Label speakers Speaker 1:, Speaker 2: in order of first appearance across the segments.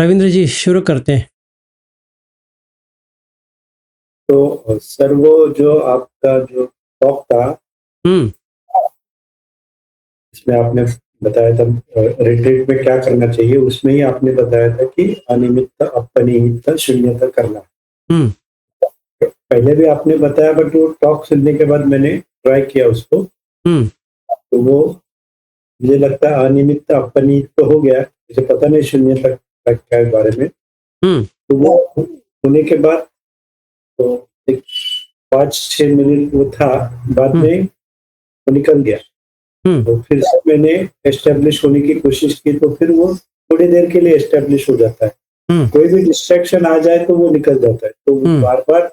Speaker 1: रविंद्र जी शुरू करते हैं।
Speaker 2: तो सर वो जो आपका जो टॉक था
Speaker 1: हम्म
Speaker 2: इसमें आपने बताया था रिट्रीट में क्या करना चाहिए, उसमें ही आपने बताया था कि अनियमितता अपनियमितता शून्यता करना।
Speaker 1: हम्म
Speaker 2: पहले भी आपने बताया, बट वो टॉक सुनने के बाद मैंने ट्राई किया उसको।
Speaker 1: हम्म
Speaker 2: तो वो मुझे लगता है अनियमितता अपनियत तो हो गया, मुझे पता नहीं शून्यता का क्या है बारे में।
Speaker 1: हम्म
Speaker 2: तो वो होने के बाद तो एक 5-6 मिनट वो था, बाद
Speaker 1: हम्म
Speaker 2: में वो निकल गया।
Speaker 1: हम्म
Speaker 2: तो फिर से मैंने एस्टेब्लिश होने की कोशिश की, तो फिर वो थोड़ी देर के लिए एस्टेब्लिश हो जाता है।
Speaker 1: हम्म
Speaker 2: कोई भी डिस्ट्रैक्शन आ जाए तो वो निकल जाता है, तो
Speaker 1: हम्म
Speaker 2: बार बार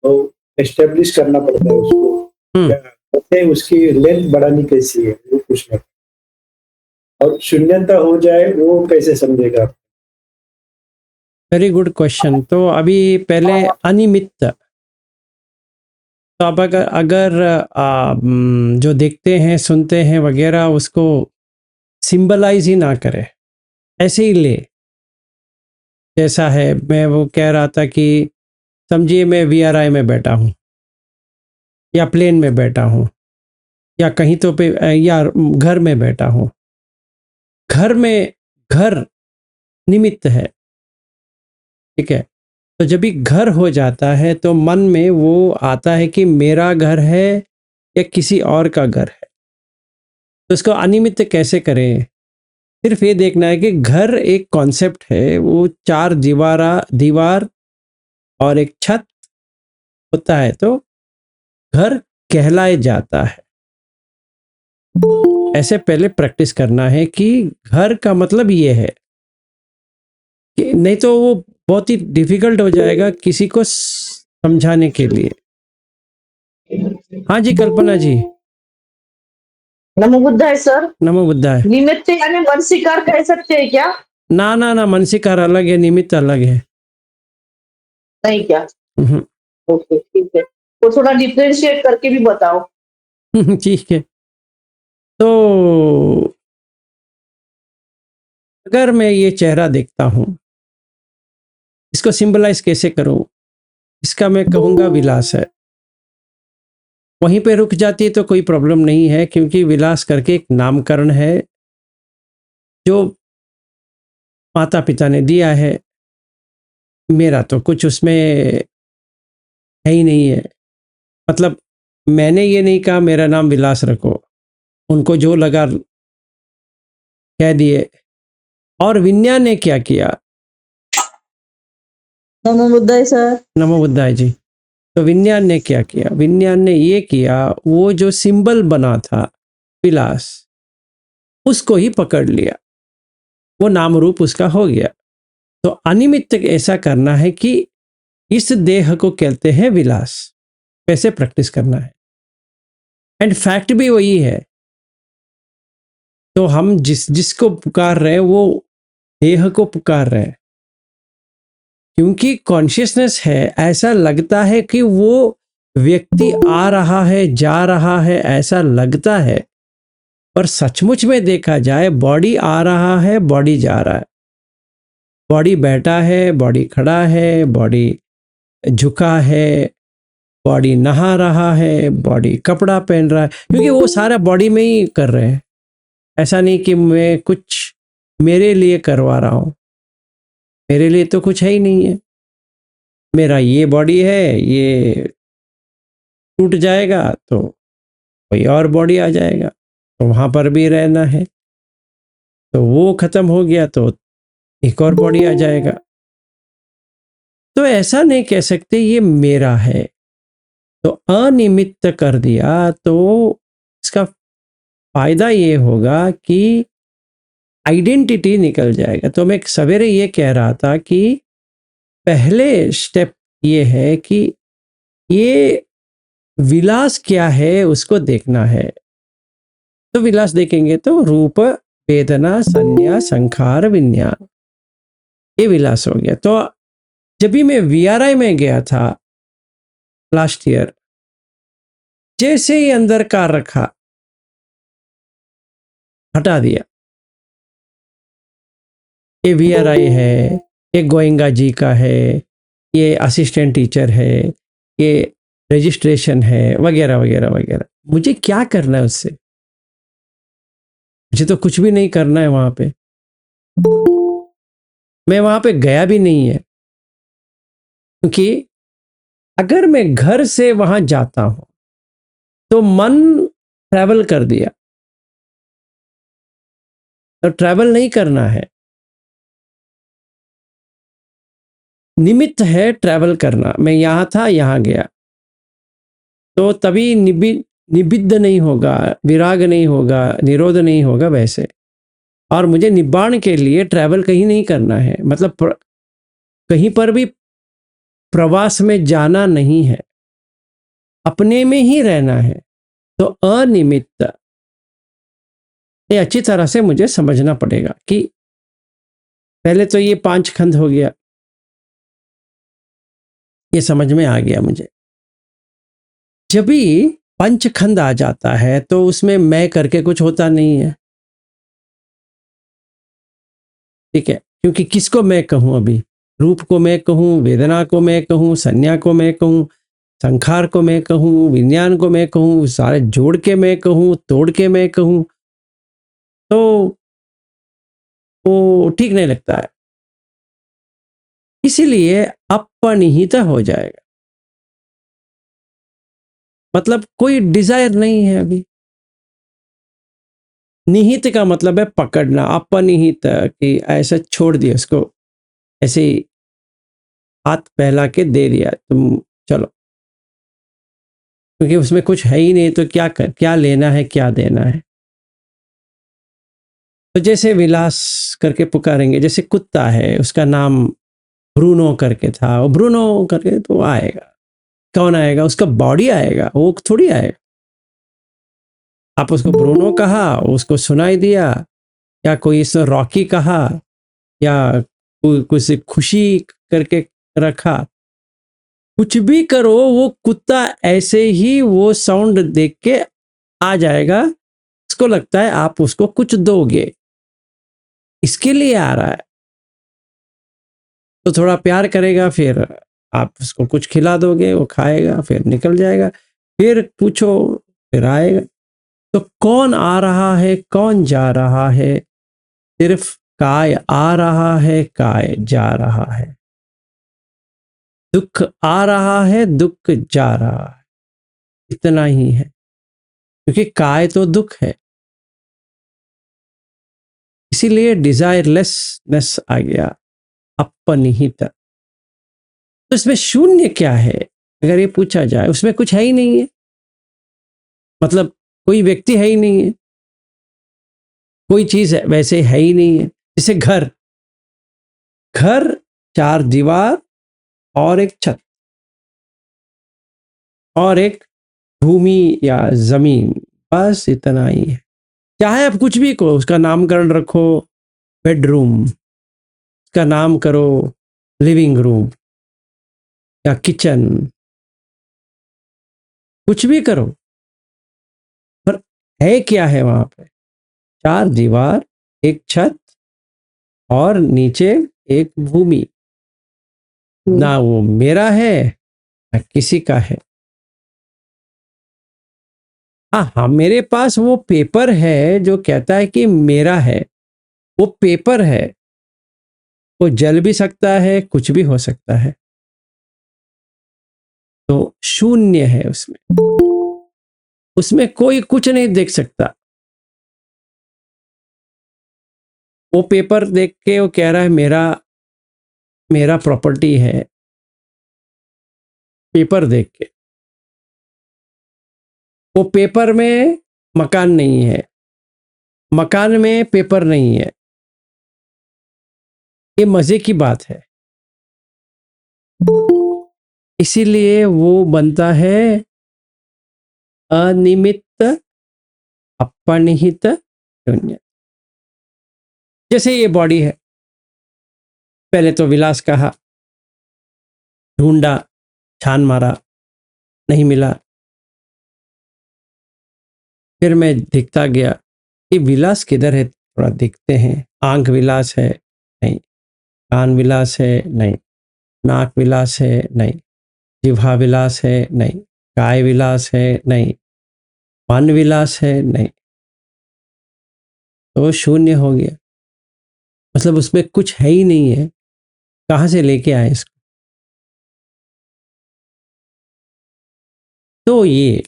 Speaker 2: तो एस्टेब्लिश करना पड़ता है उसको।
Speaker 1: हम्म
Speaker 2: क्या कहते हैं, उसकी लेंथ बढ़ानी कैसी है वो पूछना। और शून्यता हो जाए वो कैसे समझेगा आप?
Speaker 1: Very good question. तो अभी पहले अनियमित, तो आप अगर अगर जो देखते हैं सुनते हैं वगैरह उसको सिंबलाइज ही ना करें, ऐसे ही ले। जैसा है, मैं वो कह रहा था कि समझिए मैं वीआरआई में बैठा हूँ या प्लेन में बैठा हूँ या कहीं तो पे या घर में बैठा हूँ। घर में घर निमित्त है, ठीक है। तो जब भी घर हो जाता है तो मन में वो आता है कि मेरा घर है या किसी और का घर है। तो इसको अनिमित्त कैसे करें? सिर्फ ये देखना है कि घर एक कॉन्सेप्ट है, वो चार दीवार और एक छत होता है तो घर कहलाए जाता है। ऐसे पहले प्रैक्टिस करना है कि घर का मतलब ये है कि नहीं तो वो बहुत ही डिफिकल्ट हो जाएगा किसी को समझाने के लिए। हाँ जी कल्पना जी।
Speaker 3: नमो बुद्धाय सर।
Speaker 1: नमो बुद्धाय।
Speaker 3: निमित्त यानी मन शिकार कह सकते हैं क्या?
Speaker 1: ना ना ना, मानसिकार अलग है, निमित्त अलग है।
Speaker 3: नहीं क्या?
Speaker 1: हम्म,
Speaker 3: ओके ठीक है, तो थोड़ा डिफ्रेंशिएट करके भी बताओ।
Speaker 1: ठीक है। तो अगर मैं ये चेहरा देखता हूँ, इसको सिंबलाइज कैसे करूं? इसका मैं कहूंगा विलास है। वहीं पे रुक जाती है तो कोई प्रॉब्लम नहीं है, क्योंकि विलास करके एक नामकरण है जो माता पिता ने दिया है। मेरा तो कुछ उसमें है ही नहीं है। मतलब मैंने ये नहीं कहा मेरा नाम विलास रखो, उनको जो लगा कह दिए। और विज्ञान ने क्या किया?
Speaker 3: नमो बुद्धाय सर।
Speaker 1: नमो बुद्धाय जी। तो विज्ञान ने क्या किया? विज्ञान ने ये किया, वो जो सिंबल बना था विलास, उसको ही पकड़ लिया, वो नाम रूप उसका हो गया। तो अनिमित्त ऐसा करना है कि इस देह को कहते हैं विलास। कैसे प्रैक्टिस करना है, एंड फैक्ट भी वही है। तो हम जिसको पुकार रहे हैं वो देह को पुकार रहे हैं, क्योंकि कॉन्शियसनेस है। ऐसा लगता है कि वो व्यक्ति आ रहा है जा रहा है, ऐसा लगता है, पर सचमुच में देखा जाए बॉडी आ रहा है, बॉडी जा रहा है। बॉडी बैठा है, बॉडी खड़ा है, बॉडी झुका है, बॉडी नहा रहा है, बॉडी कपड़ा पहन रहा है, क्योंकि वो सारा बॉडी में ही कर रहे हैं। ऐसा नहीं कि मैं कुछ मेरे लिए करवा रहा हूं। मेरे लिए तो कुछ है ही नहीं है। मेरा ये बॉडी है, ये टूट जाएगा तो कोई और बॉडी आ जाएगा, तो वहां पर भी रहना है। तो वो खत्म हो गया तो एक और बॉडी आ जाएगा। तो ऐसा नहीं कह सकते ये मेरा है। तो अनिमित्त कर दिया तो इसका फायदा ये होगा कि आइडेंटिटी निकल जाएगा। तो मैं सवेरे ये कह रहा था कि पहले स्टेप ये है कि ये विलास क्या है उसको देखना है। तो विलास देखेंगे तो रूप वेदना संज्ञा संखार विज्ञान, ये विलास हो गया। तो जब भी मैं वीआरआई में गया था लास्ट ईयर, जैसे ही अंदर कार रखा, हटा दिया, ये वीआरआई है, ये गोयंगा जी का है, ये असिस्टेंट टीचर है, ये रजिस्ट्रेशन है, वगैरह वगैरह वगैरह। मुझे क्या करना है उससे? मुझे तो कुछ भी नहीं करना है वहां पे। मैं वहां पे गया भी नहीं है, क्योंकि अगर मैं घर से वहां जाता हूं तो मन ट्रैवल कर दिया, तो ट्रैवल नहीं करना है। निमित्त है ट्रैवल करना। मैं यहां था, यहां गया, तो तभी निबिद्ध नहीं होगा, विराग नहीं होगा, निरोध नहीं होगा वैसे। और मुझे निब्बाण के लिए ट्रैवल कहीं नहीं करना है, मतलब कहीं पर भी प्रवास में जाना नहीं है, अपने में ही रहना है। तो अनिमित्त, ये अच्छी तरह से मुझे समझना पड़ेगा कि पहले तो ये 5 खंड हो गया, ये समझ में आ गया मुझे। जब भी पंचखंड आ जाता है तो उसमें मैं करके कुछ होता नहीं है, ठीक है? क्योंकि किसको मैं कहूं अभी? रूप को मैं कहूं, वेदना को मैं कहूं, संज्ञा को मैं कहूं, संखार को मैं कहूं, विज्ञान को मैं कहूं, सारे जोड़ के मैं कहूं, तोड़ के मैं कहूं, तो वो ठीक नहीं लगता है। इसीलिए अपनिहित हो जाएगा, मतलब कोई डिजायर नहीं है अभी। निहित का मतलब है पकड़ना, अपनिहित कि ऐसा छोड़ दिया उसको, ऐसे ही हाथ फैला के दे दिया, तुम चलो, क्योंकि उसमें कुछ है ही नहीं, तो क्या लेना है, क्या देना है। तो जैसे विलास करके पुकारेंगे, जैसे कुत्ता है, उसका नाम ब्रूनो करके था, वो ब्रूनो करके तो आएगा। कौन आएगा? उसका बॉडी आएगा, वो थोड़ी आएगा। आप उसको ब्रूनो कहा, उसको सुनाई दिया, या कोई इसने रॉकी कहा, या कुछ खुशी करके रखा, कुछ भी करो, वो कुत्ता ऐसे ही वो साउंड देख के आ जाएगा। उसको लगता है आप उसको कुछ दोगे, इसके लिए आ रहा है, तो थोड़ा प्यार करेगा, फिर आप उसको कुछ खिला दोगे, वो खाएगा, फिर निकल जाएगा, फिर पूछो, फिर आएगा। तो कौन आ रहा है, कौन जा रहा है? सिर्फ काय आ रहा है, काय जा रहा है। दुख आ रहा है, दुख जा रहा है, इतना ही है, क्योंकि काय तो दुख है। इसीलिए डिजायरलेसनेस आ गया, अपनिहित। तो इसमें शून्य क्या है अगर ये पूछा जाए? उसमें कुछ है ही नहीं है, मतलब कोई व्यक्ति है ही नहीं है, कोई चीज है वैसे है ही नहीं है। जैसे घर, घर 4 दीवार और एक छत और एक भूमि या जमीन, बस इतना ही है। चाहे आप कुछ भी कहो, उसका नामकरण रखो बेडरूम, उसका नाम करो लिविंग रूम या किचन, कुछ भी करो, पर है क्या है वहां पे? 4 दीवार, एक छत और नीचे एक भूमि। ना वो मेरा है, ना किसी का है। हाँ, मेरे पास वो पेपर है जो कहता है कि मेरा है, वो पेपर है, वो जल भी सकता है, कुछ भी हो सकता है। तो शून्य है उसमें, उसमें कोई कुछ नहीं देख सकता। वो पेपर देख के वो कह रहा है मेरा, मेरा प्रॉपर्टी है, पेपर देख के। वो पेपर में मकान नहीं है, मकान में पेपर नहीं है। ये मजे की बात है। इसीलिए वो बनता है अनिमित्त अपनिहित शून्य। जैसे ये बॉडी है, पहले तो विलास कहा, ढूंढा, छान मारा, नहीं मिला, फिर मैं देखता गया कि विलास किधर है, थोड़ा देखते हैं, आंख विलास है, नहीं, कान विलास है नहीं, नाक विलास है नहीं, जिह्वा विलास है नहीं, काय विलास है नहीं, मन विलास है नहीं, तो वो शून्य हो गया। मतलब उसमें कुछ है ही नहीं है, कहाँ से लेके आए इसको? तो ये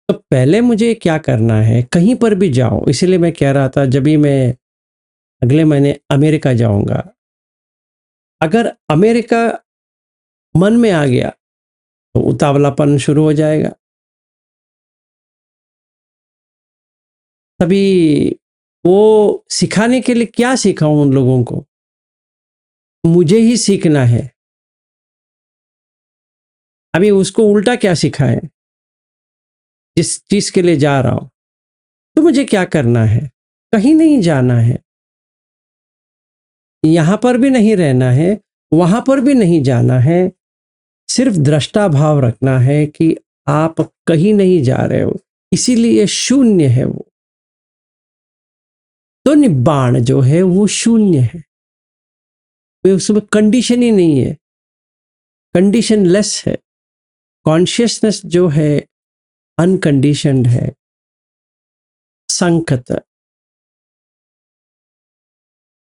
Speaker 1: तो पहले मुझे क्या करना है, कहीं पर भी जाओ, इसीलिए मैं कह रहा था जब भी मैं अगले महीने अमेरिका जाऊंगा, अगर अमेरिका मन में आ गया तो उतावलापन शुरू हो जाएगा। तभी वो सिखाने के लिए क्या सिखाऊं उन लोगों को, मुझे ही सीखना है। अभी उसको उल्टा क्या सिखाएं, जिस चीज के लिए जा रहा हूं। तो मुझे क्या करना है, कहीं नहीं जाना है, यहां पर भी नहीं रहना है, वहां पर भी नहीं जाना है, सिर्फ दृष्टा भाव रखना है कि आप कहीं नहीं जा रहे हो, इसीलिए शून्य है वो। तो निब्बाण जो है वो शून्य है, उसमें कंडीशन ही नहीं है, कंडीशन लेस है। कॉन्शियसनेस जो है अनकंडीशनड है, संकत।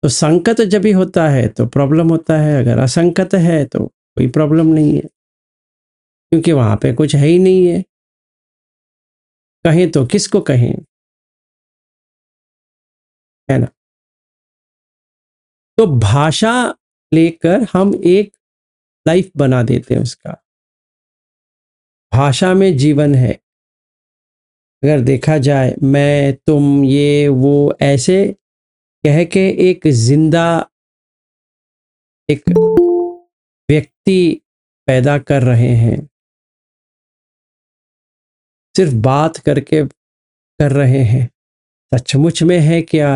Speaker 1: तो संकत जब भी होता है तो प्रॉब्लम होता है, अगर असंकत है तो कोई प्रॉब्लम नहीं है, क्योंकि वहां पे कुछ है ही नहीं है। कहें तो किसको कहें, है ना? तो भाषा लेकर हम एक लाइफ बना देते हैं उसका, भाषा में जीवन है। अगर देखा जाए मैं तुम ये वो ऐसे कह के एक जिंदा एक व्यक्ति पैदा कर रहे हैं, सिर्फ बात करके कर रहे हैं। सचमुच में है क्या?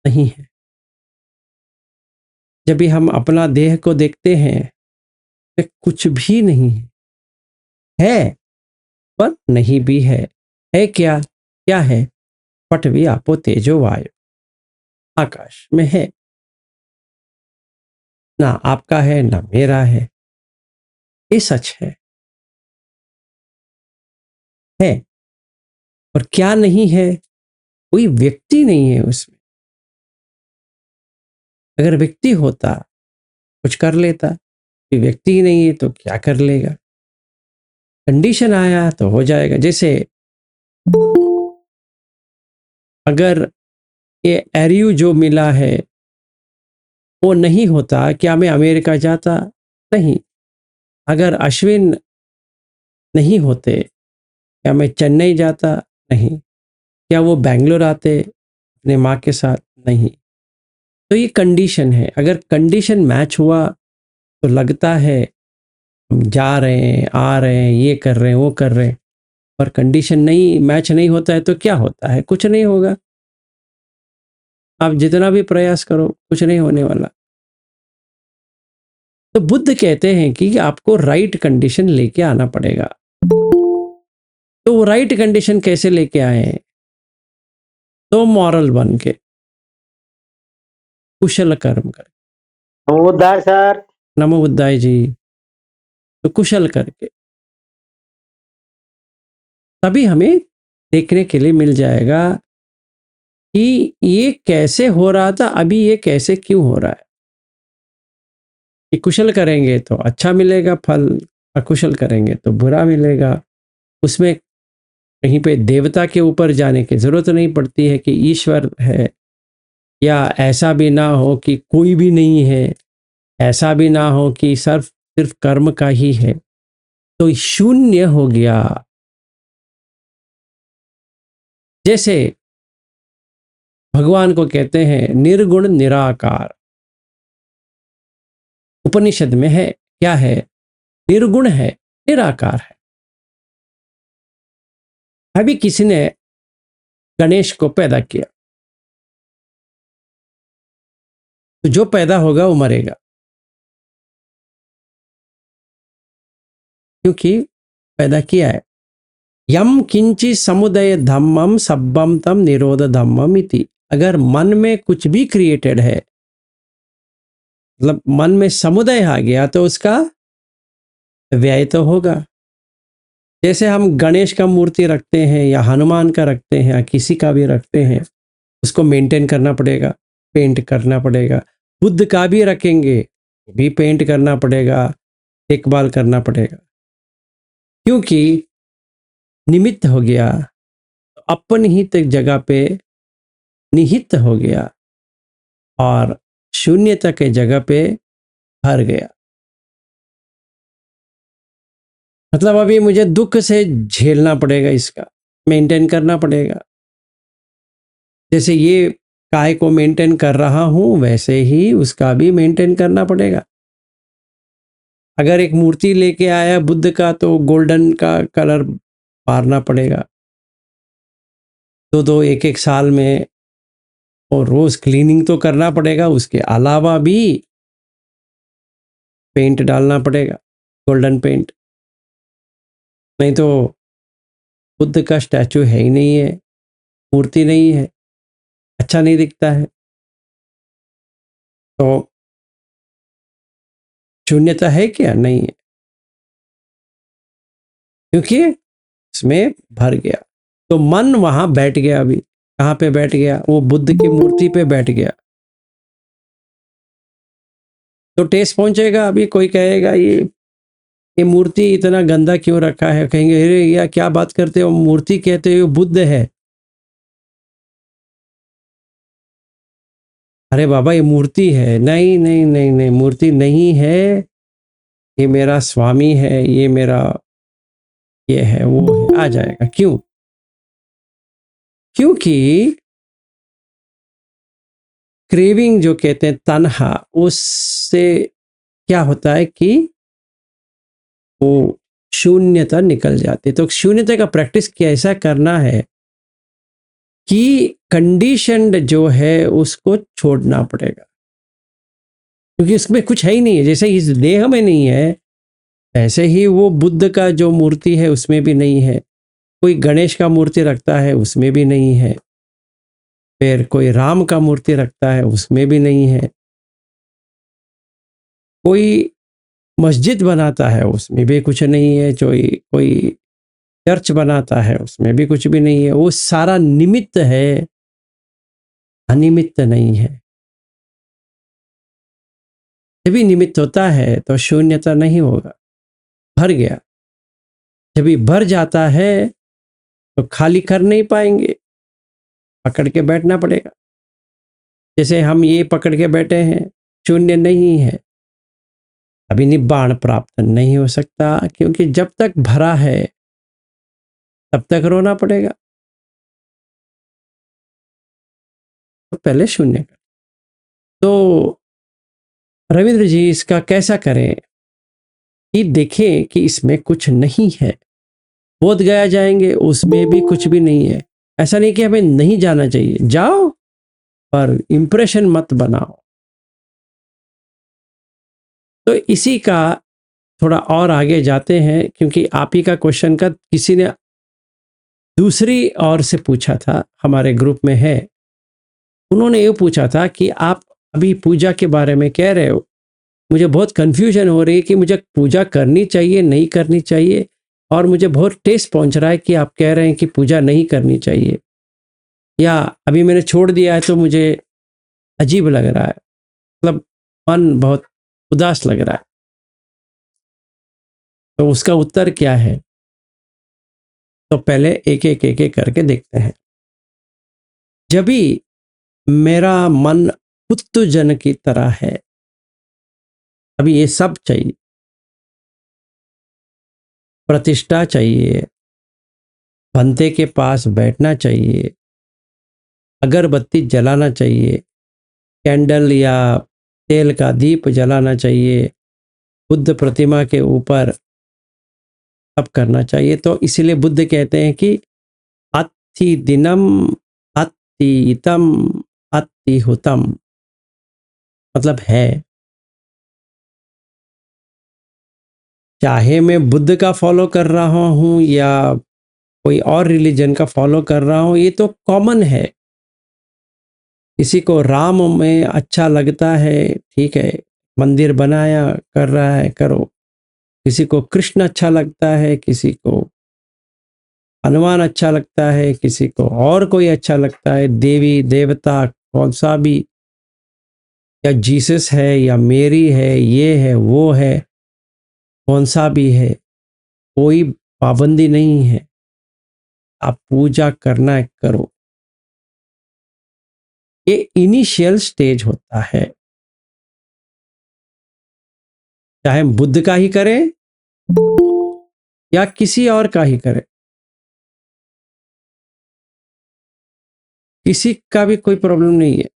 Speaker 1: नहीं है। जब भी हम अपना देह को देखते हैं तो कुछ भी नहीं है, पर नहीं भी है। है क्या? क्या है? पृथ्वी आपो तेजो वायु, आकाश में है। ना आपका है ना मेरा है, ये सच है। और क्या नहीं है? कोई व्यक्ति नहीं है उसमें। अगर व्यक्ति होता कुछ कर लेता, कोई व्यक्ति ही नहीं है तो क्या कर लेगा? कंडीशन आया तो हो जाएगा। जैसे अगर ये एरियो जो मिला है वो नहीं होता, क्या मैं अमेरिका जाता? नहीं। अगर अश्विन नहीं होते, क्या मैं चेन्नई जाता? नहीं। क्या वो बेंगलोर आते अपने माँ के साथ? नहीं। तो ये कंडीशन है। अगर कंडीशन मैच हुआ तो लगता है हम जा रहे हैं, आ रहे हैं, ये कर रहे हैं, वो कर रहे हैं। पर कंडीशन नहीं मैच नहीं होता है तो क्या होता है? कुछ नहीं होगा। आप जितना भी प्रयास करो कुछ नहीं होने वाला। तो बुद्ध कहते हैं कि आपको राइट कंडीशन लेके आना पड़ेगा। तो वो राइट कंडीशन कैसे लेके आए? तो मॉरल बन के, कुशल कर्म कर,
Speaker 4: नमोदार सर।
Speaker 1: नमो बुद्धाय जी। तो कुशल करके तभी हमें देखने के लिए मिल जाएगा कि ये कैसे हो रहा था, अभी ये कैसे क्यों हो रहा है। कि कुशल करेंगे तो अच्छा मिलेगा फल, अकुशल करेंगे तो बुरा मिलेगा। उसमें कहीं पे देवता के ऊपर जाने की जरूरत नहीं पड़ती है कि ईश्वर है, या ऐसा भी ना हो कि कोई भी नहीं है, ऐसा भी ना हो कि सिर्फ सिर्फ कर्म का ही है। तो शून्य हो गया। जैसे भगवान को कहते हैं निर्गुण निराकार, उपनिषद में है क्या है? निर्गुण है, निराकार है। अभी किसी ने गणेश को पैदा किया तो जो पैदा होगा वो मरेगा, क्योंकि पैदा किया है। यम किंची समुदय धम्मम सब्बम तम निरोध धम्मम इति। अगर मन में कुछ भी क्रिएटेड है, मतलब मन में समुदाय आ गया, तो उसका व्यय तो होगा। जैसे हम गणेश का मूर्ति रखते हैं या हनुमान का रखते हैं या किसी का भी रखते हैं, उसको मेंटेन करना पड़ेगा, पेंट करना पड़ेगा। बुद्ध का भी रखेंगे, भी पेंट करना पड़ेगा, देखभाल करना पड़ेगा, क्योंकि निमित्त हो गया, अपन ही तक जगह पे निहित हो गया और शून्यता के जगह पे भर गया। मतलब अभी मुझे दुख से झेलना पड़ेगा, इसका मेंटेन करना पड़ेगा। जैसे ये काय को मेंटेन कर रहा हूं, वैसे ही उसका भी मेंटेन करना पड़ेगा। अगर एक मूर्ति लेके आया बुद्ध का, तो गोल्डन का कलर मारना पड़ेगा, दो एक एक साल में, और रोज क्लीनिंग तो करना पड़ेगा। उसके अलावा भी पेंट डालना पड़ेगा, गोल्डन पेंट। नहीं तो बुद्ध का स्टैचू है ही नहीं है, मूर्ति नहीं है, अच्छा नहीं दिखता है। तो शून्यता है क्या? नहीं है, क्योंकि इसमें भर गया। तो मन वहां बैठ गया। अभी कहाँ पे बैठ गया? वो बुद्ध की मूर्ति पे बैठ गया। तो टेस्ट पहुंचेगा। अभी कोई कहेगा ये मूर्ति इतना गंदा क्यों रखा है, कहेंगे अरे यार क्या बात करते हो, मूर्ति कहते हो बुद्ध है। अरे बाबा ये मूर्ति है। नहीं नहीं नहीं नहीं, मूर्ति नहीं है, ये मेरा स्वामी है, ये मेरा ये है, वो है। आ जाएगा। क्यों? क्योंकि क्रेविंग जो कहते हैं, तन्हा, उससे क्या होता है कि वो शून्यता निकल जाती है। तो शून्यता का प्रैक्टिस कैसा करना है कि कंडीशनड जो है उसको छोड़ना पड़ेगा, क्योंकि इसमें कुछ है ही नहीं है। जैसे इस देह में नहीं है, ऐसे ही वो बुद्ध का जो मूर्ति है उसमें भी नहीं है। कोई गणेश का मूर्ति रखता है, उसमें भी नहीं है। फिर कोई राम का मूर्ति रखता है, उसमें भी नहीं है। कोई मस्जिद बनाता है, उसमें भी कुछ नहीं है। कोई चर्च बनाता है, उसमें भी कुछ भी नहीं है। वो सारा निमित्त है, अनिमित्त नहीं है। जब भी निमित्त होता है तो शून्यता नहीं होगा, भर गया। जब भी भर जाता है तो खाली कर नहीं पाएंगे, पकड़ के बैठना पड़ेगा। जैसे हम ये पकड़ के बैठे हैं, शून्य नहीं है, अभी निब्बाण प्राप्त नहीं हो सकता, क्योंकि जब तक भरा है तब तक रोना पड़ेगा। तो पहले शून्य कर। तो रविंद्र जी इसका कैसा करें कि देखें कि इसमें कुछ नहीं है। बोध गया जाएंगे, उसमें भी कुछ भी नहीं है। ऐसा नहीं कि हमें नहीं जाना चाहिए, जाओ, पर इंप्रेशन मत बनाओ। तो इसी का थोड़ा और आगे जाते हैं, क्योंकि आप ही का क्वेश्चन का किसी ने दूसरी ओर से पूछा था, हमारे ग्रुप में है। उन्होंने ये पूछा था कि आप अभी पूजा के बारे में कह रहे हो, मुझे बहुत कंफ्यूजन हो रही है कि मुझे पूजा करनी चाहिए नहीं करनी चाहिए, और मुझे बहुत टेस्ट पहुंच रहा है कि आप कह रहे हैं कि पूजा नहीं करनी चाहिए, या अभी मैंने छोड़ दिया है तो मुझे अजीब लग रहा है, मतलब मन बहुत उदास लग रहा है। तो उसका उत्तर क्या है? तो पहले एक एक करके देखते हैं। जब भी मेरा मन पुत्तजन की तरह है, अभी ये सब चाहिए, प्रतिष्ठा चाहिए, भंते के पास बैठना चाहिए, अगरबत्ती जलाना चाहिए, कैंडल या तेल का दीप जलाना चाहिए, बुद्ध प्रतिमा के ऊपर सब करना चाहिए। तो इसीलिए बुद्ध कहते हैं कि अत्ति दिनम अत्तितम अत्तिहुतम, मतलब है, चाहे मैं बुद्ध का फॉलो कर रहा हूं या कोई और रिलीजन का फॉलो कर रहा हूं, ये तो कॉमन है। किसी को राम में अच्छा लगता है, ठीक है, मंदिर बनाया, कर रहा है, करो। किसी को कृष्ण अच्छा लगता है, किसी को हनुमान अच्छा लगता है, किसी को और कोई अच्छा लगता है, देवी देवता कौन सा भी, या जीसस है या मेरी है, ये है वो है, कौन सा भी है, कोई पाबंदी नहीं है। आप पूजा करना है, करो। ये इनिशियल स्टेज होता है, चाहे हम बुद्ध का ही करें या किसी और का ही करें, किसी का भी कोई प्रॉब्लम नहीं है,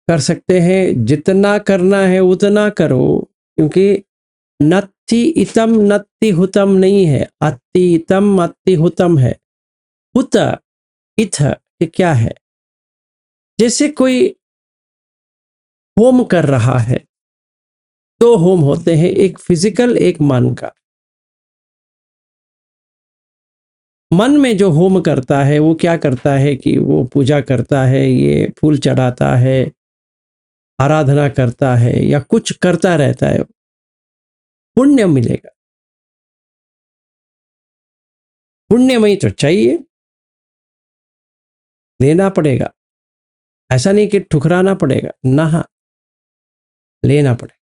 Speaker 1: कर सकते हैं। जितना करना है उतना करो, क्योंकि नत्थि इतम नत्थि हुतम नहीं है, अति इतम अति हुतम है। हुत इथ ये क्या है? जैसे कोई होम कर रहा है, दो होम होते हैं, एक फिजिकल एक मन का। मन में जो होम करता है वो क्या करता है कि वो पूजा करता है, ये फूल चढ़ाता है, आराधना करता है या कुछ करता रहता है, पुण्य मिलेगा। पुण्यमयी तो चाहिए, लेना पड़ेगा। ऐसा नहीं कि ठुकराना पड़ेगा, ना, लेना पड़ेगा।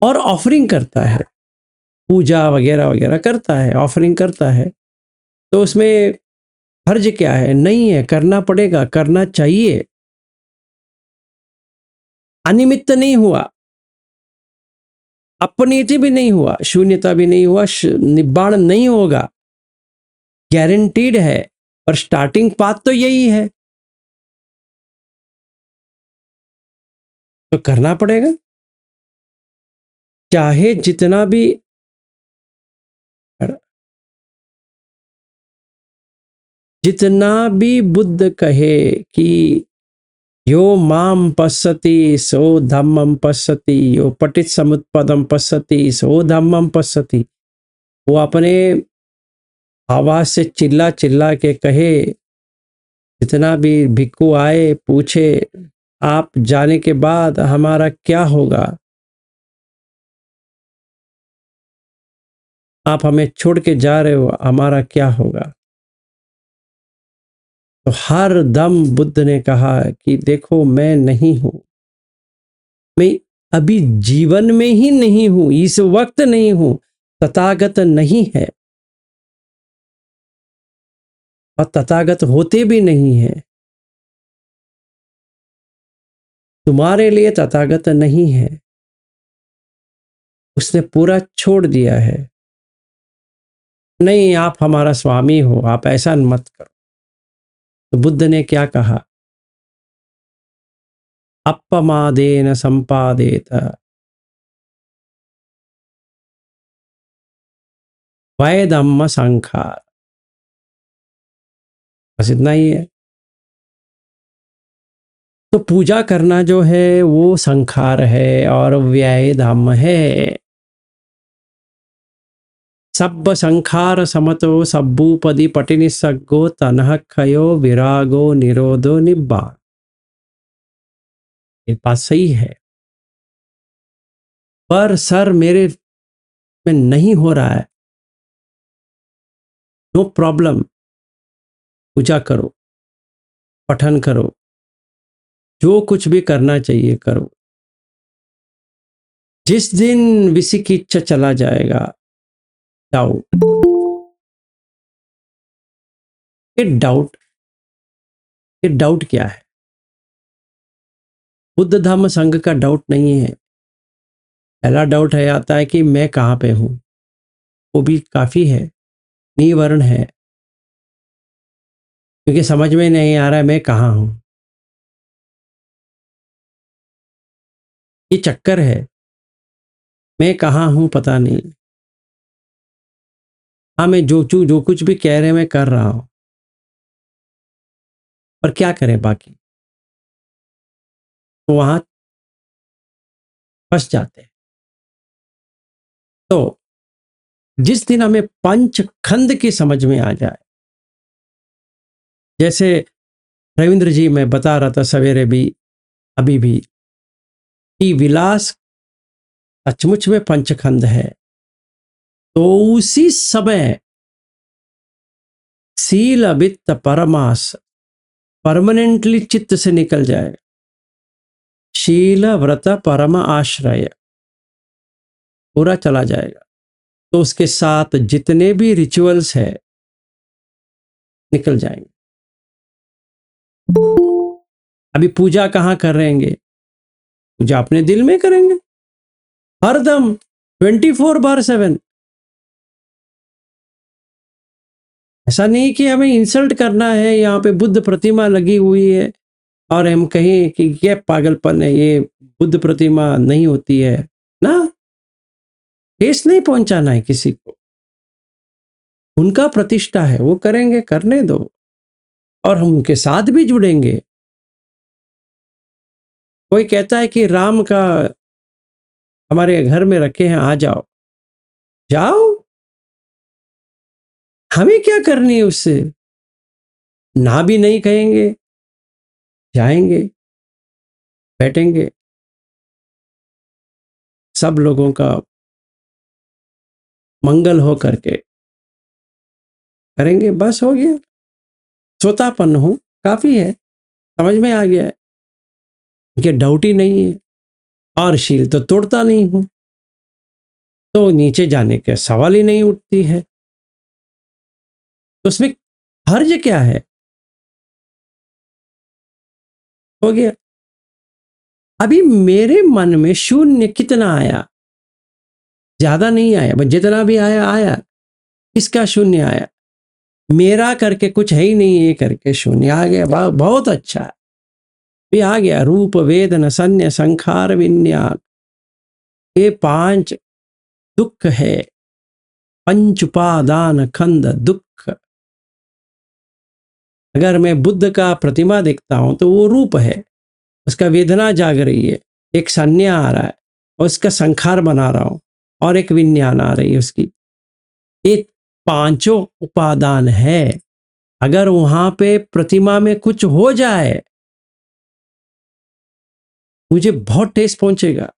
Speaker 1: और ऑफरिंग करता है, पूजा वगैरह वगैरह करता है, ऑफरिंग करता है, तो उसमें हर्ज क्या है? नहीं है, करना पड़ेगा, करना चाहिए। अनिमित्त नहीं हुआ, अपनीति भी नहीं हुआ, शून्यता भी नहीं हुआ, निब्बाण नहीं होगा, गारंटीड है। पर स्टार्टिंग पाथ तो यही है, तो करना पड़ेगा, चाहे जितना भी। जितना भी बुद्ध कहे कि यो माम पश्यति सो धम्मम पश्यति, यो पटित समुत्पदम पश्यति सो धम्मम पश्यति, वो अपने आवाज से चिल्ला चिल्ला के कहे। जितना भी भिक्खु आए पूछे, आप जाने के बाद हमारा क्या होगा? आप हमें छोड़ के जा रहे हो, हमारा क्या होगा? तो हर दम बुद्ध ने कहा कि देखो, मैं नहीं हूं, मैं अभी जीवन में ही नहीं हूं, इस वक्त नहीं हूं, तथागत नहीं है और तथागत होते भी नहीं है। तुम्हारे लिए तथागत नहीं है, उसने पूरा छोड़ दिया है। नहीं, आप हमारा स्वामी हो, आप ऐसा मत करो। तो बुद्ध ने क्या कहा? अपमादेन संपादेत वैधम्म संखार। बस इतना ही है। तो पूजा करना जो है वो संखार है और व्यय धम्म है। सब्ब संखार समतो सब्बूपदी पटिनिसग्गो तनः क्षयो विरागो निरोधो निब्बाण। ये बात सही है, पर सर मेरे में नहीं हो रहा है। नो प्रॉब्लम, पूजा करो, पठन करो, जो कुछ भी करना चाहिए करो। जिस दिन विसिकिच्छ चला जाएगा, डाउट, ये डाउट, ये डाउट क्या है? बुद्ध धम्म संघ का डाउट नहीं है। पहला डाउट है आता है कि मैं कहाँ पे हूं, वो भी काफी है, निवर्ण है, क्योंकि समझ में नहीं आ रहा है मैं कहाँ हूं। ये चक्कर है, मैं कहाँ हूं पता नहीं। हाँ, मैं जो कुछ भी कह रहे हैं मैं कर रहा हूं, पर क्या करें बाकी? तो वहां फंस जाते हैं। तो जिस दिन हमें पंच खंड की समझ में आ जाए, जैसे रविंद्र जी मैं बता रहा था सवेरे भी, अभी भी, कि विलास सचमुच में पंचखंड है। तो उसी समय शील वित्त परमास परमानेंटली चित्त से निकल जाए। शील व्रत परम आश्रय पूरा चला जाएगा। तो उसके साथ जितने भी रिचुअल्स है निकल जाएंगे। अभी पूजा कहाँ करेंगे? पूजा अपने दिल में करेंगे हरदम 24/7। ऐसा नहीं कि हमें इंसल्ट करना है, यहाँ पे बुद्ध प्रतिमा लगी हुई है और हम कहें कि ये पागलपन है, ये बुद्ध प्रतिमा नहीं होती है ना। ठेस नहीं पहुंचाना है किसी को, उनका प्रतिष्ठा है, वो करेंगे, करने दो, और हम उनके साथ भी जुड़ेंगे। कोई कहता है कि राम का हमारे घर में रखे हैं, आ जाओ, जाओ, हमें क्या करनी है उससे? ना भी नहीं कहेंगे, जाएंगे, बैठेंगे, सब लोगों का मंगल हो करके करेंगे, बस हो गया। श्रोतापन्न हूं, काफी है, समझ में आ गया है कि डाउट ही नहीं है, और शील तो तोड़ता नहीं हूं, तो नीचे जाने के सवाल ही नहीं उठती है। तो उसमें हर्ज क्या है? हो गया। अभी मेरे मन में शून्य कितना आया? ज्यादा नहीं आया, बस जितना भी आया आया। किसका शून्य आया? मेरा करके कुछ है ही नहीं, ये करके शून्य आ गया। बहुत अच्छा, ये आ गया। रूप वेदन संन्य संखार विन्यास, ये 5 दुख है, पंच उपादान खंड दुख। अगर मैं बुद्ध का प्रतिमा देखता हूं तो वो रूप है, उसका वेदना जाग रही है, एक संज्ञा आ रहा है, और उसका संखार बना रहा हूं, और एक विज्ञान आ रही है उसकी। ये 5 उपादान है। अगर वहां पे प्रतिमा में कुछ हो जाए, मुझे बहुत ठेस पहुंचेगा।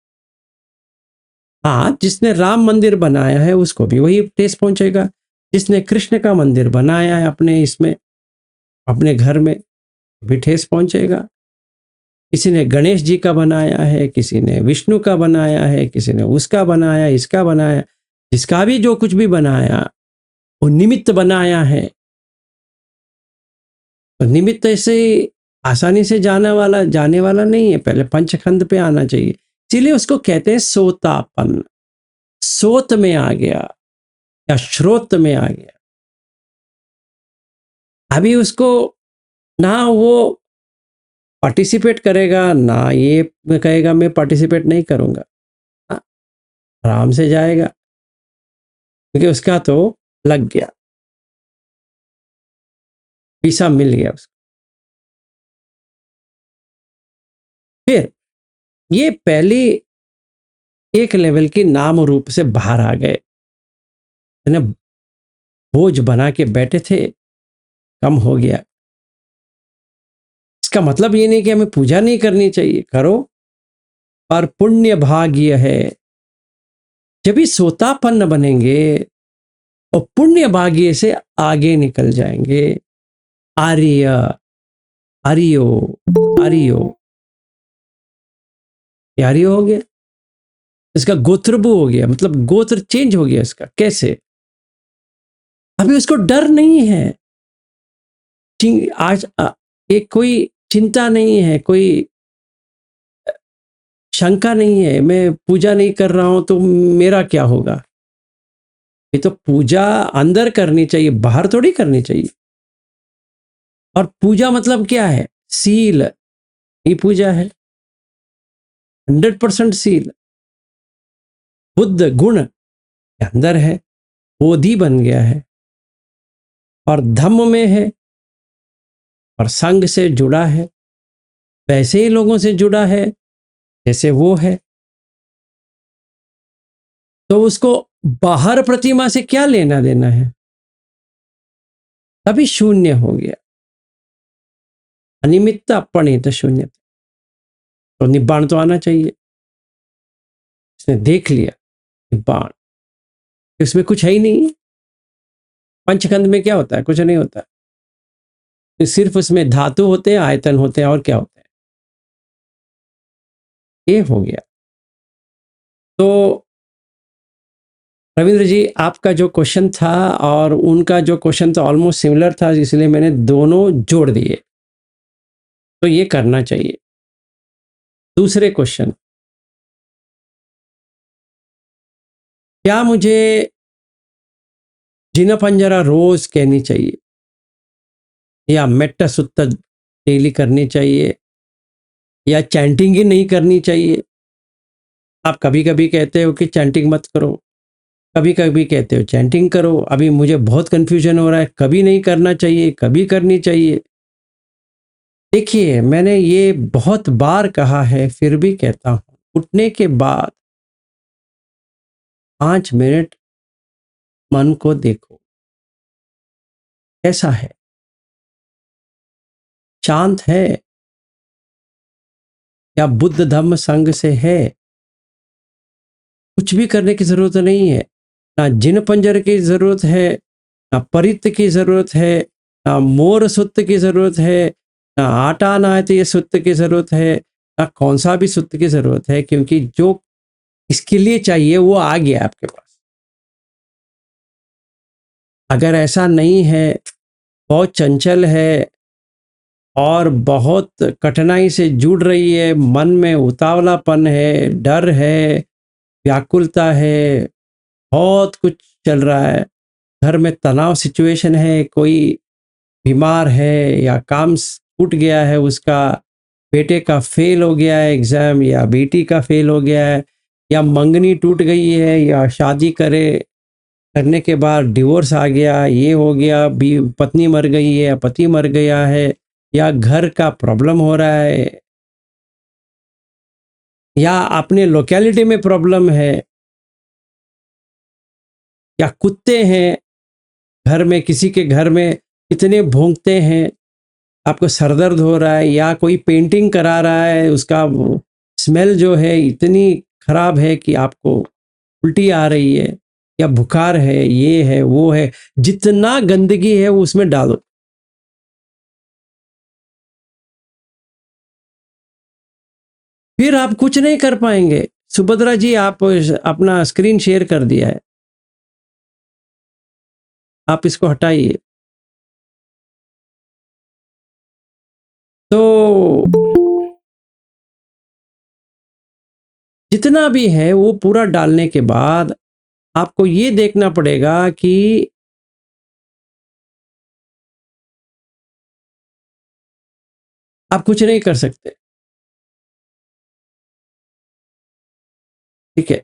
Speaker 1: हाँ, जिसने राम मंदिर बनाया है उसको भी वही ठेस पहुंचेगा। जिसने कृष्ण का मंदिर बनाया है अपने इसमें, अपने घर में, भी ठेस पहुंचेगा। किसी ने गणेश जी का बनाया है, किसी ने विष्णु का बनाया है, किसी ने उसका बनाया, इसका बनाया, जिसका भी जो कुछ भी बनाया वो निमित्त बनाया है। तो निमित्त ऐसे आसानी से जाने वाला नहीं है, पहले पंचखंड पे आना चाहिए। इसीलिए उसको कहते हैं सोतापन। सोत में आ गया या श्रोत में आ गया। अभी उसको ना वो पार्टिसिपेट करेगा, ना ये कहेगा मैं पार्टिसिपेट नहीं करूंगा। हाँ, आराम से जाएगा, क्योंकि उसका तो लग गया, वीसा मिल गया उसको। फिर ये पहली एक लेवल की नाम रूप से बाहर आ गए, बोझ बना के बैठे थे, कम हो गया। इसका मतलब ये नहीं कि हमें पूजा नहीं करनी चाहिए, करो, पर पुण्य भाग्य है। जब भी सोतापन्न बनेंगे और पुण्य भाग्य से आगे निकल जाएंगे। आर्य, आर्यो, आर्यो, ये आर्यो हो गया। इसका गोत्रबु हो गया, मतलब गोत्र चेंज हो गया इसका। कैसे? अभी उसको डर नहीं है, आज एक कोई चिंता नहीं है, कोई शंका नहीं है, मैं पूजा नहीं कर रहा हूं तो मेरा क्या होगा। ये तो पूजा अंदर करनी चाहिए, बाहर थोड़ी करनी चाहिए। और पूजा मतलब क्या है? सील ही पूजा है, 100% सील। बुद्ध गुण के अंदर है, बोधि बन गया है, और धम्म में है, और संग से जुड़ा है, वैसे ही लोगों से जुड़ा है जैसे वो है। तो उसको बाहर प्रतिमा से क्या लेना देना है? तभी शून्य हो गया। अनिमित्त अपनित शून्यता, तो निब्बाण तो आना चाहिए। इसने देख लिया निब्बाण, इसमें कुछ है ही नहीं। पंचखंड में क्या होता है? कुछ नहीं होता, तो सिर्फ उसमें धातु होते हैं, आयतन होते हैं, और क्या होता है। ये हो गया। तो रविंद्र जी, आपका जो क्वेश्चन था और उनका जो क्वेश्चन था ऑलमोस्ट सिमिलर था, इसलिए मैंने दोनों जोड़ दिए। तो ये करना चाहिए। दूसरे क्वेश्चन, क्या मुझे जिन पंजरा रोज कहनी चाहिए या मेट्टा सुत्त डेली करनी चाहिए या चैंटिंग ही नहीं करनी चाहिए? आप कभी कभी कहते हो कि चैंटिंग मत करो, कभी कभी कहते हो चैंटिंग करो। अभी मुझे बहुत कंफ्यूजन हो रहा है, कभी नहीं करना चाहिए, कभी करनी चाहिए। देखिए, मैंने ये बहुत बार कहा है, फिर भी कहता हूं, उठने के बाद 5 मिनट मन को देखो, कैसा है, शांत है या बुद्ध धम्म संग से है। कुछ भी करने की जरूरत नहीं है, ना जिन पंजर की जरूरत है, ना परित की जरूरत है, ना मोर सुत्त की जरूरत है, ना आटा नायतीय सुत्त की जरूरत है, ना कौन सा भी सुत्त की जरूरत है, क्योंकि जो इसके लिए चाहिए वो आ गया आपके पास। अगर ऐसा नहीं है, बहुत चंचल है और बहुत कठिनाई से जुड़ रही है, मन में उतावलापन है, डर है, व्याकुलता है, बहुत कुछ चल रहा है, घर में तनाव सिचुएशन है, कोई बीमार है या काम छूट गया है उसका, बेटे का फेल हो गया है एग्जाम या बेटी का फेल हो गया है, या मंगनी टूट गई है, या शादी करने के बाद डिवोर्स आ गया, ये हो गया, पत्नी मर गई है या पति मर गया है, या घर का प्रॉब्लम हो रहा है, या अपने लोकेलिटी में प्रॉब्लम है, या कुत्ते हैं घर में, किसी के घर में इतने भौंकते हैं, आपको सरदर्द हो रहा है, या कोई पेंटिंग करा रहा है, उसका स्मेल जो है इतनी खराब है कि आपको उल्टी आ रही है, या बुखार है, ये है वो है, जितना गंदगी है उसमें डालो। फिर आप कुछ नहीं कर पाएंगे। सुभद्रा जी, आप अपना स्क्रीन शेयर कर दिया है, आप इसको हटाइए। तो जितना भी है वो पूरा डालने के बाद आपको ये देखना पड़ेगा कि आप कुछ नहीं कर सकते, ठीक है?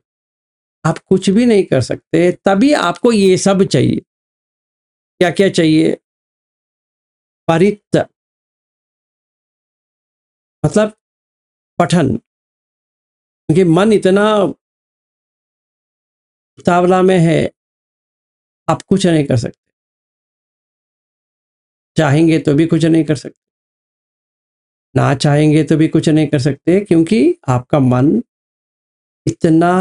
Speaker 1: आप कुछ भी नहीं कर सकते, तभी आपको ये सब चाहिए। क्या क्या चाहिए? परित मतलब पठन, क्योंकि मन इतना उतावला में है, आप कुछ नहीं कर सकते, चाहेंगे तो भी कुछ नहीं कर सकते, ना चाहेंगे तो भी कुछ नहीं कर सकते, क्योंकि आपका मन इतना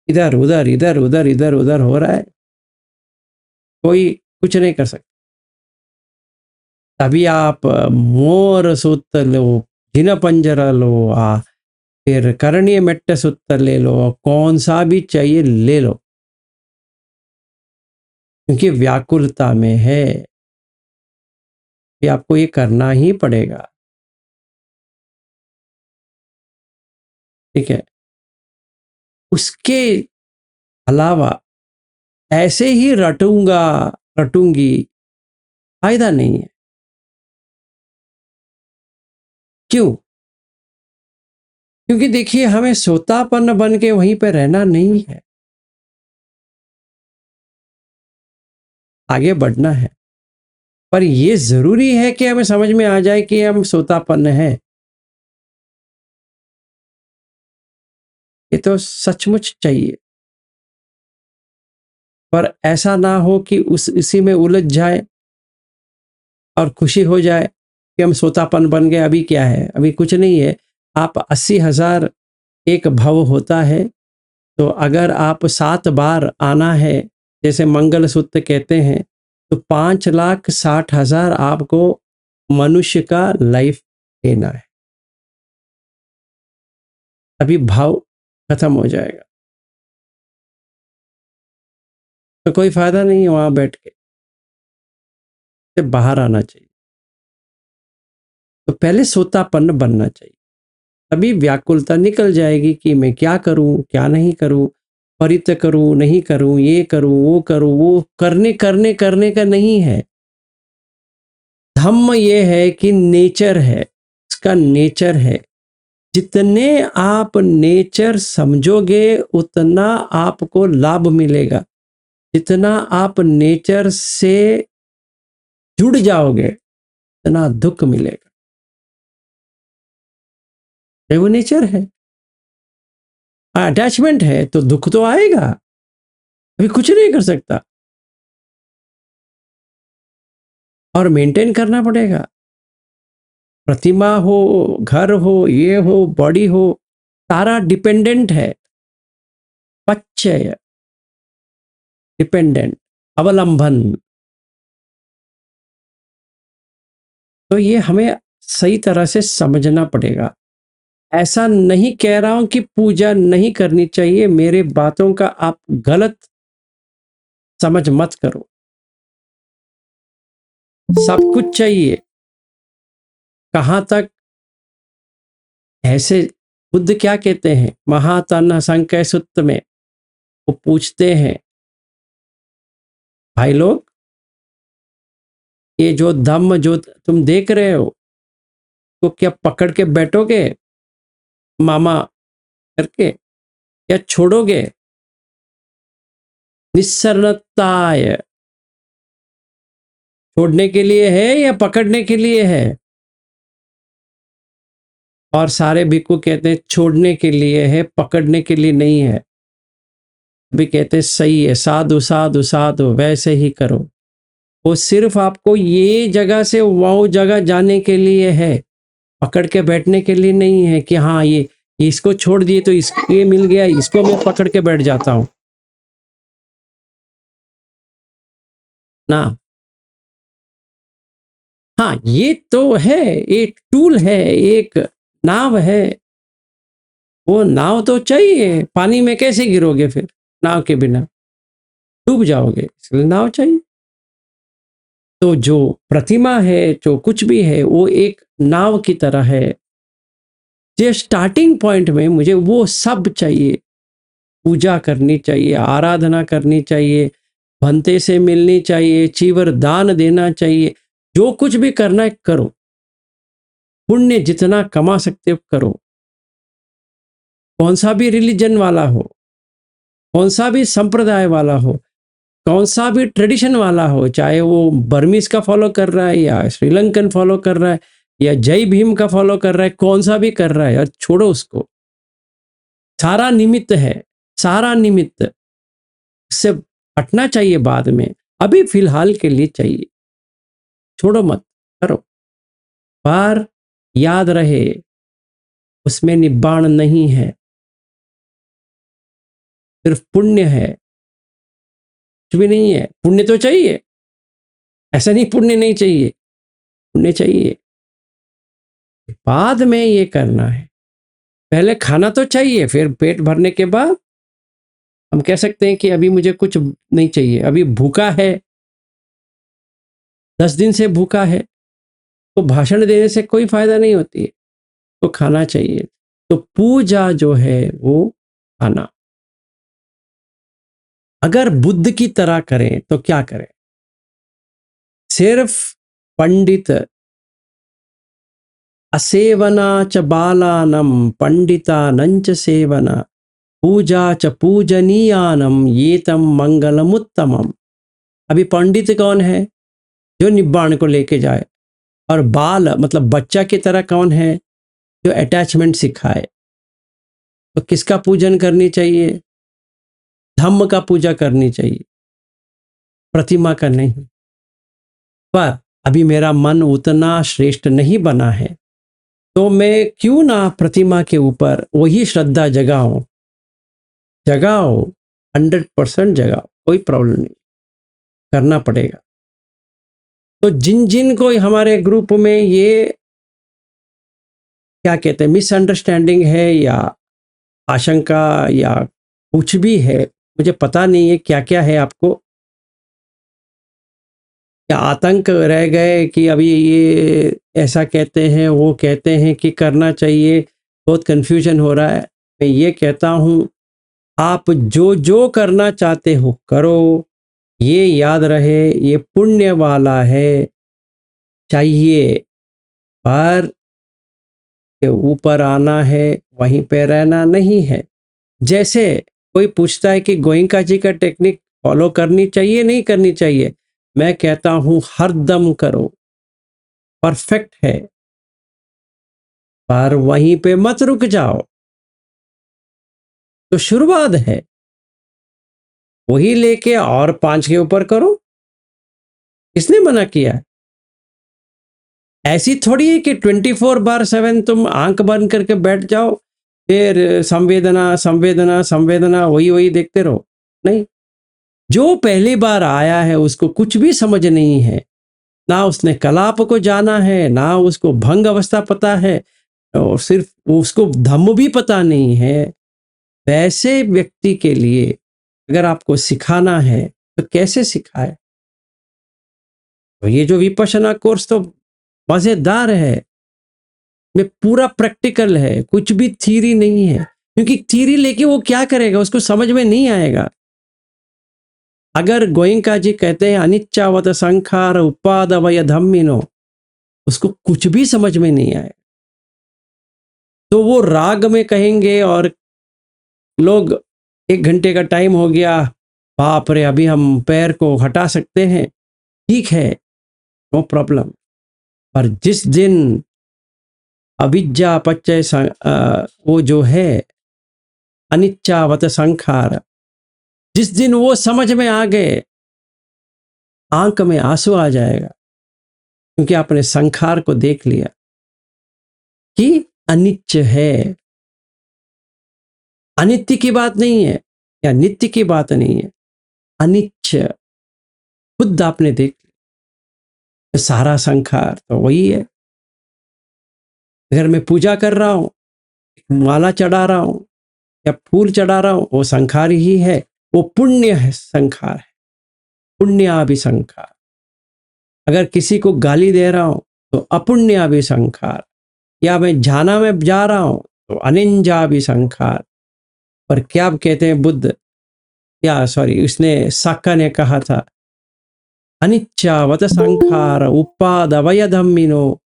Speaker 1: इधर उधर इधर उधर इधर उधर हो रहा है, कोई कुछ नहीं कर सकता। तभी आप मोर सूत लो, जिन पंजरा लो, फिर करणीय मेट्ट सूत्र ले लो, कौन सा भी चाहिए ले लो, क्योंकि व्याकुलता में है कि आपको ये करना ही पड़ेगा, ठीक है? उसके अलावा ऐसे ही रटूंगा रटूंगी, फायदा नहीं है। क्यों? क्योंकि देखिए, हमें सोतापन बन के वहीं पे रहना नहीं है, आगे बढ़ना है। पर ये जरूरी है कि हमें समझ में आ जाए कि हम सोतापन है, ये तो सचमुच चाहिए। पर ऐसा ना हो कि उस इसी में उलझ जाए और खुशी हो जाए कि हम सोतापन बन गए, अभी क्या है, अभी कुछ नहीं है। आप 80,000 एक भव होता है, तो अगर आप 7 बार आना है, जैसे मंगलसूत्र कहते हैं, तो 5,60,000 आपको मनुष्य का लाइफ लेना है, अभी भाव खत्म हो जाएगा। तो कोई फायदा नहीं है वहां बैठ के, से बाहर आना चाहिए। तो पहले सोतापन्न बनना चाहिए, तभी व्याकुलता निकल जाएगी कि मैं क्या करूं, क्या नहीं करूं, परित करूं, नहीं करूं, ये करूं, वो करने करने करने का नहीं है। धम्म ये है कि नेचर है, उसका नेचर है। जितने आप नेचर समझोगे उतना आपको लाभ मिलेगा, जितना आप नेचर से जुड़ जाओगे उतना दुख मिलेगा। वो नेचर है, अटैचमेंट है तो दुख तो आएगा, अभी कुछ नहीं कर सकता, और मेंटेन करना पड़ेगा। प्रतिमा हो, घर हो, ये हो, बॉडी हो, सारा डिपेंडेंट है। पच्चय, डिपेंडेंट, अवलंबन। तो ये हमें सही तरह से समझना पड़ेगा। ऐसा नहीं कह रहा हूं कि पूजा नहीं करनी चाहिए, मेरे बातों का आप गलत समझ मत करो। सब कुछ चाहिए, कहां तक, ऐसे बुद्ध क्या कहते हैं महातन संकय सूत्र में, वो पूछते हैं, भाई लोग, ये जो धम्म जो तुम देख रहे हो, तो क्या पकड़ के बैठोगे मामा करके, या छोड़ोगे? निस्सरताय, छोड़ने के लिए है या पकड़ने के लिए है? और सारे भिक्खु कहते हैं छोड़ने के लिए है, पकड़ने के लिए नहीं है। भी कहते हैं सही है, साधु साधु साधु, वैसे ही करो। वो सिर्फ आपको ये जगह से वो जगह जाने के लिए है, पकड़ के बैठने के लिए नहीं है कि हाँ ये इसको छोड़ दिए तो ये मिल गया, इसको मैं पकड़ के बैठ जाता हूं ना। हाँ ये तो है, एक टूल है, एक नाव है, वो नाव तो चाहिए। पानी में कैसे गिरोगे फिर नाव के बिना, डूब जाओगे, इसलिए नाव चाहिए। तो जो प्रतिमा है, जो कुछ भी है, वो एक नाव की तरह है। जो स्टार्टिंग पॉइंट में मुझे वो सब चाहिए, पूजा करनी चाहिए, आराधना करनी चाहिए, भंते से मिलनी चाहिए, चीवर दान देना चाहिए, जो कुछ भी करना है करो, पुण्य जितना कमा सकते हो करो। कौन सा भी रिलीजन वाला हो, कौन सा भी संप्रदाय वाला हो, कौन सा भी ट्रेडिशन वाला हो, चाहे वो बर्मीज का फॉलो कर रहा है या श्रीलंकन फॉलो कर रहा है या जय भीम का फॉलो कर रहा है, कौन सा भी कर रहा है, और छोड़ो उसको। सारा निमित्त है, सारा निमित्त, उससे हटना चाहिए बाद में, अभी फिलहाल के लिए चाहिए, छोड़ो मत, करो। पर याद रहे उसमें निब्बाण नहीं है, सिर्फ पुण्य है, कुछ भी नहीं है। पुण्य तो चाहिए, ऐसा नहीं पुण्य नहीं चाहिए, पुण्य चाहिए, बाद में ये करना है। पहले खाना तो चाहिए, फिर पेट भरने के बाद हम कह सकते हैं कि अभी मुझे कुछ नहीं चाहिए, अभी भूखा है, 10 दिन से भूखा है, तो भाषण देने से कोई फायदा नहीं होती है, तो खाना चाहिए। तो पूजा जो है वो खाना। अगर बुद्ध की तरह करें तो क्या करें? सिर्फ पंडित असेवना च बालानम पंडितानंच सेवना पूजा च पूजनीयानम ये तम मंगलमुत्तमम। अभी पंडित कौन है? जो निब्बाण को लेके जाए। और बाल मतलब बच्चा की तरह कौन है? जो अटैचमेंट सिखाए। तो किसका पूजन करनी चाहिए? धम्म का पूजा करनी चाहिए, प्रतिमा का नहीं। पर अभी मेरा मन उतना श्रेष्ठ नहीं बना है, तो मैं क्यों ना प्रतिमा के ऊपर वही श्रद्धा जगाऊं। 100% जगाओ, कोई प्रॉब्लम नहीं, करना पड़ेगा। तो जिन जिन को हमारे ग्रुप में ये क्या कहते हैं मिसअंडरस्टैंडिंग है या आशंका या कुछ भी है, मुझे पता नहीं है क्या क्या है आपको, या आतंक रह गए कि अभी ये ऐसा कहते हैं वो कहते हैं कि करना चाहिए, बहुत कन्फ्यूजन हो रहा है। मैं ये कहता हूँ आप जो जो करना चाहते हो करो, ये याद रहे ये पुण्य वाला है, चाहिए पर के ऊपर आना है, वहीं पे रहना नहीं है। जैसे कोई पूछता है कि गोयंका जी का टेक्निक फॉलो करनी चाहिए नहीं करनी चाहिए, मैं कहता हूं हर दम करो, परफेक्ट है, पर वहीं पे मत रुक जाओ। तो शुरुआत है, वही लेके और 5 के ऊपर करो, किसने मना किया? ऐसी थोड़ी है कि 24/7 तुम आंख बंद करके बैठ जाओ, फिर संवेदना संवेदना संवेदना वही वही देखते रहो। नहीं, जो पहली बार आया है उसको कुछ भी समझ नहीं है, ना उसने कलाप को जाना है, ना उसको भंग अवस्था पता है, और सिर्फ उसको धम्म भी पता नहीं है। वैसे व्यक्ति के लिए अगर आपको सिखाना है तो कैसे सिखाए? तो ये जो विपश्यना कोर्स तो मजेदार है, में पूरा प्रैक्टिकल है, कुछ भी थ्योरी नहीं है, क्योंकि थ्योरी लेके वो क्या करेगा, उसको समझ में नहीं आएगा। अगर गोयंका जी कहते हैं अनिच्चावत संखार उपादवय धम्मिनो, उसको कुछ भी समझ में नहीं आए, तो वो राग में कहेंगे और लोग 1 घंटे का टाइम हो गया, बाप रे अभी हम पैर को हटा सकते हैं, ठीक है, नो प्रॉब्लम। पर जिस दिन अविद्या पच्चय वो जो है अनिच्चावत संखार, जिस दिन वो समझ में आ गए, आंख में आंसू आ जाएगा, क्योंकि आपने संखार को देख लिया कि अनित्य है। अनित्य की बात नहीं है या नित्य की बात नहीं है, अनित्य खुद आपने देख लिया। सारा संखार तो वही है। अगर मैं पूजा कर रहा हूं, माला चढ़ा रहा हूं या फूल चढ़ा रहा हूं, वो संखार ही है, वो पुण्य है, संखार है, पुण्याभिसंखार। अगर किसी को गाली दे रहा हूं तो अपुण्याभिसंखार, या मैं झाना में जा रहा हूं तो अनिंजाभिसंखार। पर क्या कहते हैं बुद्ध, या सॉरी उसने साक्का ने कहा था, अनिच्चावत संखार उपादवय धम्मिनो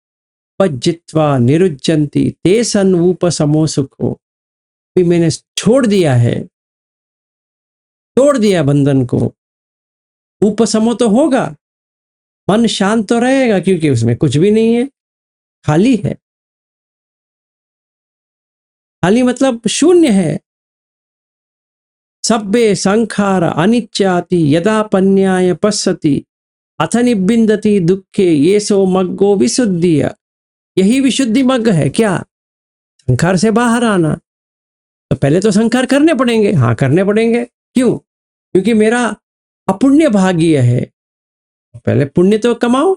Speaker 1: पज्जित्वा निरुज्जन्ति ते सन उपसमो सुखो। भी मैंने छोड़ दिया है, तोड़ दिया बंधन को, उपसमो तो होगा, मन शांत तो रहेगा, क्योंकि उसमें कुछ भी नहीं है, खाली है। खाली मतलब शून्य है। सब्बे संखार अनित्याति यदा पन्याय पश्यति अथ निबिंदति दुखे ये सो मग्गो विशुद्धिय। यही विशुद्धि मग्ग है क्या? संखार से बाहर आना। तो पहले तो संखार करने पड़ेंगे, हाँ करने पड़ेंगे। क्यों? क्योंकि मेरा अपुण्य भाग्य है, पहले पुण्य तो कमाओ,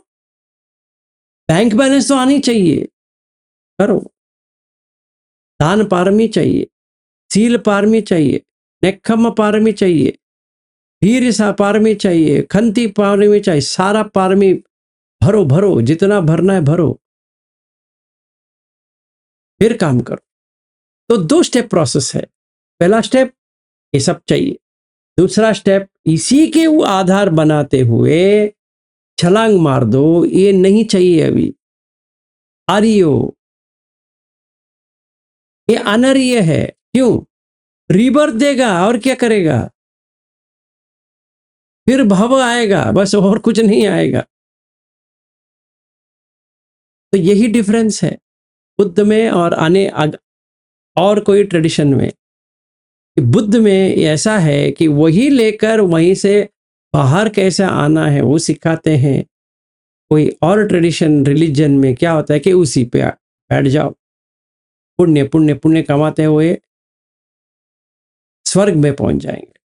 Speaker 1: बैंक बैलेंस तो आनी चाहिए, करो। दान पारमी चाहिए, सील पारमी चाहिए, नेक्खम पारमी चाहिए, वीर सा पारमी चाहिए, खंती पारमी चाहिए, सारा पारमी भरो भरो, जितना भरना है भरो, फिर काम करो। तो 2 स्टेप प्रोसेस है। पहला स्टेप ये सब चाहिए, दूसरा स्टेप इसी के वो आधार बनाते हुए छलांग मार दो, ये नहीं चाहिए अभी, आर्यो, ये अनर्य है। क्यों? रीबर्थ देगा और क्या करेगा, फिर भव आएगा, बस और कुछ नहीं आएगा। तो यही डिफरेंस है बुद्ध में और और कोई ट्रेडिशन में। बुद्ध में ऐसा है कि वही लेकर वहीं से बाहर कैसे आना है वो सिखाते हैं, कोई और ट्रेडिशन रिलीजन में क्या होता है कि उसी पे बैठ जाओ, पुण्य पुण्य पुण्य कमाते हुए स्वर्ग में पहुंच जाएंगे।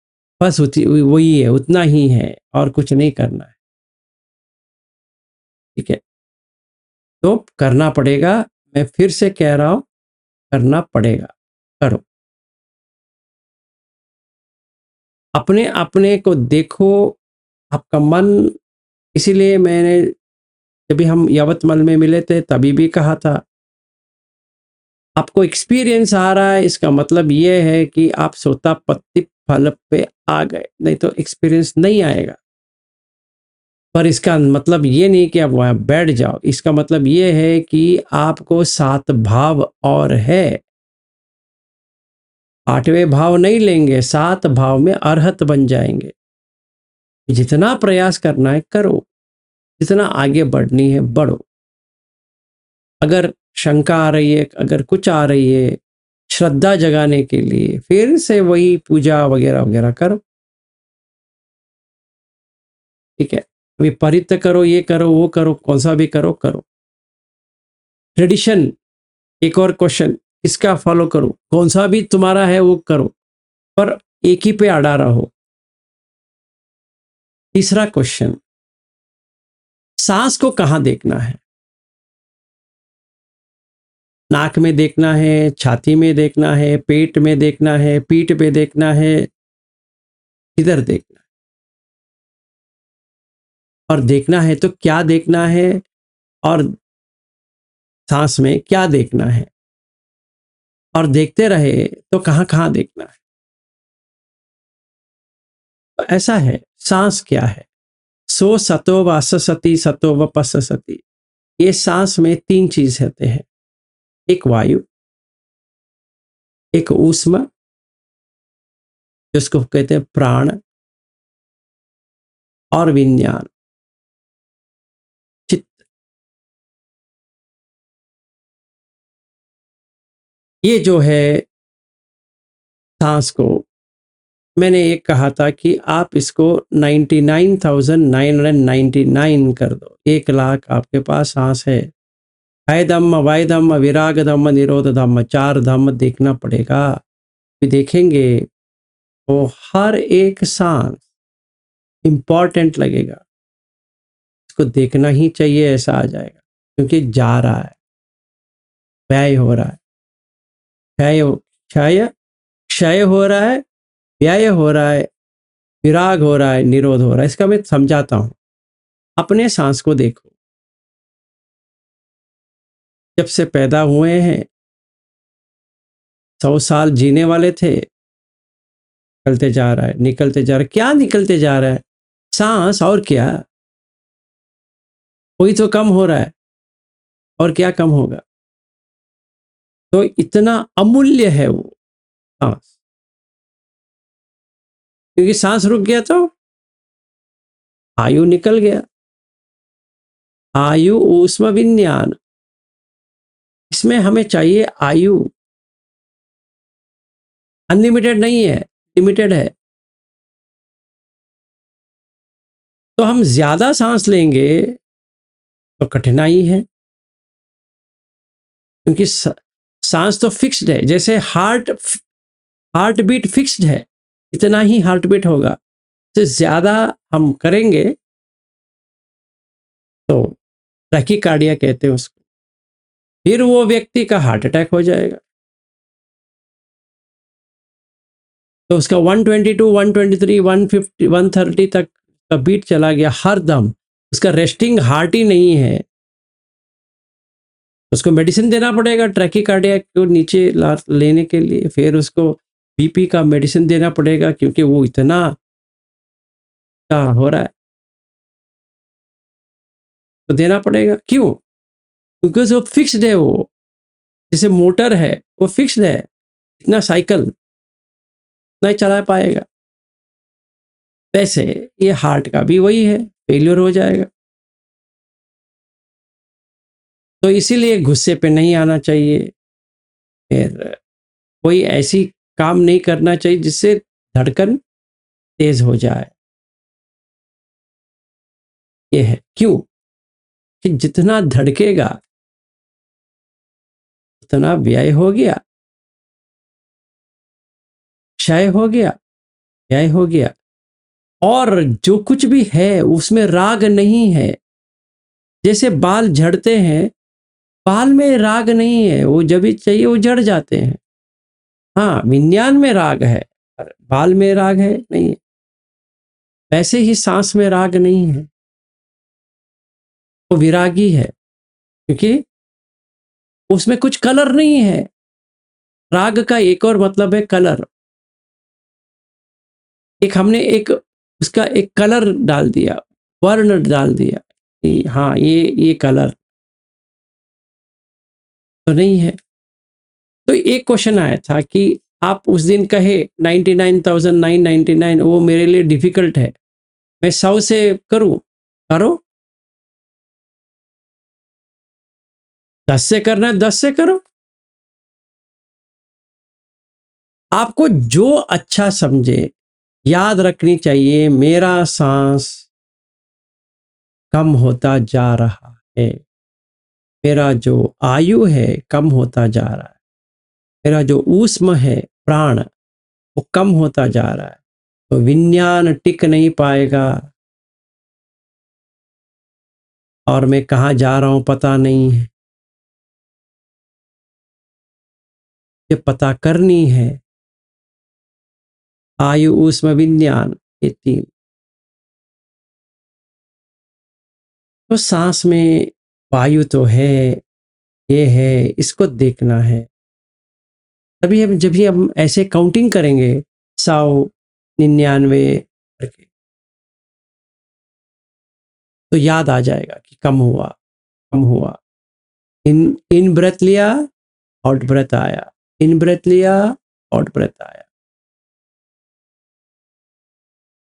Speaker 1: बस वही है, उतना ही है और कुछ नहीं करना है। ठीक है, तो करना पड़ेगा। मैं फिर से कह रहा हूं, करना पड़ेगा, करो। अपने अपने को देखो, आपका मन। इसीलिए मैंने जब भी हम यवतमल में मिले थे तभी भी कहा था, आपको एक्सपीरियंस आ रहा है, इसका मतलब ये है कि आप सोतापत्ति फल पे आ गए, नहीं तो एक्सपीरियंस नहीं आएगा। पर इसका मतलब ये नहीं कि आप वहां बैठ जाओ, इसका मतलब ये है कि आपको 7 भाव और है। 8वें भाव नहीं लेंगे, 7 भाव में अरहत बन जाएंगे। जितना प्रयास करना है करो, जितना आगे बढ़नी है बढ़ो। अगर शंका आ रही है, अगर कुछ आ रही है, श्रद्धा जगाने के लिए फिर से वही पूजा वगैरह वगैरह करो। ठीक है, अभी परित्य करो, ये करो, वो करो, कौन सा भी करो करो। ट्रेडिशन, एक और क्वेश्चन, इसका फॉलो करो, कौन सा भी तुम्हारा है वो करो, पर एक ही पे अड़ा रहो। तीसरा क्वेश्चन, सांस को कहां देखना है? नाक में देखना है, छाती में देखना है, पेट में देखना है, पीठ पे देखना है, किधर देखना है? और देखना है तो क्या देखना है, और सांस में क्या देखना है, और देखते रहे तो कहां कहां देखना है? तो ऐसा है, सांस क्या है? सो सतो वास सती सतो व पस सती। ये सांस में 3 चीज होते हैं, एक वायु, एक ऊष्मा जिसको कहते हैं प्राण, और विज्ञान, चित्त। ये जो है सांस को, मैंने एक कहा था कि आप इसको 99,999 कर दो। 1,00,000 आपके पास सांस है। है धम्म, वाय धम्म, विराग धम्म, निरोध धम्म, 4 धम्म देखना पड़ेगा। भी देखेंगे तो हर एक सांस इंपॉर्टेंट लगेगा, इसको देखना ही चाहिए, ऐसा आ जाएगा। क्योंकि जा रहा है, व्यय हो रहा है, क्षय क्षय हो रहा है, व्यय हो रहा है, विराग हो रहा है, निरोध हो रहा है। इसका मैं समझाता हूं। अपने सांस को देखो, जब से पैदा हुए हैं 100 साल जीने वाले थे, निकलते जा रहा है, निकलते जा रहा है। क्या निकलते जा रहा है? सांस, और क्या? कोई तो कम हो रहा है, और क्या कम होगा? तो इतना अमूल्य है वो सांस, क्योंकि सांस रुक गया तो आयु निकल गया। आयु ऊष्म विज्ञान, इसमें हमें चाहिए आयु। अनलिमिटेड नहीं है, लिमिटेड है। तो हम ज्यादा सांस लेंगे तो कठिनाई है, क्योंकि सांस तो फिक्स्ड है। जैसे हार्ट बीट फिक्स्ड है, इतना ही हार्ट बीट होगा। से ज्यादा हम करेंगे तो टैकीकार्डिया कहते हैं उसको, फिर वो व्यक्ति का हार्ट अटैक हो जाएगा। तो उसका 122, 123, 150, 130 तक का बीट चला गया हर दम, उसका रेस्टिंग हार्ट ही नहीं है। उसको मेडिसिन देना पड़ेगा ट्रैकीकार्डिया को नीचे लेने के लिए, फिर उसको बीपी का मेडिसिन देना पड़ेगा, क्योंकि वो इतना क्या हो रहा है, तो देना पड़ेगा। क्यों? क्योंकि वो फिक्स्ड है। वो जैसे मोटर है, वो फिक्स्ड है, इतना साइकिल नहीं चला पाएगा। वैसे ये हार्ट का भी वही है, फेलियर हो जाएगा। तो इसीलिए गुस्से पे नहीं आना चाहिए, फिर कोई ऐसी काम नहीं करना चाहिए जिससे धड़कन तेज हो जाए। ये है क्यों? कि जितना धड़केगा उतना व्यय हो गया, क्षय हो गया, व्यय हो गया। और जो कुछ भी है उसमें राग नहीं है। जैसे बाल झड़ते हैं, बाल में राग नहीं है, वो जब भी चाहिए वो झड़ जाते हैं। हाँ, विज्ञान में राग है, पर बाल में राग है नहीं है। वैसे ही सांस में राग नहीं है, वो विरागी है, क्योंकि उसमें कुछ कलर नहीं है। राग का एक और मतलब है कलर। एक हमने एक उसका एक कलर डाल दिया, वर्ण डाल दिया कि हाँ ये कलर तो नहीं है। तो एक क्वेश्चन आया था कि आप उस दिन कहे 99,999 वो मेरे लिए डिफिकल्ट है, मैं 100 से करूं, करो। 10 से करना है 10 से करो। आपको जो अच्छा समझे। याद रखनी चाहिए, मेरा सांस कम होता जा रहा है, मेरा जो आयु है कम होता जा रहा है, मेरा जो ऊष्म है प्राण वो कम होता जा रहा है, तो विज्ञान टिक नहीं पाएगा और मैं कहाँ जा रहा हूं पता नहीं है। ये पता करनी है। आयु ऊष्म विज्ञान, ये तीन। तो सांस में वायु तो है, ये है, इसको देखना है। तभी हम जब भी हम ऐसे काउंटिंग करेंगे 100, 99 करके, तो याद आ जाएगा कि कम हुआ, कम हुआ। इन इन ब्रेथ लिया, आउट ब्रेथ आया, इन ब्रेथ लिया, आउट ब्रेथ आया।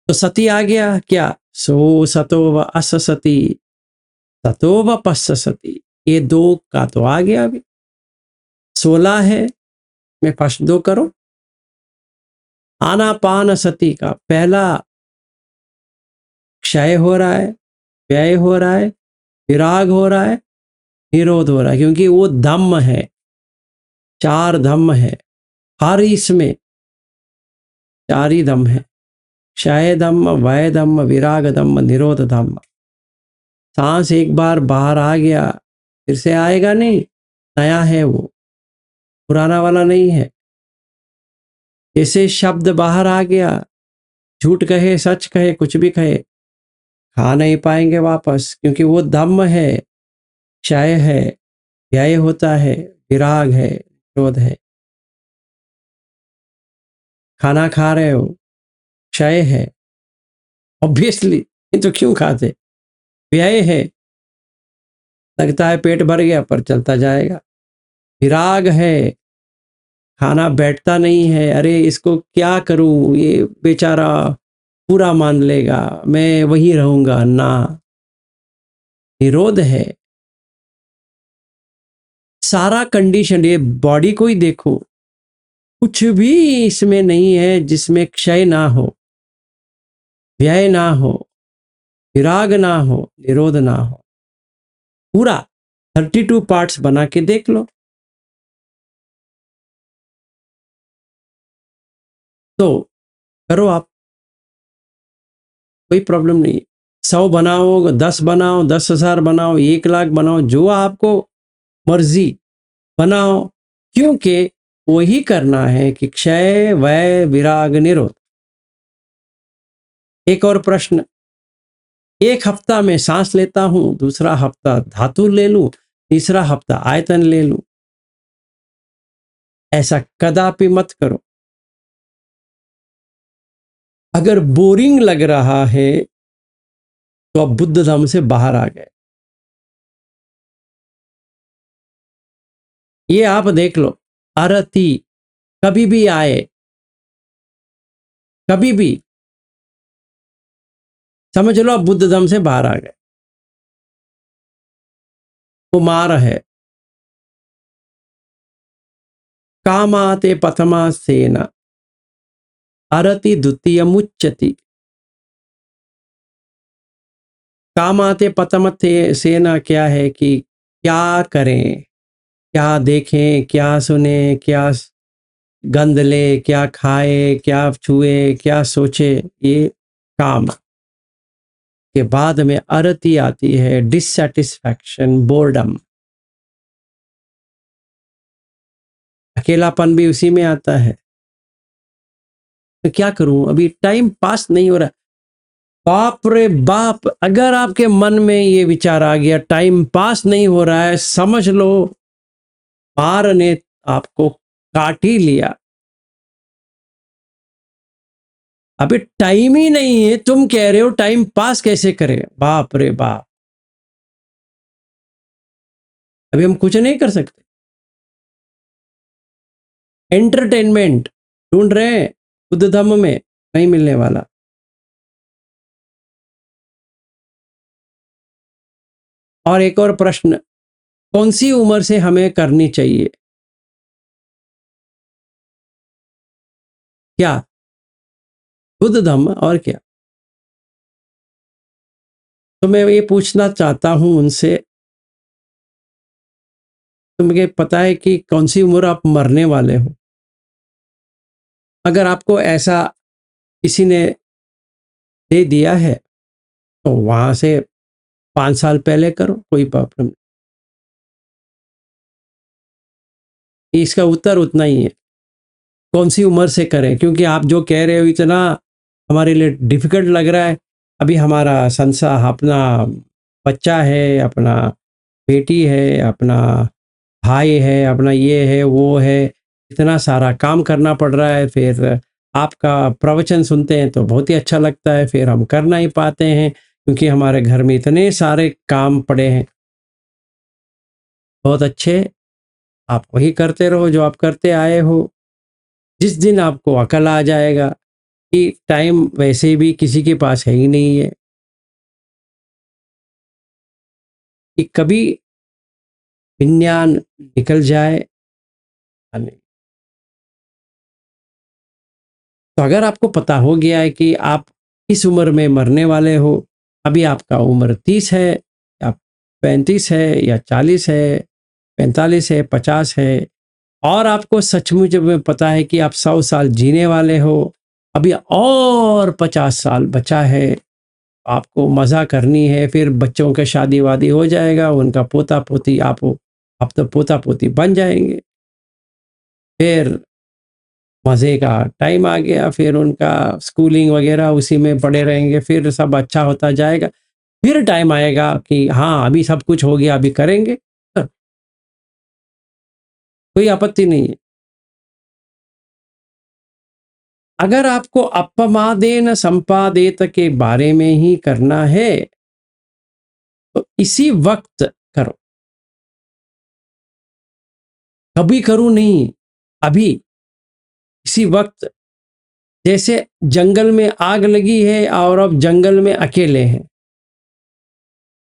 Speaker 1: तो सती आ गया क्या? सो सतो व अस सती, सतो व पस्स सती। ये दो का तो आ गया अभी। 16 है, मैं फर्स्ट दो करो। आनापान सती का पहला क्षय हो रहा है, व्यय हो रहा है, विराग हो रहा है, निरोध हो रहा है, क्योंकि वो धम्म है। 4 धम्म है हर इसमें, 4 ही धम्म है। क्षय धम्म, वय धम्म, विराग धम्म, निरोध धम्म। सांस एक बार बाहर आ गया फिर से आएगा नहीं, नया है वो, पुराना वाला नहीं है। जैसे शब्द बाहर आ गया, झूठ कहे सच कहे कुछ भी कहे, खा नहीं पाएंगे वापस, क्योंकि वो धम्म है, क्षय है, व्यय होता है, विराग है, क्रोध है। खाना खा रहे हो, क्षय है, ऑब्वियसली, ये तो क्यों खाते। व्यय है, लगता है पेट भर गया पर चलता जाएगा। विराग है, खाना बैठता नहीं है, अरे इसको क्या करूं, ये बेचारा पूरा मान लेगा, मैं वहीं रहूंगा ना। निरोध है, सारा कंडीशन, ये बॉडी को ही देखो, कुछ भी इसमें नहीं है जिसमें क्षय ना हो, व्यय ना हो, विराग ना हो, निरोध ना हो। पूरा 32 पार्ट्स बना के देख लो। तो करो आप, कोई प्रॉब्लम नहीं। 100 बनाओ, 10 बनाओ, 10,000 बनाओ, 1,00,000 बनाओ, जो आपको मर्जी बनाओ, क्योंकि वही करना है कि क्षय, वय, विराग, निरोध। एक और प्रश्न, एक हफ्ता में सांस लेता हूं, दूसरा हफ्ता धातु ले लूं, तीसरा हफ्ता आयतन ले लूं। ऐसा कदापि मत करो। अगर बोरिंग लग रहा है तो आप बुद्ध धर्म से बाहर आ गए। ये आप देख लो, अरति कभी भी आए, कभी भी, समझ लो आप बुद्ध धर्म से बाहर आ गए। कुमार है, कामाते प्रथमा सेना, अरति द्वितीय मुच्यति। काम आते पतमत से ना क्या है कि क्या करें, क्या देखें, क्या सुने, क्या गंध ले, क्या खाए, क्या छुए, क्या सोचे, ये काम के बाद में आरती आती है डिससैटिस्फैक्शन, बोर्डम, अकेलापन भी उसी में आता है। तो क्या करूं, अभी टाइम पास नहीं हो रहा। बाप रे बाप, अगर आपके मन में ये विचार आ गया टाइम पास नहीं हो रहा है, समझ लो पार ने आपको काट ही लिया। अभी टाइम ही नहीं है, तुम कह रहे हो टाइम पास कैसे करें? बाप रे बाप, अभी हम कुछ नहीं कर सकते। एंटरटेनमेंट ढूंढ रहे हैं, बुद्ध धम्म में नहीं मिलने वाला। और एक और प्रश्न, कौन सी उम्र से हमें करनी चाहिए? क्या? बुद्ध धम्म और क्या? तो मैं ये पूछना चाहता हूं उनसे, तुम्हें पता है कि कौन सी उम्र आप मरने वाले हो? अगर आपको ऐसा किसी ने दे दिया है तो वहां से 5 साल पहले करो, कोई प्रॉब्लम नहीं। इसका उत्तर उतना ही है, कौन सी उम्र से करें, क्योंकि आप जो कह रहे हो इतना हमारे लिए डिफिकल्ट लग रहा है। अभी हमारा संसार, अपना बच्चा है, अपना बेटी है, अपना भाई है, अपना ये है वो है, इतना सारा काम करना पड़ रहा है। फिर आपका प्रवचन सुनते हैं तो बहुत ही अच्छा लगता है, फिर हम कर नहीं पाते हैं क्योंकि हमारे घर में इतने सारे काम पड़े हैं। बहुत अच्छे, आप वही करते रहो जो आप करते आए हो। जिस दिन आपको अकल आ जाएगा कि टाइम वैसे भी किसी के पास है ही नहीं है, कि कभी विज्ञान निकल जाए या नहीं। तो अगर आपको पता हो गया है कि आप इस उम्र में मरने वाले हो, अभी आपका उम्र 30 है या 35 है या 40 है, 45 है, 50 है, और आपको सचमुच में पता है कि आप 100 साल जीने वाले हो, अभी और 50 साल बचा है, आपको मज़ा करनी है, फिर बच्चों का शादी वादी हो जाएगा, उनका पोता पोती, आप तो पोता पोती बन जाएंगे, फिर मज़े का टाइम आ गया, फिर उनका स्कूलिंग वगैरह उसी में पड़े रहेंगे, फिर सब अच्छा होता जाएगा। फिर टाइम आएगा कि हाँ अभी सब कुछ हो गया, अभी करेंगे। कोई आपत्ति नहीं है। अगर आपको अपमादेन संपादेत के बारे में ही करना है तो इसी वक्त करो, कभी करूं नहीं, अभी इसी वक्त। जैसे जंगल में आग लगी है और अब जंगल में अकेले हैं,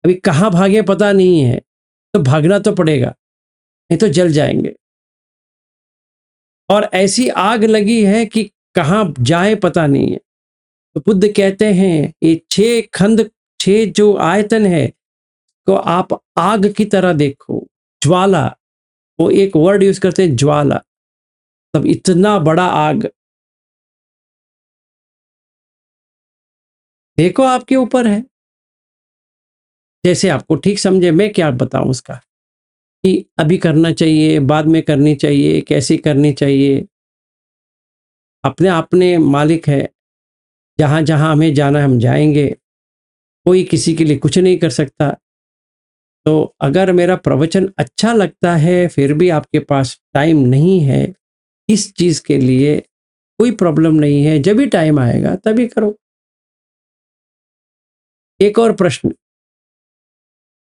Speaker 1: अभी कहाँ भागे पता नहीं है, तो भागना तो पड़ेगा, नहीं तो जल जाएंगे। और ऐसी आग लगी है कि कहाँ जाए पता नहीं है। तो बुद्ध कहते हैं ये 6 खंड, 6 जो आयतन है को आप आग की तरह देखो, ज्वाला, वो एक वर्ड यूज करते हैं ज्वाला, तब इतना बड़ा आग देखो आपके ऊपर है, जैसे आपको ठीक समझे। मैं क्या बताऊं उसका, कि अभी करना चाहिए, बाद में करनी चाहिए, कैसी करनी चाहिए, अपने अपने मालिक है। जहां जहां हमें जाना है हम जाएंगे, कोई किसी के लिए कुछ नहीं कर सकता। तो अगर मेरा प्रवचन अच्छा लगता है फिर भी आपके पास टाइम नहीं है इस चीज के लिए, कोई प्रॉब्लम नहीं है, जब भी टाइम आएगा तभी करो। एक और प्रश्न,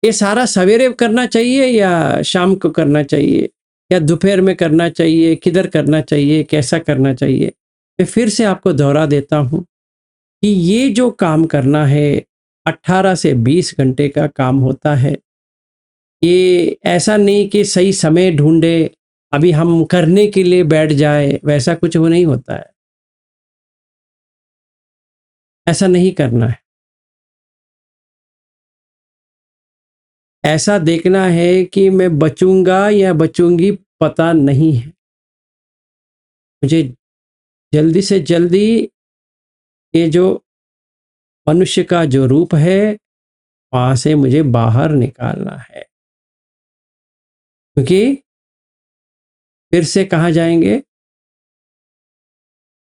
Speaker 1: ये सारा सवेरे करना चाहिए या शाम को करना चाहिए या दोपहर में करना चाहिए, किधर करना चाहिए, कैसा करना चाहिए? मैं फिर से आपको दोहरा देता हूं कि ये जो काम करना है 18 से 20 घंटे का काम होता है। ये ऐसा नहीं कि सही समय ढूंढे, अभी हम करने के लिए बैठ जाए, वैसा कुछ वो नहीं होता है। ऐसा नहीं करना है। ऐसा देखना है कि मैं बचूंगा या बचूंगी पता नहीं है। मुझे जल्दी से जल्दी ये जो मनुष्य का जो रूप है वहां से मुझे बाहर निकालना है, क्योंकि फिर से कहाँ जाएंगे?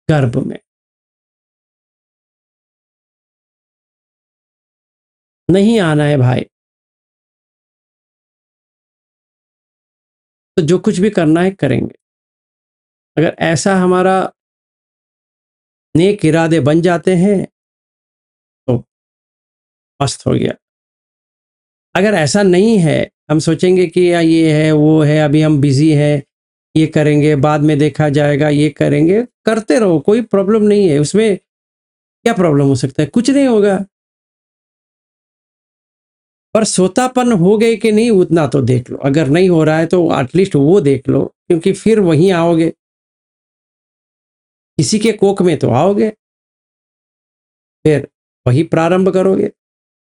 Speaker 1: गर्भ में। नहीं आना है भाई। तो जो कुछ भी करना है करेंगे। अगर ऐसा हमारा नेक इरादे बन जाते हैं तो मस्त हो गया। अगर ऐसा नहीं है, हम सोचेंगे कि या ये है वो है, अभी हम बिजी हैं, ये करेंगे बाद में देखा जाएगा, ये करेंगे, करते रहो, कोई प्रॉब्लम नहीं है उसमें। क्या प्रॉब्लम हो सकता है? कुछ नहीं होगा। पर सोतापन हो गए कि नहीं उतना तो देख लो। अगर नहीं हो रहा है तो एटलीस्ट वो देख लो, क्योंकि फिर वहीं आओगे, किसी के कोख में तो आओगे, फिर वही प्रारंभ करोगे।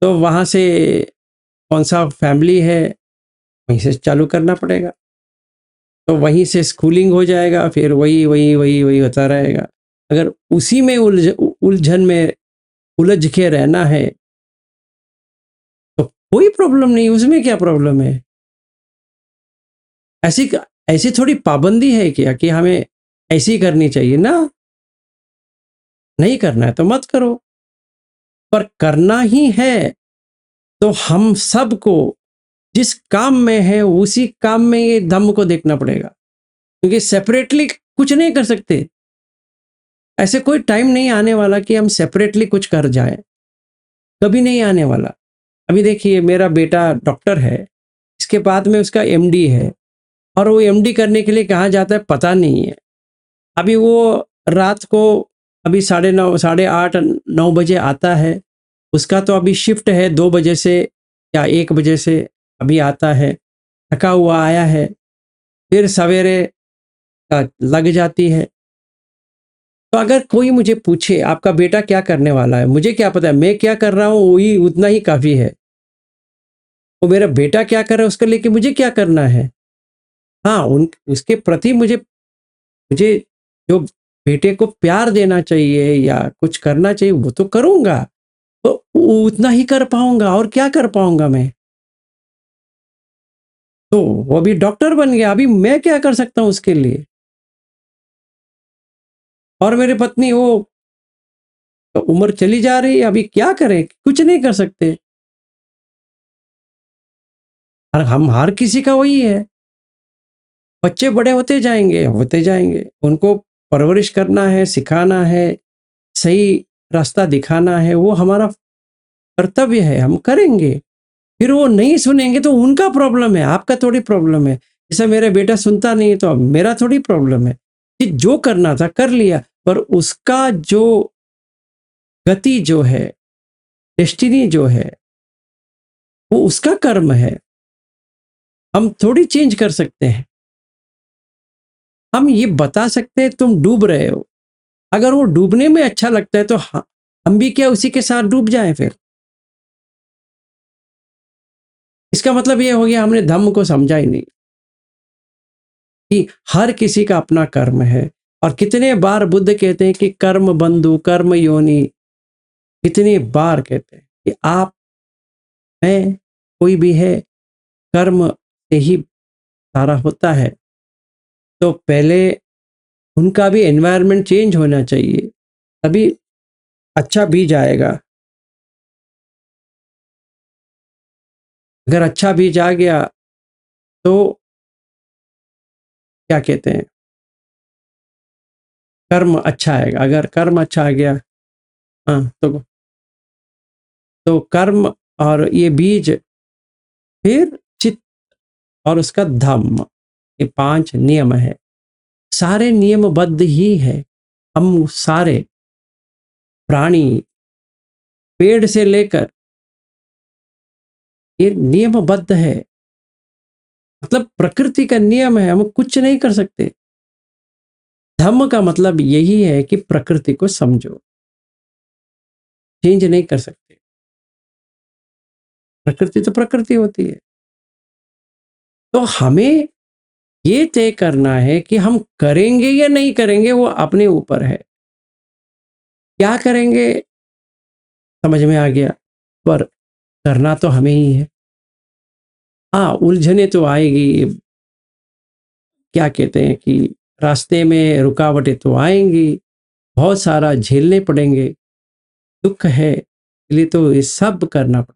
Speaker 1: तो वहां से कौन सा फैमिली है वहीं से चालू करना पड़ेगा। तो वहीं से स्कूलिंग हो जाएगा, फिर वही वही वही वही होता रहेगा। अगर उसी में उलझन में उलझ के रहना है तो कोई प्रॉब्लम नहीं, उसमें क्या प्रॉब्लम है? ऐसी ऐसी थोड़ी पाबंदी है क्या कि हमें ऐसी करनी चाहिए ना? नहीं करना है तो मत करो, पर करना ही है तो हम सबको जिस काम में है उसी काम में ये धम्म को देखना पड़ेगा, क्योंकि सेपरेटली कुछ नहीं कर सकते। ऐसे कोई टाइम नहीं आने वाला कि हम सेपरेटली कुछ कर जाए, कभी नहीं आने वाला। अभी देखिए मेरा बेटा डॉक्टर है, इसके बाद में उसका एमडी है, और वो एमडी करने के लिए कहाँ जाता है पता नहीं है। अभी वो रात को अभी 9:30 8:30 9 बजे आता है। उसका तो अभी शिफ्ट है 2 बजे से या 1 बजे से अभी आता है, थका हुआ आया है, फिर सवेरे लग जाती है। तो अगर कोई मुझे पूछे आपका बेटा क्या करने वाला है, मुझे क्या पता है, मैं क्या कर रहा हूँ वही उतना ही काफ़ी है। वो मेरा बेटा क्या कर रहा है उसके लेके मुझे क्या करना है? हाँ, उसके प्रति मुझे मुझे जो बेटे को प्यार देना चाहिए या कुछ करना चाहिए वो तो करूँगा, तो उतना ही कर पाऊँगा, और क्या कर पाऊँगा मैं? तो वो अभी डॉक्टर बन गया, अभी मैं क्या कर सकता हूँ उसके लिए? और मेरी पत्नी वो तो उम्र चली जा रही है, अभी क्या करें? कुछ नहीं कर सकते। और हम हर किसी का वही है। बच्चे बड़े होते जाएंगे, उनको परवरिश करना है, सिखाना है, सही रास्ता दिखाना है, वो हमारा कर्तव्य है, हम करेंगे। फिर वो नहीं सुनेंगे तो उनका प्रॉब्लम है, आपका थोड़ी प्रॉब्लम है। जैसे मेरा बेटा सुनता नहीं है तो अब मेरा थोड़ी प्रॉब्लम है कि जो करना था कर लिया, पर उसका जो गति जो है, डेस्टिनी जो है, वो उसका कर्म है। हम थोड़ी चेंज कर सकते हैं। हम ये बता सकते हैं तुम डूब रहे हो, अगर वो डूबने में अच्छा लगता है तो हम भी क्या उसी के साथ डूब जाएं फिर? इसका मतलब ये हो गया हमने धम्म को समझा ही नहीं कि हर किसी का अपना कर्म है। और कितने बार बुद्ध कहते हैं कि कर्म बंधु कर्म योनि, कितनी बार कहते हैं कि आप, मैं, कोई भी है, कर्म से ही सारा होता है। तो पहले उनका भी एनवायरनमेंट चेंज होना चाहिए, तभी अच्छा बीज आएगा। अगर अच्छा बीज आ गया तो क्या कहते हैं, कर्म अच्छा आएगा। अगर कर्म अच्छा आ गया, हाँ, तो कर्म और ये बीज, फिर चित्त और उसका धम्म, ये 5 नियम है। सारे नियमबद्ध ही है। हम सारे प्राणी, पेड़ से लेकर, ये नियमबद्ध है। मतलब प्रकृति का नियम है, हम कुछ नहीं कर सकते। धम्म का मतलब यही है कि प्रकृति को समझो, चेंज नहीं कर सकते। प्रकृति तो प्रकृति होती है। तो हमें ये तय करना है कि हम करेंगे या नहीं करेंगे, वो अपने ऊपर है। क्या करेंगे समझ में आ गया, पर करना तो हमें ही है। हाँ, उलझने तो आएगी, क्या कहते हैं कि रास्ते में रुकावटें तो आएंगी, बहुत सारा झेलने पड़ेंगे, दुख है, इसलिए तो ये सब करना पड़ेगा।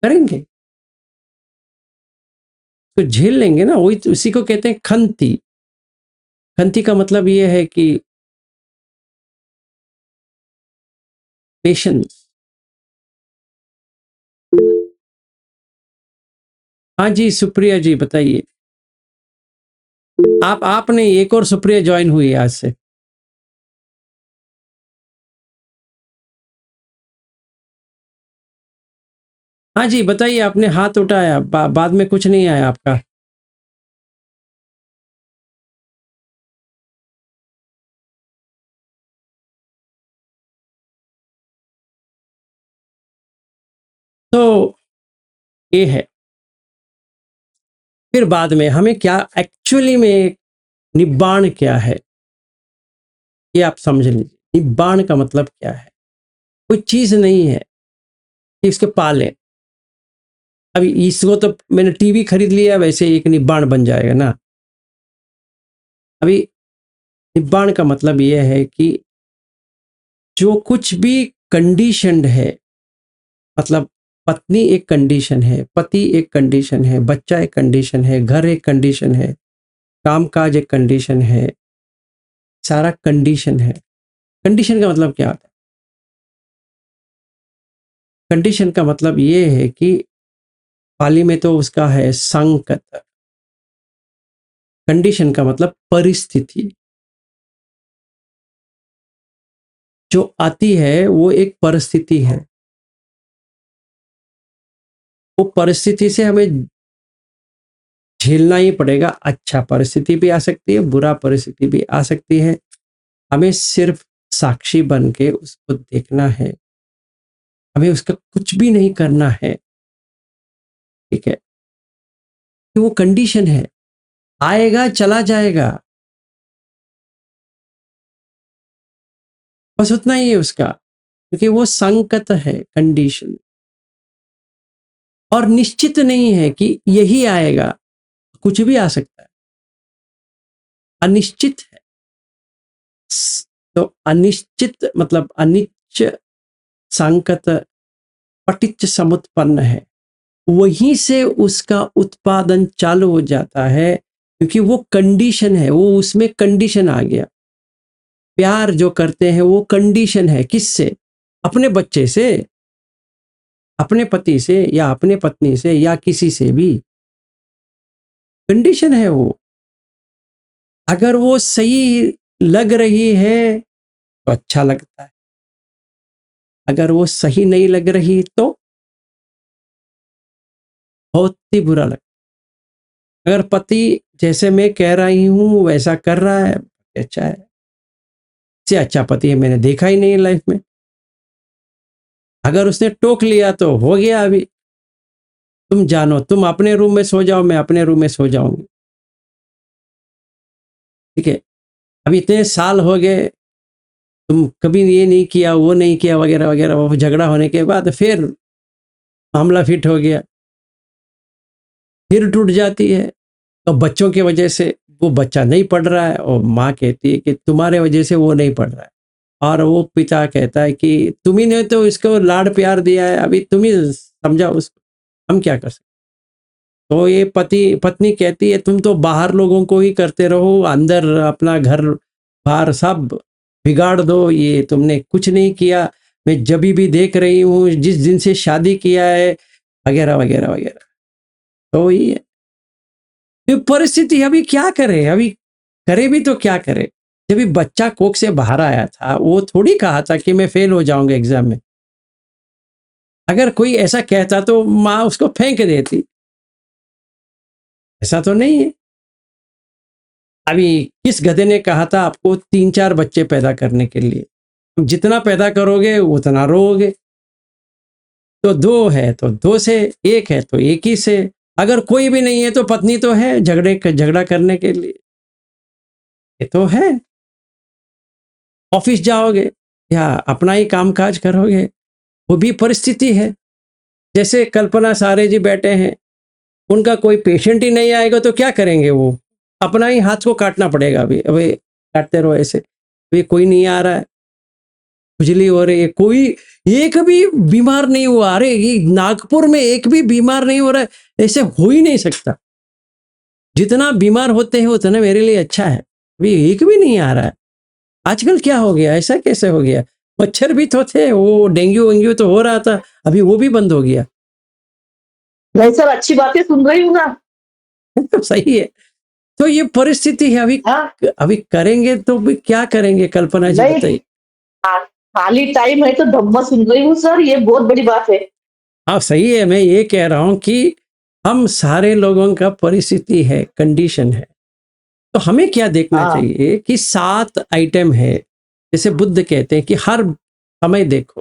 Speaker 1: करेंगे तो झेल लेंगे ना, वही तो, उसी को कहते हैं खंती। खंती का मतलब ये है कि पेशेंस। हाँ जी, सुप्रिया जी बताइए। आपने एक और सुप्रिया ज्वाइन हुई है आज से। हाँ जी बताइए, आपने हाथ उठाया, बाद में कुछ नहीं आया आपका। तो ये है, फिर बाद में हमें क्या एक्चुअली में निब्बाण क्या है, ये आप समझ लीजिए। निब्बाण का मतलब क्या है? कोई चीज नहीं है कि इसके पाले। अभी इसको तो मैंने टीवी खरीद लिया, वैसे एक निब्बाण बन जाएगा ना। अभी निब्बाण का मतलब यह है कि जो कुछ भी कंडीशनड है, मतलब पत्नी एक कंडीशन है, पति एक कंडीशन है, बच्चा एक कंडीशन है, घर एक कंडीशन है, कामकाज एक कंडीशन है, सारा कंडीशन है। कंडीशन का मतलब क्या होता है? कंडीशन का मतलब ये है कि पाली में तो उसका है संकत। कंडीशन का मतलब परिस्थिति। जो आती है वो एक परिस्थिति है। वो परिस्थिति से हमें झेलना ही पड़ेगा। अच्छा परिस्थिति भी आ सकती है, बुरा परिस्थिति भी आ सकती है। हमें सिर्फ साक्षी बन के उसको देखना है, हमें उसका कुछ भी नहीं करना है। ठीक है, कि वो कंडीशन है, आएगा चला जाएगा, बस उतना ही है उसका, क्योंकि वो संकत है, कंडीशन। और निश्चित नहीं है कि यही आएगा, कुछ भी आ सकता है, अनिश्चित है। तो अनिश्चित मतलब अनिच्च संकत पटिच्च समुत्पन्न है, वहीं से उसका उत्पादन चालू हो जाता है, क्योंकि वो कंडीशन है, वो उसमें कंडीशन आ गया। प्यार जो करते हैं वो कंडीशन है, किससे? अपने बच्चे से, अपने पति से, या अपने पत्नी से, या किसी से भी कंडीशन है वो। अगर वो सही लग रही है तो अच्छा लगता है, अगर वो सही नहीं लग रही तो बहुत ही बुरा लगता है। अगर पति जैसे मैं कह रही हूं वैसा कर रहा है, अच्छा है, इससे अच्छा पति मैंने देखा ही नहीं लाइफ में। अगर उसने टोक लिया तो हो गया, अभी तुम जानो, तुम अपने रूम में सो जाओ, मैं अपने रूम में सो जाऊंगी। ठीक है, अभी इतने साल हो गए, तुम कभी ये नहीं किया, वो नहीं किया, वगैरह वगैरह। वो झगड़ा होने के बाद फिर मामला फिट हो गया, फिर टूट जाती है। तो बच्चों की वजह से वो बच्चा नहीं पढ़ रहा है, और माँ कहती है कि तुम्हारे वजह से वो नहीं पढ़ रहा है, और वो पिता कहता है कि तुम्ही ने तो इसको लाड प्यार दिया है, अभी तुम ही समझाओ उसको, हम क्या कर सकते। तो ये पति पत्नी कहती है तुम तो बाहर लोगों को ही करते रहो, अंदर अपना घर बाहर सब बिगाड़ दो, ये तुमने कुछ नहीं किया, मैं जब भी देख रही हूँ जिस दिन से शादी किया है, वगैरह वगैरह वगैरह। तो ये तो परिस्थिति, अभी क्या करे, अभी करे भी तो क्या करे। जब भी बच्चा कोख से बाहर आया था, वो थोड़ी कहा था कि मैं फेल हो जाऊंगा एग्जाम में। अगर कोई ऐसा कहता तो माँ उसको फेंक देती, ऐसा तो नहीं है। अभी किस गधे ने कहा था आपको 3-4 बच्चे पैदा करने के लिए? जितना पैदा करोगे उतना रोओगे। तो 2 है तो 2 से, 1 है तो 1 ही से, अगर कोई भी नहीं है तो पत्नी तो है झगड़ा करने के लिए, ये तो है। ऑफिस जाओगे या अपना ही कामकाज करोगे, वो भी परिस्थिति है। जैसे कल्पना सारे जी बैठे हैं, उनका कोई पेशेंट ही नहीं आएगा तो क्या करेंगे वो? अपना ही हाथ को काटना पड़ेगा। अभी काटते रहो ऐसे, अभी कोई नहीं आ रहा है, खुजली हो रही है, कोई एक भी बीमार नहीं हुआ। अरे ये नागपुर में एक भी बीमार नहीं हो रहा है, ऐसे हो ही नहीं सकता। जितना बीमार होते हैं उतना मेरे लिए अच्छा है। अभी एक भी नहीं आ रहा है। आजकल क्या हो गया, ऐसा कैसे हो गया? मच्छर भी तो थे, वो डेंगू वेंगू तो हो रहा था, अभी वो भी बंद हो गया।
Speaker 3: नहीं सर, अच्छी बातें सुन रही हूँ ना।
Speaker 1: तो सही है। तो ये परिस्थिति है। अभी
Speaker 3: हाँ
Speaker 1: अभी करेंगे तो भी क्या करेंगे कल्पना जी,
Speaker 3: नहीं,
Speaker 1: बताइए।
Speaker 3: खाली टाइम है तो धम्मा सुन रही हूँ सर, ये बहुत बड़ी बात है।
Speaker 1: हाँ सही है, मैं ये कह रहा हूं कि हम सारे लोगों का परिस्थिति है, कंडीशन है। तो हमें क्या देखना
Speaker 3: हाँ
Speaker 1: चाहिए कि 7 आइटम है। जैसे बुद्ध कहते हैं कि हर समय देखो।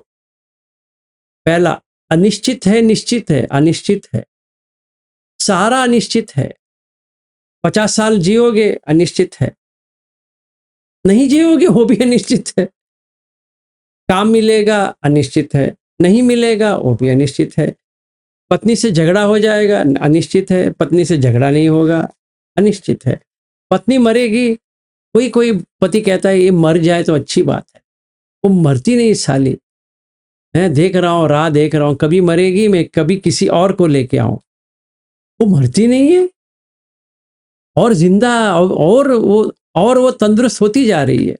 Speaker 1: पहला, अनिश्चित है, निश्चित है, अनिश्चित है, सारा अनिश्चित है। 50 साल जियोगे, अनिश्चित है। नहीं जियोगे, वो भी अनिश्चित है। काम मिलेगा, अनिश्चित है। नहीं मिलेगा, वो भी अनिश्चित है। पत्नी से झगड़ा हो जाएगा, अनिश्चित है। पत्नी से झगड़ा नहीं होगा, अनिश्चित है। पत्नी मरेगी, कोई कोई पति कहता है ये मर जाए तो अच्छी बात है। वो मरती नहीं साली। मैं देख रहा हूँ, राह देख रहा हूँ, कभी मरेगी, मैं कभी किसी और को लेके आऊं। वो मरती नहीं है और जिंदा, और वो तंदुरुस्त होती जा रही है।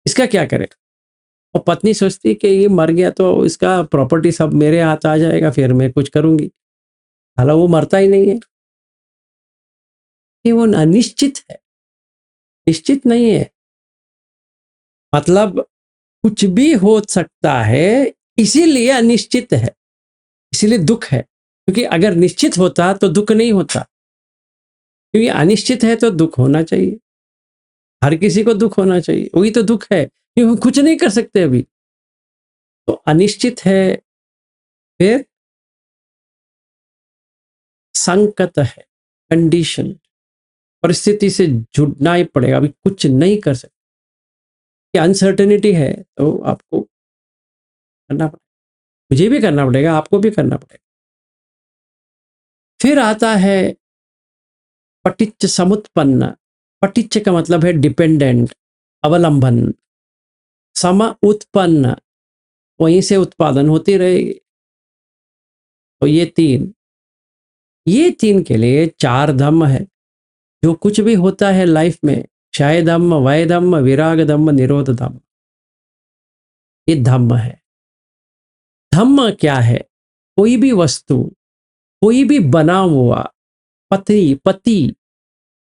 Speaker 1: इसका क्या करे? और पत्नी सोचती कि ये मर गया तो इसका प्रॉपर्टी सब मेरे हाथ आ जाएगा, फिर मैं कुछ करूंगी। हालांकि वो मरता ही नहीं है। ये वो अनिश्चित है, निश्चित नहीं है। मतलब कुछ भी हो सकता है, इसीलिए अनिश्चित है, इसीलिए दुख है। क्योंकि अगर निश्चित होता तो दुख नहीं होता। क्योंकि अनिश्चित है तो दुख होना चाहिए, हर किसी को दुख होना चाहिए। वही तो दुख है, क्योंकि हम कुछ नहीं कर सकते अभी। तो अनिश्चित है। फिर संकट है, कंडीशन, परिस्थिति से जुड़ना ही पड़ेगा, अभी कुछ नहीं कर सकते। अनसर्टेनिटी है तो आपको करना पड़ेगा, मुझे भी करना पड़ेगा, आपको भी करना पड़ेगा। फिर आता है पटिच्च समुत्पन्न। पटिच्च का मतलब है डिपेंडेंट, अवलंबन। सम उत्पन्न, वहीं से उत्पादन होती रहेगी। तो ये तीन के लिए 4 धम्म है। जो कुछ भी होता है लाइफ में, क्षय धम्म, वय धम्म, विराग धम्म, निरोध धम्म, ये धम्म है। धम्म क्या है? कोई भी वस्तु, कोई भी बना हुआ, पति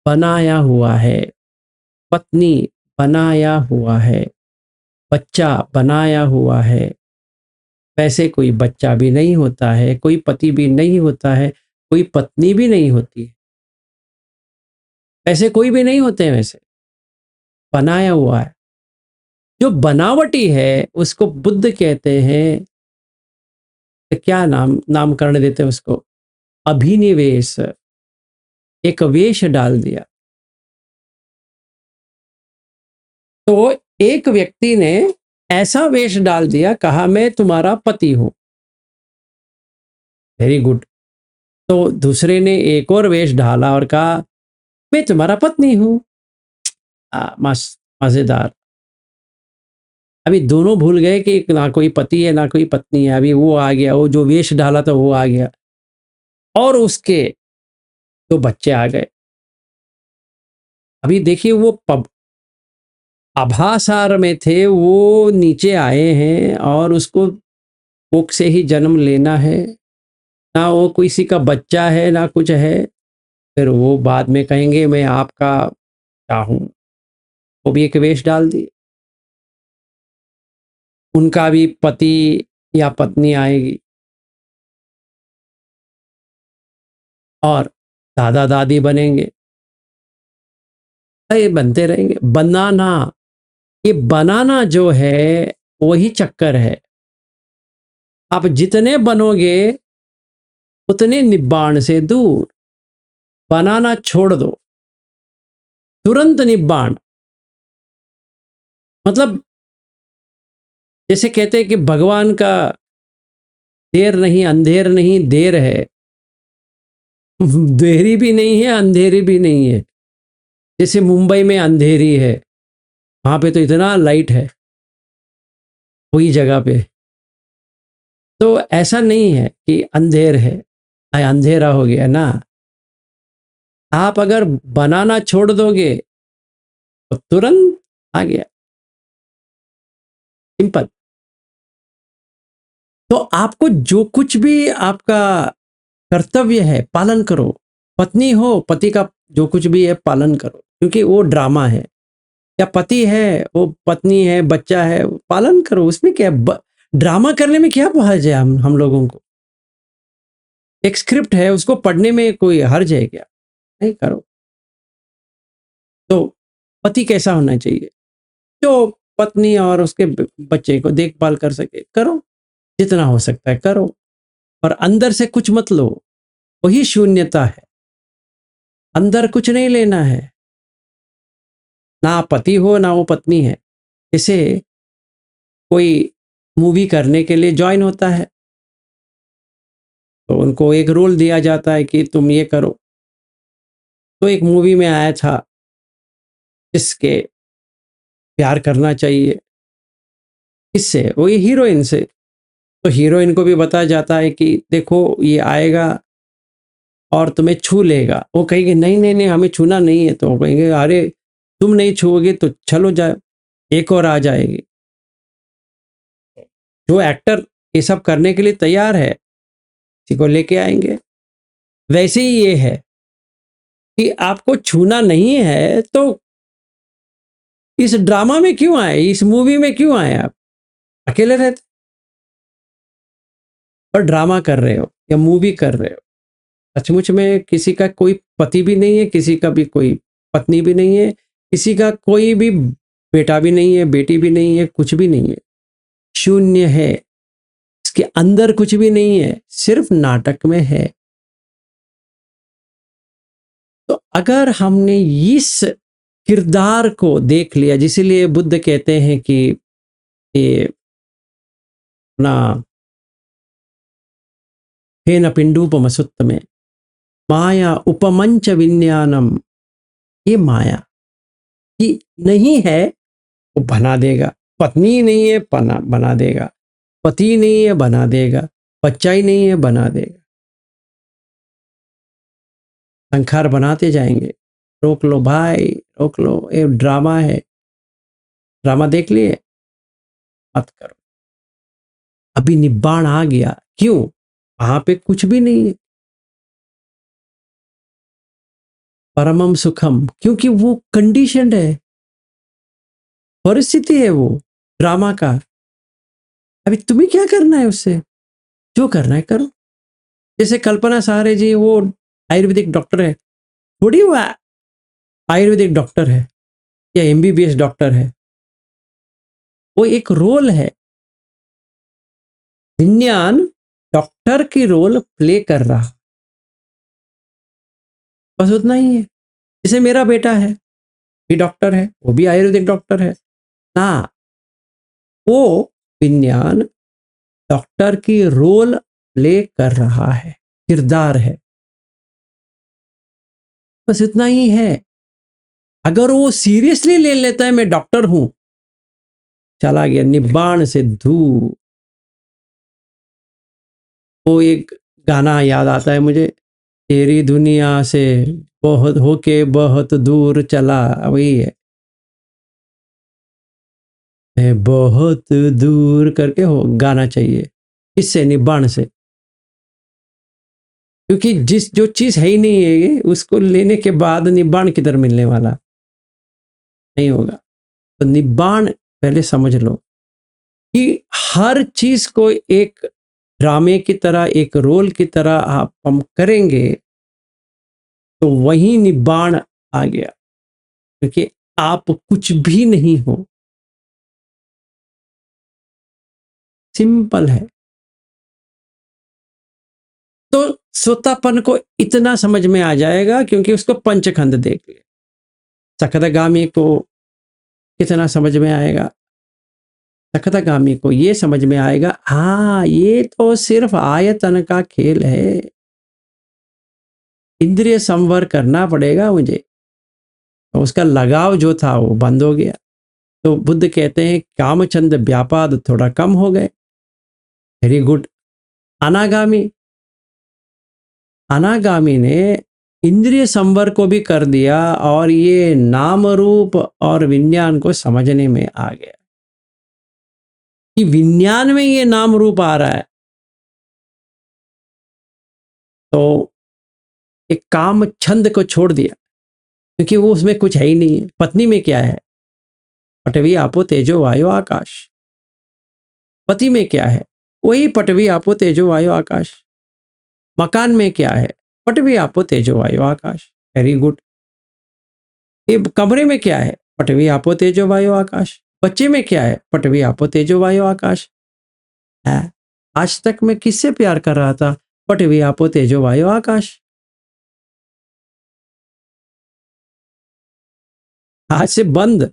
Speaker 1: बनाया हुआ है, पत्नी बनाया हुआ है, बच्चा बनाया हुआ है। वैसे कोई बच्चा भी नहीं होता है, कोई पति भी नहीं होता है, कोई पत्नी भी नहीं होती है। ऐसे कोई भी नहीं होते हैं, वैसे बनाया हुआ है। जो बनावटी है उसको बुद्ध कहते हैं, तो क्या नामकरण देते हैं उसको? अभिनिवेश। एक वेश डाल दिया। तो एक व्यक्ति ने ऐसा वेश डाल दिया, कहा मैं तुम्हारा पति हूं। Very good. तो दूसरे ने एक और वेश डाला और कहा मैं तुम्हारा पत्नी हूं। मजेदार। अभी दोनों भूल गए कि ना कोई पति है ना कोई पत्नी है। अभी वो आ गया, वो जो वेश डाला था वो आ गया, और उसके 2 बच्चे आ गए। अभी देखिए, वो आभासार में थे, वो नीचे आए हैं और उसको कोख से ही जन्म लेना है। ना वो किसी का बच्चा है ना कुछ है। फिर वो बाद में कहेंगे मैं आपका क्या हूं। वो भी एक वेश डाल दिए। उनका भी पति या पत्नी आएगी और दादा दादी बनेंगे। ये बनते रहेंगे। बनाना, ये बनाना जो है वही चक्कर है। आप जितने बनोगे उतने निब्बाण से दूर। बनाना छोड़ दो, तुरंत निब्बाण। मतलब जैसे कहते हैं कि भगवान का देर नहीं, अंधेर नहीं, देर है। देरी भी नहीं है, अंधेरी भी नहीं है। जैसे मुंबई में अंधेरी है, वहां पे तो इतना लाइट है वही जगह पे। तो ऐसा नहीं है कि अंधेर है, अंधेरा हो गया ना। आप अगर बनाना छोड़ दोगे तो तुरंत आ गया। सिंपल। तो आपको जो कुछ भी आपका कर्तव्य है पालन करो। पत्नी हो, पति का जो कुछ भी है पालन करो, क्योंकि वो ड्रामा है। या पति है, वो पत्नी है, बच्चा है, पालन करो। उसमें क्या ड्रामा करने में क्या हर्ज है? हम लोगों को एक स्क्रिप्ट है, उसको पढ़ने में कोई हर्ज है क्या? नहीं, करो। तो पति कैसा होना चाहिए? जो पत्नी और उसके बच्चे को देखभाल कर सके, करो। जितना हो सकता है करो, और अंदर से कुछ मत लो। वही शून्यता है। अंदर कुछ नहीं लेना है। ना पति हो, ना वो पत्नी है। जैसे कोई मूवी करने के लिए ज्वाइन होता है, तो उनको एक रोल दिया जाता है कि तुम ये करो। तो एक मूवी में आया था, इसके प्यार करना चाहिए। किससे? वो ये हीरोइन से। तो हीरोइन को भी बताया जाता है कि देखो ये आएगा और तुम्हें छू लेगा। वो कहेंगे नहीं नहीं नहीं, हमें छूना नहीं है। तो वो कहेंगे अरे तुम नहीं छूओगे तो चलो जाए, एक और आ जाएगी। जो एक्टर ये सब करने के लिए तैयार है, किसी को लेके आएंगे। वैसे ही ये है कि आपको छूना नहीं है तो इस ड्रामा में क्यों आए, इस मूवी में क्यों आए? आप अकेले रहते और ड्रामा कर रहे हो या मूवी कर रहे हो। सचमुच में किसी का कोई पति भी नहीं है, किसी का भी कोई पत्नी भी नहीं है, किसी का कोई भी बेटा भी नहीं है, बेटी भी नहीं है, कुछ भी नहीं है। शून्य है। इसके अंदर कुछ भी नहीं है, सिर्फ नाटक में है। तो अगर हमने इस किरदार को देख लिया, जिसलिए बुद्ध कहते हैं कि ये ना हे न पिंडूपमसुत्त में माया उपमंच विज्ञानम। ये माया कि नहीं है वो बना देगा। पत्नी नहीं है, बना देगा। पति नहीं है, बना देगा। बच्चा ही नहीं है, बना देगा। संखार बनाते जाएंगे। रोक लो भाई, रोक लो, ये ड्रामा है। ड्रामा देख लिए, मत करो। अभी निब्बाण आ गया, क्यों? वहां पे कुछ भी नहीं है। परमम सुखम, क्योंकि वो कंडीशनड है, परिस्थिति है वो ड्रामा का। अभी तुम्हें क्या करना है उससे? जो करना है करो। जैसे कल्पना साहरे जी, वो आयुर्वेदिक डॉक्टर है, थोड़ी वो आयुर्वेदिक डॉक्टर है या एमबीबीएस डॉक्टर है। वो एक रोल है। विज्ञान डॉक्टर की रोल प्ले कर रहा, बस उतना ही है। जैसे मेरा बेटा है, भी डॉक्टर है, वो भी आयुर्वेदिक डॉक्टर है ना। वो विज्ञान डॉक्टर की रोल प्ले कर रहा है, किरदार है, बस इतना ही है। अगर वो सीरियसली ले लेता है मैं डॉक्टर हूं, चला गया निब्बाण से दूर। वो एक गाना याद आता है मुझे, तेरी दुनिया से बहुत होके बहुत दूर चला। वही है, मैं बहुत दूर करके हो गाना चाहिए। इससे निब्बाण से, क्योंकि जो चीज है ही नहीं है, उसको लेने के बाद निब्बाण किधर मिलने वाला? नहीं होगा। तो निब्बाण पहले समझ लो कि हर चीज को एक ड्रामे की तरह, एक रोल की तरह आप हम करेंगे तो वही निब्बाण आ गया। क्योंकि आप कुछ भी नहीं हो। सिंपल है। तो श्रोतापन को इतना समझ में आ जाएगा क्योंकि उसको पंचखंड देख लिया। सकतगामी को कितना समझ में आएगा? सकतगामी को ये समझ में आएगा, हाँ ये तो सिर्फ आयतन का खेल है, इंद्रिय संवर करना पड़ेगा मुझे। तो उसका लगाव जो था वो बंद हो गया। तो बुद्ध कहते हैं कामचंद व्यापाद थोड़ा कम हो गए। Very good. अनागामी, अनागामी ने इंद्रिय संवर को भी कर दिया और ये नाम रूप और विज्ञान को समझने में आ गया कि विज्ञान में ये नाम रूप आ रहा है। तो एक काम छंद को छोड़ दिया क्योंकि वो उसमें कुछ है ही नहीं है। पत्नी में क्या है? पटवी आपो तेजो वायु आकाश। पति में क्या है? वही पटवी आपो तेजो वायु आकाश। मकान में क्या है? पटवी आपो तेजो वायु आकाश। Very good. ये कमरे में क्या है? पटवी आपो तेजो वायु आकाश। बच्चे में क्या है? पटवी आपो तेजो वायु आकाश है। आज तक मैं किससे प्यार कर रहा था? पटवी आपो तेजो वायु आकाश। आज से बंद,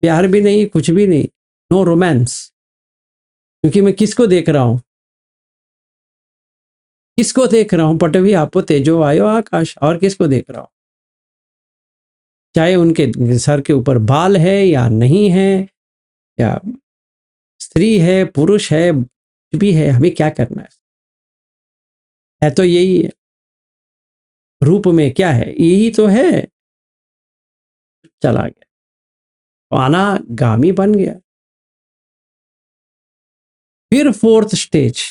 Speaker 1: प्यार भी नहीं, कुछ भी नहीं, नो रोमांस। क्योंकि मैं किसको देख रहा हूं? किसको देख रहा हूं? पटवी आपो तेजो वायु आकाश। और किसको देख रहा हूं? चाहे उनके सर के ऊपर बाल है या नहीं है, या स्त्री है पुरुष है, कुछ भी है, हमें क्या करना है तो यही है। रूप में क्या है? यही तो है। चला गया, अनागामी बन गया। फिर फोर्थ स्टेज,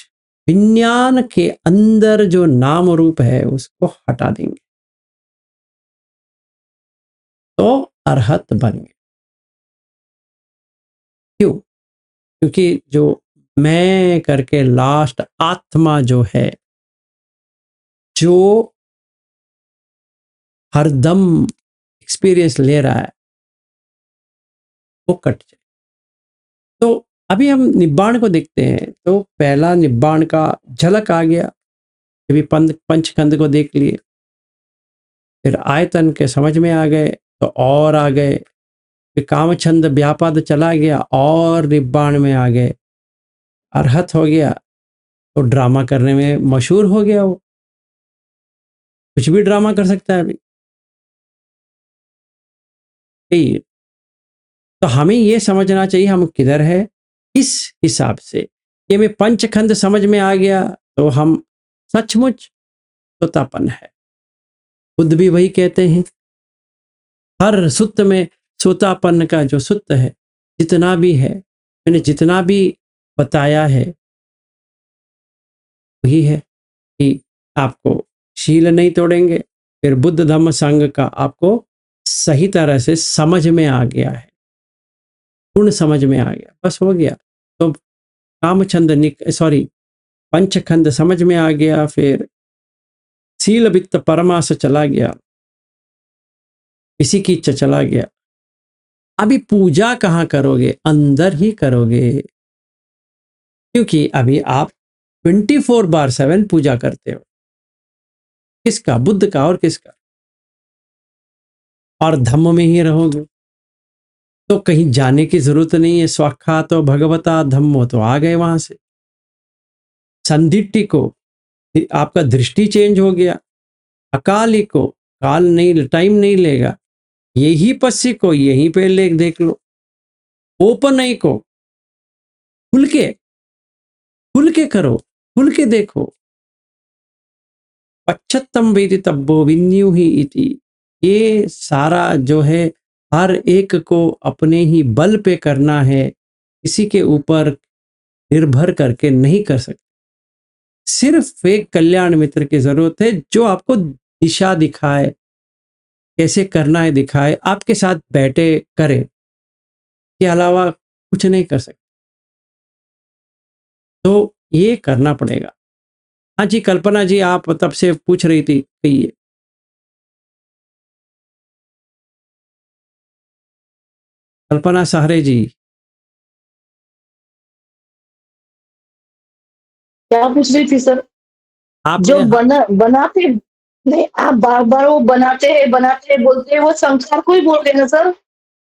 Speaker 1: विज्ञान के अंदर जो नाम रूप है उसको हटा देंगे तो अरहत बन गए। क्यों? क्योंकि जो मैं करके लास्ट आत्मा जो है, जो हरदम एक्सपीरियंस ले रहा है, वो कट जाए। तो अभी हम निब्बाण को देखते हैं। तो पहला निब्बाण का झलक आ गया, अभी पंचखंड को देख लिए, फिर आयतन के समझ में आ गए तो और आ गए, फिर कामछंद व्यापाद चला गया और निब्बाण में आ गए, अरहत हो गया। तो ड्रामा करने में मशहूर हो गया, वो कुछ भी ड्रामा कर सकता है अभी। यही, तो हमें ये समझना चाहिए हम किधर है। इस हिसाब से कि हमें पंचखंड समझ में आ गया तो हम सचमुच श्रोतापन है। बुद्ध भी वही कहते हैं, हर सुत्त में श्रोतापन का जो सुत्त है, जितना भी है, मैंने जितना भी बताया है वही है कि आपको शील नहीं तोड़ेंगे। फिर बुद्ध धम्म संघ का आपको सही तरह से समझ में आ गया है, पूर्ण समझ में आ गया, बस हो गया। तो कामचंद सॉरी पंचखंड समझ में आ गया, फिर शील वित्त परमास चला गया, इसी की इच्छा चला गया। अभी पूजा कहाँ करोगे? अंदर ही करोगे, क्योंकि अभी आप 24/7 पूजा करते हो। किसका? बुद्ध का और किसका? और धम्म में ही रहोगे तो कहीं जाने की जरूरत नहीं है। स्वाखा तो भगवता धम्मो, तो आ गए वहां से। संदिट्टि को आपका दृष्टि चेंज हो गया। अकाली को काल नहीं, टाइम नहीं लेगा, यही पस्सी को यहीं पे ले देख लो। ओपन आई को खुल के करो, खुल के देखो। पश्चत्तम वेदि तब्बो विन्यू ही इति। ये सारा जो है हर एक को अपने ही बल पे करना है, किसी के ऊपर निर्भर करके नहीं कर सकते। सिर्फ एक कल्याण मित्र की जरूरत है जो आपको दिशा दिखाए, कैसे करना है दिखाए, आपके साथ बैठे करे, के अलावा कुछ नहीं कर सकते। तो ये करना पड़ेगा। हाँ जी, कल्पना जी आप तब से पूछ रही थी, कहिए। कल्पना सहरे जी।
Speaker 3: क्या पूछ रही थी सर? जो
Speaker 1: आपने
Speaker 3: बनाते नहीं, आप बार बार वो बनाते हैं बोलते हैं, वो संसार को ही बोल रहे हैं ना सर।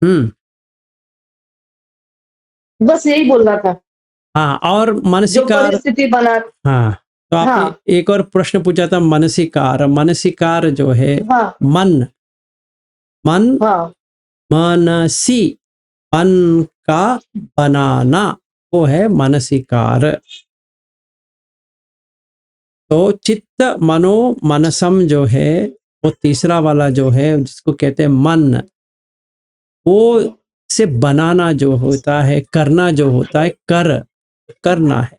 Speaker 1: हम्म,
Speaker 3: बस यही बोल रहा था,
Speaker 1: हाँ, और
Speaker 3: जो
Speaker 1: मनसिकार।
Speaker 3: परिस्थिति बना।
Speaker 1: हाँ, तो आपने
Speaker 3: हाँ
Speaker 1: एक और प्रश्न पूछा था, मनसिकार। मनसिकार जो है,
Speaker 3: हाँ
Speaker 1: मन, मन,
Speaker 3: हाँ
Speaker 1: मनसी, मन का बनाना, वो है मनसिकार। तो चित्त, मनो, मनसम जो है, वो तीसरा वाला जो है, जिसको कहते हैं मन, वो से बनाना जो होता है, करना जो होता है, करना है,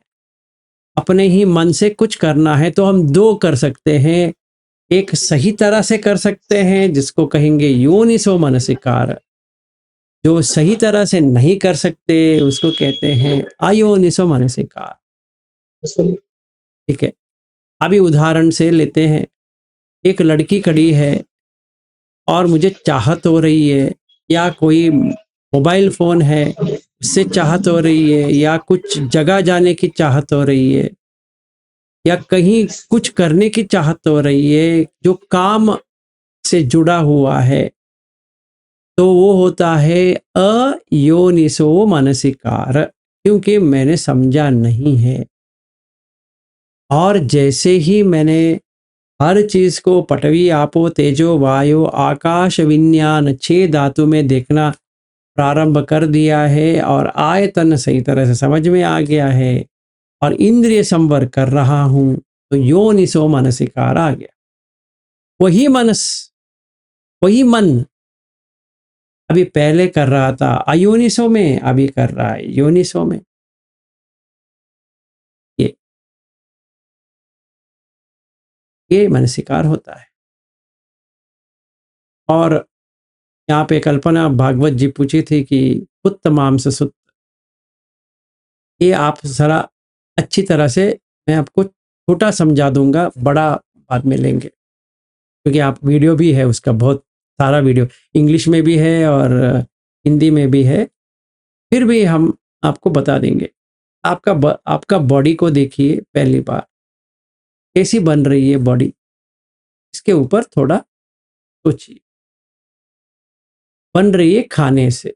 Speaker 1: अपने ही मन से कुछ करना है। तो हम दो कर सकते हैं, एक सही तरह से कर सकते हैं जिसको कहेंगे योनिसो मनसिकार, जो सही तरह से नहीं कर सकते उसको कहते हैं अयोनिसो मनसिकार। ठीक है, अभी उदाहरण से लेते हैं। एक लड़की खड़ी है और मुझे चाहत हो रही है, या कोई मोबाइल फोन है उससे चाहत हो रही है, या कुछ जगह जाने की चाहत हो रही है, या कहीं कुछ करने की चाहत हो रही है जो काम से जुड़ा हुआ है, तो वो होता है अयोनिसो मनसिकार, क्योंकि मैंने समझा नहीं है। और जैसे ही मैंने हर चीज को पटवी, आपो, तेजो, वायु, आकाश, विज्ञान 6 धातु में देखना प्रारंभ कर दिया है, और आयतन सही तरह से समझ में आ गया है, और इंद्रिय संवर कर रहा हूं, तो योनिसो मनसिकार आ गया। वही मनस, वही मन अभी पहले कर रहा था अयोनिसो में, अभी कर रहा है योनिसो में। ये ये मनसिकार होता है। और यहाँ पे कल्पना भागवत जी पूछी थी कि पुत्त मांस सुत, ये आप जरा अच्छी तरह से, मैं आपको छोटा समझा दूंगा, बड़ा बाद में लेंगे, क्योंकि आप वीडियो भी है उसका, बहुत सारा वीडियो इंग्लिश में भी है और हिंदी में भी है, फिर भी हम आपको बता देंगे। आपका बॉडी को देखिए, पहली बार कैसी बन रही है बॉडी, इसके ऊपर थोड़ा सोचिए। बन रही है खाने से।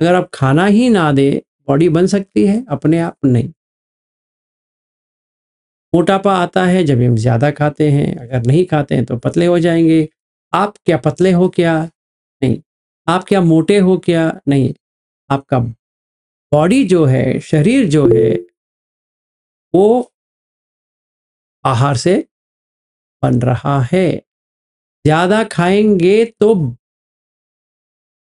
Speaker 1: अगर आप खाना ही ना दे, बॉडी बन सकती है? अपने आप नहीं। मोटापा आता है जब हम ज्यादा खाते हैं, अगर नहीं खाते हैं तो पतले हो जाएंगे। आप क्या पतले हो क्या? नहीं। आप क्या मोटे हो क्या? नहीं। आपका बॉडी जो है, शरीर जो है, वो आहार से बन रहा है। ज्यादा खाएंगे तो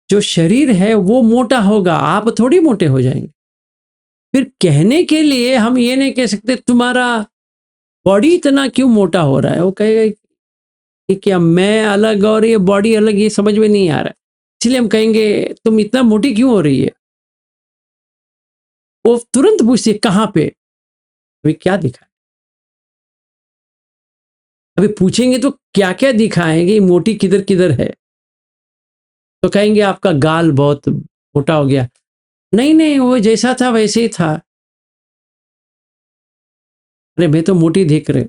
Speaker 1: जो शरीर है वो मोटा होगा, आप थोड़ी मोटे हो जाएंगे। फिर कहने के लिए हम ये नहीं कह सकते तुम्हारा बॉडी इतना क्यों मोटा हो रहा है, वो कहेगा कि क्या मैं अलग और ये बॉडी अलग, ये समझ में नहीं आ रहा है, इसलिए हम कहेंगे तुम इतना मोटी क्यों हो रही है। वो तुरंत पूछती है कहाँ पे, अभी क्या दिखा, अभी पूछेंगे तो क्या क्या दिखाएंगे, मोटी किधर किधर है, तो कहेंगे आपका गाल बहुत मोटा हो गया। नहीं नहीं, वो जैसा था वैसे ही था। अरे मैं तो मोटी दिख रहे,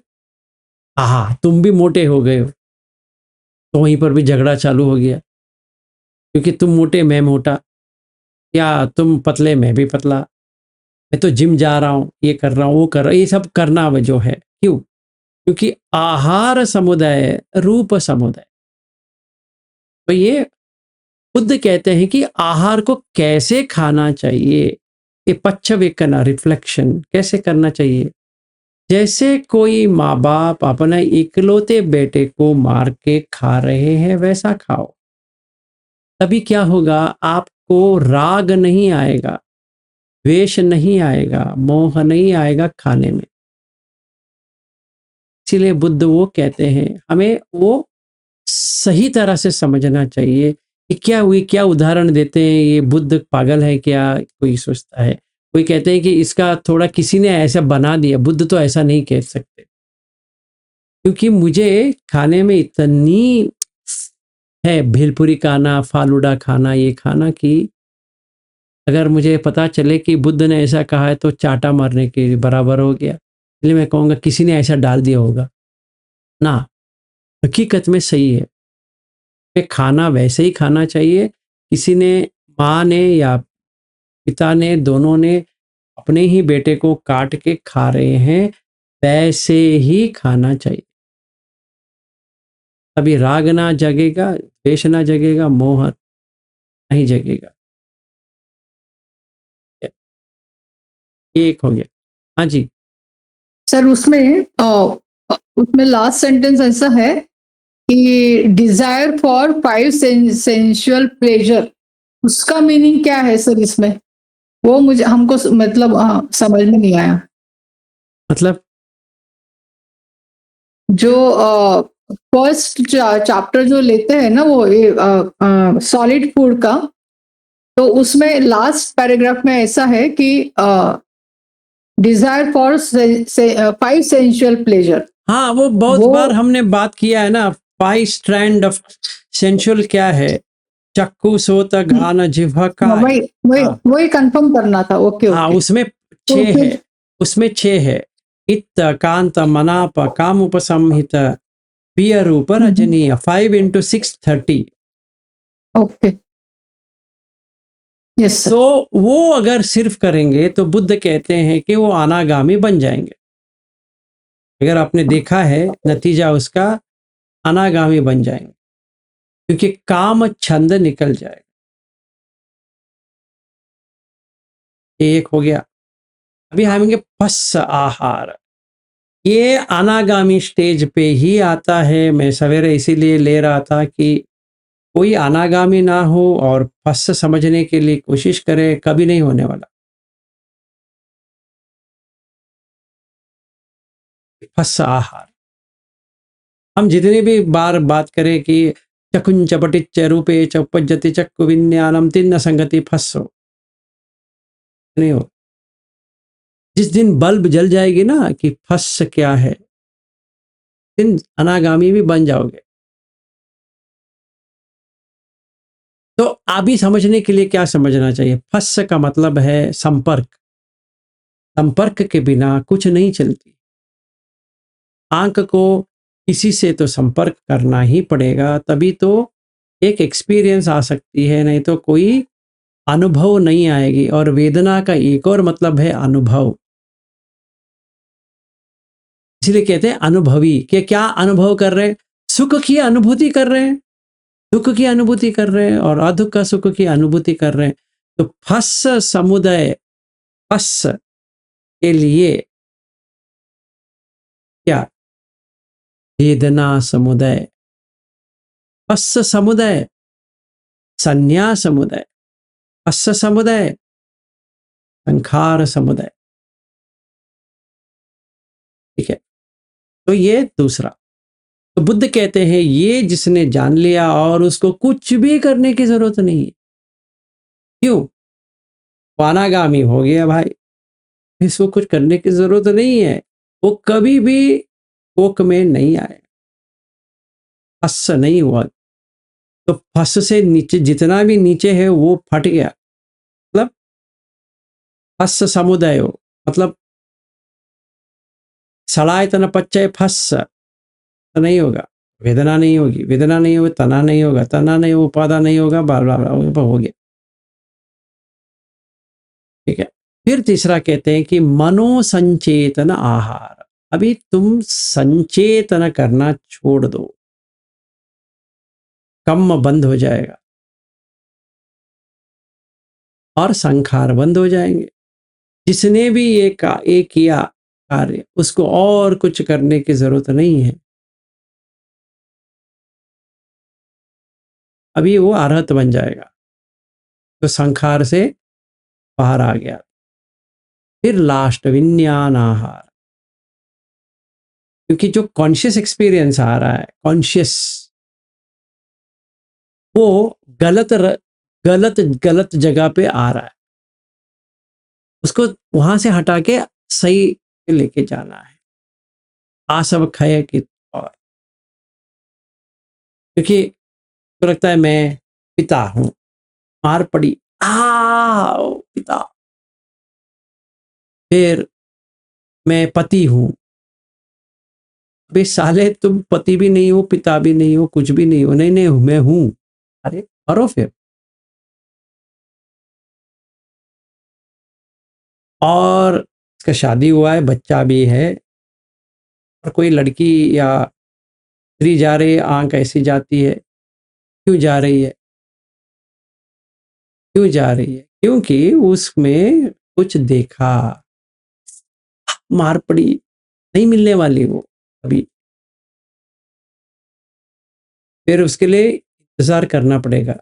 Speaker 1: हाँ तुम भी मोटे हो गए हो। तो वहीं पर भी झगड़ा चालू हो गया, क्योंकि तुम मोटे मैं मोटा, या तुम पतले मैं भी पतला, मैं तो जिम जा रहा हूँ, ये कर रहा हूँ, वो कर रहा हूँ, ये सब करना जो है क्यों? क्योंकि आहार समुदाय, रूप समुदाय। तो ये बुद्ध कहते हैं कि आहार को कैसे खाना चाहिए, ये पच्छवेकना, रिफ्लेक्शन कैसे करना चाहिए। जैसे कोई माँ बाप अपने इकलौते बेटे को मार के खा रहे हैं, वैसा खाओ। तभी क्या होगा, आपको राग नहीं आएगा, द्वेष नहीं आएगा, मोह नहीं आएगा खाने में। इसीलिए बुद्ध वो कहते हैं हमें वो सही तरह से समझना चाहिए कि क्या हुई, क्या उदाहरण देते हैं, ये बुद्ध पागल है क्या, कोई सोचता है। कोई कहते हैं कि इसका थोड़ा किसी ने ऐसा बना दिया, बुद्ध तो ऐसा नहीं कह सकते, क्योंकि मुझे खाने में इतनी है, भेलपुरी खाना, फालूदा खाना, ये खाना कि अगर मुझे पता चले कि बुद्ध ने ऐसा कहा है तो चाटा मारने के बराबर हो गया। इसलिए मैं कहूँगा किसी ने ऐसा डाल दिया होगा ना, हकीकत में सही है। ये खाना वैसे ही खाना चाहिए, किसी ने, माँ ने या पिता ने, दोनों ने अपने ही बेटे को काट के खा रहे हैं, वैसे ही खाना चाहिए। तभी राग ना जगेगा, द्वेष ना जगेगा, मोह नहीं जगेगा। ये एक हो गया। हाँ जी।
Speaker 5: सर उसमें लास्ट सेंटेंस ऐसा है कि डिजायर फॉर 5 सेंसुअल प्लेजर, उसका मीनिंग क्या है सर इसमें? वो मुझे हमको मतलब समझ में नहीं आया।
Speaker 1: मतलब
Speaker 5: जो फर्स्ट चैप्टर जो लेते हैं ना वो सॉलिड फूड का, तो उसमें लास्ट पैराग्राफ में ऐसा है कि डिजायर फॉर 5 सेंसुअल प्लेजर।
Speaker 1: हाँ, वो बहुत बार हमने बात किया है ना। 5 स्ट्रैंड ऑफ सेंसुअल क्या है? चक्कू, सोत, घ्राण, जिह्वा, काय।
Speaker 5: वही कंफर्म करना था। ओके
Speaker 1: हाँ,
Speaker 5: ओके।
Speaker 1: उसमें 6 है, उसमें 6 है। इत्त, कांत, मनाप, काम, उपसंहित, पिय, रूप, रजनीय। 5 into 6 30।
Speaker 5: Okay, yes sir.
Speaker 1: तो वो अगर सिर्फ करेंगे तो बुद्ध कहते हैं कि वो अनागामी बन जाएंगे। अगर आपने देखा है नतीजा उसका, अनागामी बन जाएंगे, क्योंकि काम छंद निकल जाएगा। एक हो गया। अभी आएंगे पश्च आहार। ये अनागामी स्टेज पे ही आता है। मैं सवेरे इसीलिए ले रहा था कि कोई अनागामी ना हो और पश्च समझने के लिए कोशिश करे, कभी नहीं होने वाला। पश्च आहार, हम जितनी भी बार बात करें कि चकुंच पटिच्च रूपे च उपज्जति चक्कु विज्ञानम तिन्न संगति फस्सो, नहीं हो। जिस दिन बल्ब जल जाएगी ना कि फस्स क्या है, दिन अनागामी भी बन जाओगे। तो अभी समझने के लिए क्या समझना चाहिए? फस्स का मतलब है संपर्क। संपर्क के बिना कुछ नहीं चलती। आंख को किसी से तो संपर्क करना ही पड़ेगा, तभी तो एक एक्सपीरियंस आ सकती है, नहीं तो कोई अनुभव नहीं आएगी। और वेदना का एक और मतलब है अनुभव। इसलिए कहते हैं अनुभवी, कि क्या अनुभव कर रहे हैं? सुख की अनुभूति कर रहे हैं, दुख की अनुभूति कर रहे हैं और अदुख का सुख की अनुभूति कर रहे हैं। तो फस्स समुदय, फस्स के लिए क्या? वेदना समुदय, फस्स समुदय, संन्यास समुदय, फस्स समुदय, संखार समुदय। ठीक है, तो ये दूसरा। तो बुद्ध कहते हैं ये जिसने जान लिया और उसको कुछ भी करने की जरूरत नहीं है। क्यों? वो अनागामी हो गया भाई, इसको कुछ करने की जरूरत नहीं है। वो कभी भी कोक में नहीं आए, फस नहीं हुआ। तो फस से नीचे जितना भी नीचे है वो फट गया। मतलब फस समुदाय हो, मतलब सलायतन पच्चय फस, तो नहीं होगा, वेदना नहीं होगी, वेदना नहीं होगी, तना नहीं होगा, तना नहीं, उपादा नहीं होगा, बार बार हो गया। ठीक है। फिर तीसरा कहते हैं कि मनोसंचेतन आहार। अभी तुम संचेतन करना छोड़ दो, कम बंद हो जाएगा और संखार बंद हो जाएंगे। जिसने भी ये किया कार्य, उसको और कुछ करने की जरूरत नहीं है। अभी वो अरहत बन जाएगा, तो संखार से बाहर आ गया। फिर लास्ट विज्ञान आहार, क्योंकि जो कॉन्शियस एक्सपीरियंस आ रहा है, कॉन्शियस, वो गलत गलत गलत जगह पे आ रहा है। उसको वहां से हटा के सही लेके जाना है। आसव खय की और, क्योंकि तो लगता है मैं पिता हूं, मार पड़ी, आ पिता। फिर मैं पति हूं। बे साले, तुम पति भी नहीं हो, पिता भी नहीं हो, कुछ भी नहीं हो। नहीं नहीं, मैं हूं। अरे करो फिर। और इसका शादी हुआ है, बच्चा भी है, और कोई लड़की या स्त्री जा रही है, आंख ऐसी जाती है। क्यों जा रही है? क्यों जा रही है? क्योंकि उसमें कुछ देखा, मार पड़ी, नहीं मिलने वाली वो अभी। फिर उसके लिए इंतजार करना पड़ेगा।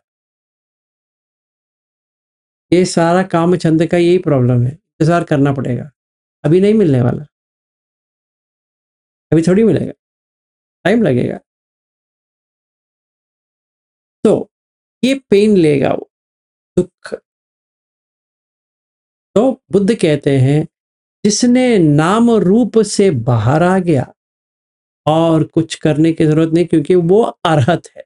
Speaker 1: ये सारा काम चंद का यही प्रॉब्लम है, इंतजार करना पड़ेगा। अभी नहीं मिलने वाला, अभी थोड़ी मिलेगा, टाइम लगेगा। तो ये पेन लेगा वो, दुख। तो बुद्ध कहते हैं, जिसने नाम रूप से बाहर आ गया और कुछ करने की जरूरत नहीं, क्योंकि वो अरहत है।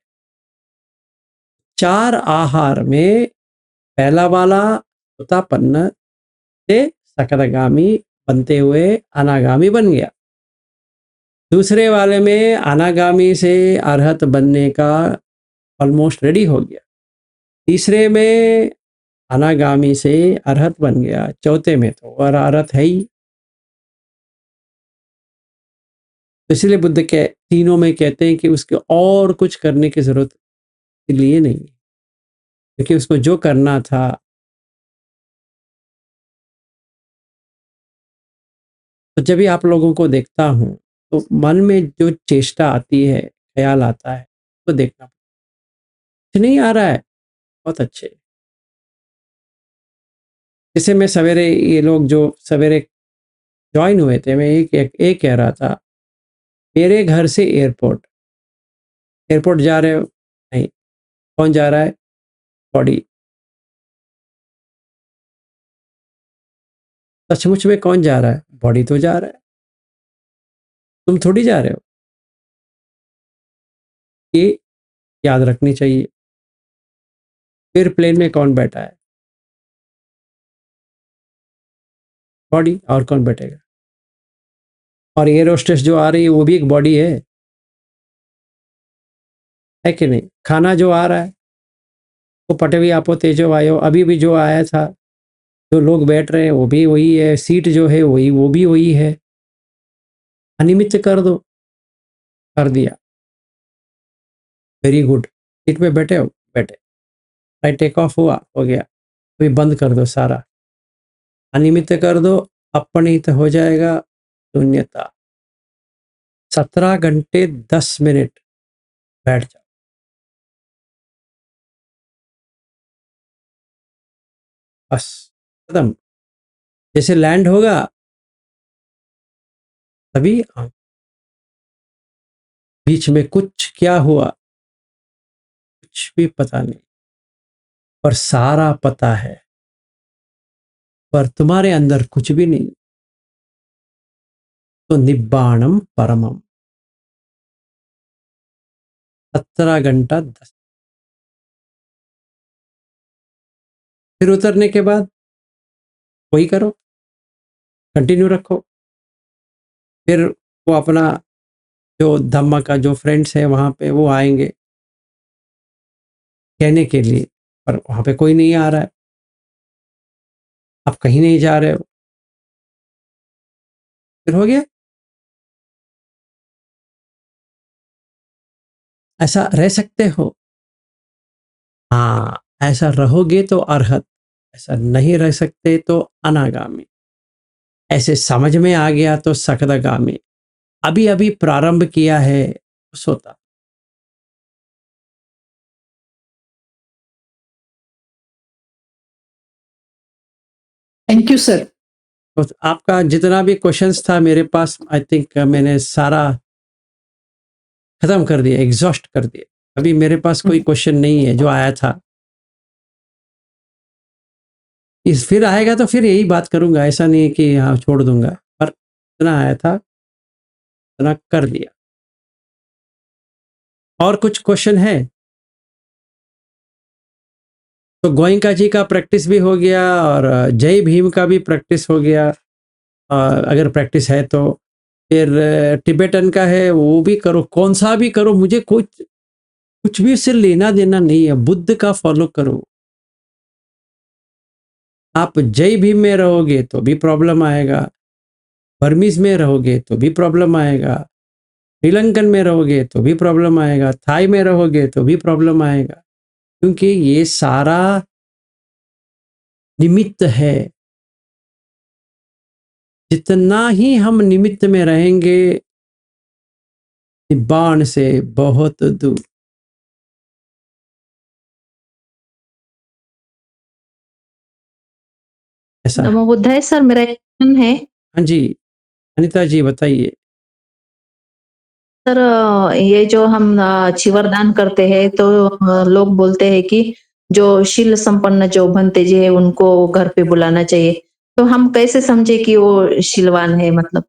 Speaker 1: चार आहार में पहला वाला सुतापन्न से सकरगामी बनते हुए अनागामी बन गया। दूसरे वाले में अनागामी से अरहत बनने का ऑलमोस्ट रेडी हो गया। तीसरे में अनागामी से अरहत बन गया। चौथे में तो और अरहत है ही। तो इसलिए बुद्ध के तीनों में कहते हैं कि उसके और कुछ करने की जरूरत लिए नहीं, क्योंकि उसको जो करना था। तो जब भी आप लोगों को देखता हूं तो मन में जो चेष्टा आती है, ख्याल आता है, तो देखना कुछ नहीं आ रहा है, बहुत अच्छे। जैसे मैं सवेरे, ये लोग जो सवेरे ज्वाइन हुए थे, मैं एक कह रहा था, मेरे घर से एयरपोर्ट, एयरपोर्ट जा रहे हो? नहीं। कौन जा रहा है? बॉडी। सचमुच में कौन जा रहा है? बॉडी तो जा रहा है, तुम थोड़ी जा रहे हो। ये याद रखनी चाहिए। फिर प्लेन में कौन बैठा है? बॉडी। और कौन बैठेगा? और एयर होस्टेस जो आ रही है वो भी एक बॉडी है कि नहीं? खाना जो आ रहा है वो पटवी आपो तेजो वायो, अभी भी जो आया था, जो लोग बैठ रहे हैं वो भी वही है, सीट जो है वही, वो भी वही है। अनियमित कर दो, कर दिया, वेरी गुड। सीट में बैठे हो, बैठे। फ्लाइट टेक ऑफ हुआ, हो गया। अभी बंद कर दो सारा, अनियमित कर दो, अपनित हो जाएगा शून्यता। 17 घंटे 10 मिनट बैठ जाओ, बस खत्म। जैसे लैंड होगा तभी बीच में कुछ क्या हुआ, कुछ भी पता नहीं, पर सारा पता है, पर तुम्हारे अंदर कुछ भी नहीं। तो निब्बाणम परमम। 17 घंटा 10। फिर उतरने के बाद वही करो, कंटिन्यू रखो। फिर वो अपना जो धम्मा का जो फ्रेंड्स है वहां पे, वो आएंगे कहने के लिए, पर वहां पे कोई नहीं आ रहा है, आप कहीं नहीं जा रहे हो। फिर हो गया। ऐसा रह सकते हो? हाँ, ऐसा रहोगे तो अरहत, ऐसा नहीं रह सकते तो अनागामी। ऐसे समझ में आ गया तो सकदगामी। अभी अभी प्रारंभ किया है तो सोता।
Speaker 5: Thank you sir.
Speaker 1: तो आपका जितना भी क्वेश्चंस था मेरे पास, आई थिंक मैंने सारा खत्म कर दिया, एग्जॉस्ट कर दिया। अभी मेरे पास कोई क्वेश्चन नहीं है जो आया था। इस फिर आएगा तो फिर यही बात करूंगा, ऐसा नहीं है कि हाँ छोड़ दूंगा, पर इतना आया था इतना कर दिया। और कुछ क्वेश्चन है? तो गोइंका जी का प्रैक्टिस भी हो गया और जय भीम का भी प्रैक्टिस हो गया। अगर प्रैक्टिस है तो फिर टिबेटन का है वो भी करो, कौन सा भी करो, मुझे कुछ कुछ भी उससे लेना देना नहीं है, बुद्ध का फॉलो करो। आप जय भीम में रहोगे तो भी प्रॉब्लम आएगा, बर्मीज में रहोगे तो भी प्रॉब्लम आएगा, श्रीलंकन में रहोगे तो भी प्रॉब्लम आएगा, थाई में रहोगे तो भी प्रॉब्लम आएगा, क्योंकि ये सारा निमित्त है। जितना ही हम निमित्त में रहेंगे, निब्बाण से बहुत दूर। ऐसा है।
Speaker 3: नमो बुद्धाय सर, मेरा एक क्वेश्चन है।
Speaker 1: हाँ जी, अनिता जी बताइए।
Speaker 3: सर, ये जो हम चिवरदान करते हैं तो लोग बोलते हैं कि जो शील संपन्न जो भंते जी है उनको घर पे बुलाना चाहिए, तो हम कैसे समझे कि वो शीलवान है? मतलब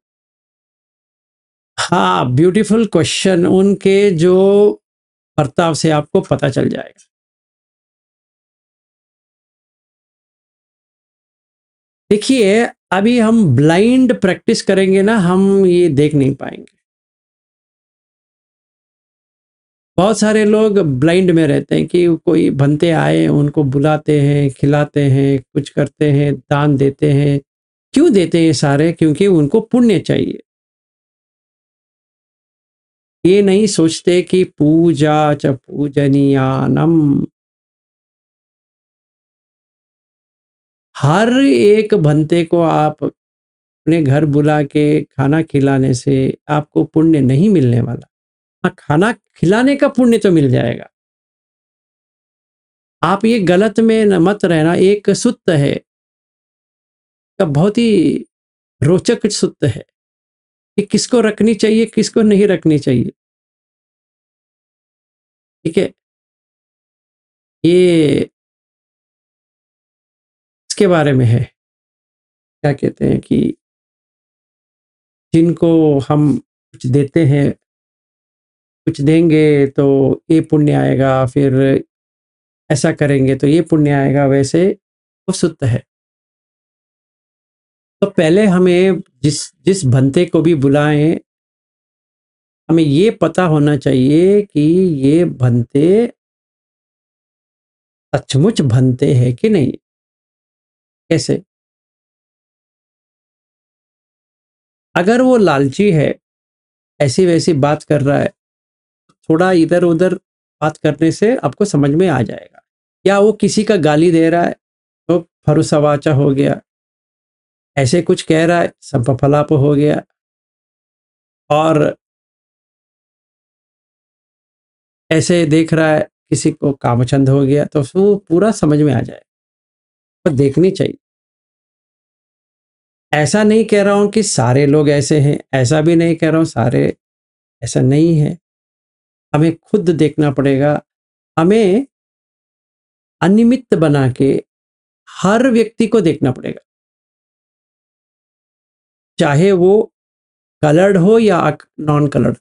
Speaker 1: हाँ, ब्यूटीफुल क्वेश्चन। उनके जो बर्ताव से आपको पता चल जाएगा। देखिए, अभी हम ब्लाइंड प्रैक्टिस करेंगे ना, हम ये देख नहीं पाएंगे। बहुत सारे लोग ब्लाइंड में रहते हैं कि कोई भंते आए, उनको बुलाते हैं, खिलाते हैं, कुछ करते हैं, दान देते हैं। क्यों देते हैं ये सारे? क्योंकि उनको पुण्य चाहिए। ये नहीं सोचते कि पूजा च पूजनीयानम, हर एक भंते को आप अपने घर बुला के खाना खिलाने से आपको पुण्य नहीं मिलने वाला। हाँ, खाना खिलाने का पुण्य तो मिल जाएगा। आप ये गलत में मत रहना। एक सूत्र है, बहुत ही रोचक सूत्र है कि किसको रखनी चाहिए, किसको नहीं रखनी चाहिए। ठीक है, ये इसके बारे में है। क्या कहते हैं कि जिनको हम कुछ देते हैं, कुछ देंगे तो ये पुण्य आएगा, फिर ऐसा करेंगे तो ये पुण्य आएगा, वैसे वो सूत्र है। तो पहले हमें जिस जिस भंते को भी बुलाएं, हमें ये पता होना चाहिए कि ये भंते सचमुच भंते हैं कि नहीं। कैसे? अगर वो लालची है, ऐसी वैसी बात कर रहा है, थोड़ा इधर उधर बात करने से आपको समझ में आ जाएगा। या वो किसी का गाली दे रहा है तो फरुसवाचा हो गया, ऐसे कुछ कह रहा है संपफलाप हो गया, और ऐसे देख रहा है किसी को कामचंद हो गया, तो उसको पूरा समझ में आ जाए। तो देखनी चाहिए। ऐसा नहीं कह रहा हूं कि सारे लोग ऐसे हैं, ऐसा भी नहीं कह रहा हूं सारे ऐसा नहीं है। हमें खुद देखना पड़ेगा। हमें अनिमित्त बना के हर व्यक्ति को देखना पड़ेगा, चाहे वो कलर्ड हो या नॉन कलर्ड।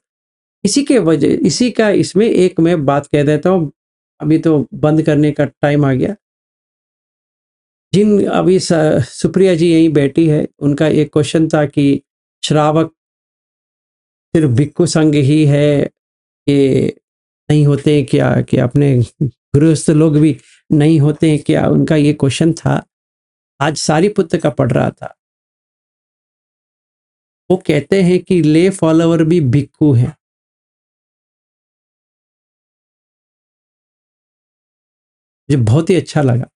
Speaker 1: इसी के वजह, इसी का इसमें एक मैं बात कह देता हूँ, अभी तो बंद करने का टाइम आ गया। जिन अभी सुप्रिया जी यहीं बैठी है, उनका एक क्वेश्चन था कि श्रावक सिर्फ भिक्खु संघ ही है, ये नहीं होते हैं क्या, कि अपने गृहस्थ लोग भी नहीं होते हैं क्या? उनका ये क्वेश्चन था। आज सारीपुत्र का पढ़ रहा था। वो कहते हैं कि ले फॉलोवर भी भिक्खु हैं। मुझे बहुत ही अच्छा लगा।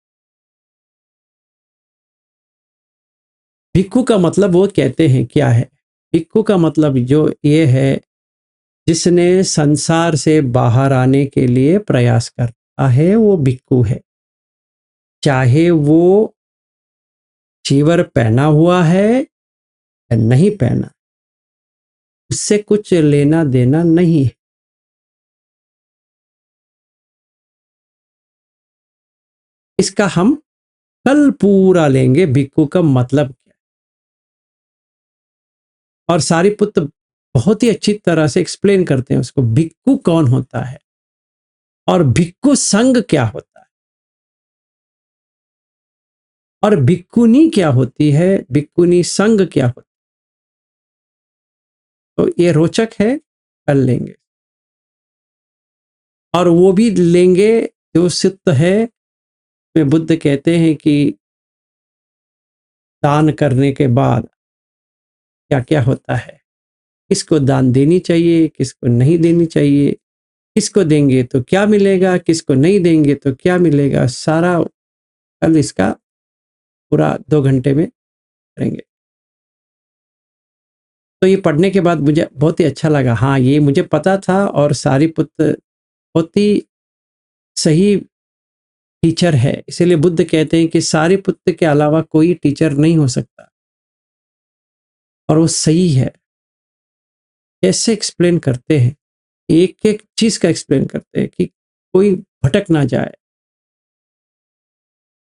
Speaker 1: भिक्खु का मतलब वो कहते हैं क्या है? भिक्खु का मतलब जो ये है, जिसने संसार से बाहर आने के लिए प्रयास करता है, वो भिक्खु है। चाहे वो चीवर पहना हुआ है या नहीं पहना, उससे कुछ लेना देना नहीं है। इसका हम कल पूरा लेंगे, भिक्खु का मतलब क्या है। और सारीपुत्र बहुत ही अच्छी तरह से एक्सप्लेन करते हैं उसको, भिक्खु कौन होता है और भिक्खु संघ क्या होता है, और भिक्खुनी क्या होती है, भिक्खुनी संघ क्या होती है। तो ये रोचक है, कर लेंगे। और वो भी लेंगे जो सिद्ध है। में बुद्ध कहते हैं कि दान करने के बाद क्या क्या होता है, किसको दान देनी चाहिए, किसको नहीं देनी चाहिए, किसको देंगे तो क्या मिलेगा, किसको नहीं देंगे तो क्या मिलेगा, सारा कल इसका पूरा 2 घंटे में करेंगे। तो ये पढ़ने के बाद मुझे बहुत ही अच्छा लगा। हाँ, ये मुझे पता था और सारिपुत्र बहुत ही सही टीचर है। इसीलिए बुद्ध कहते हैं कि सारिपुत्र के अलावा कोई टीचर नहीं हो सकता, और वो सही है। कैसे एक्सप्लेन करते हैं, एक एक चीज का एक्सप्लेन करते हैं कि कोई भटक ना जाए।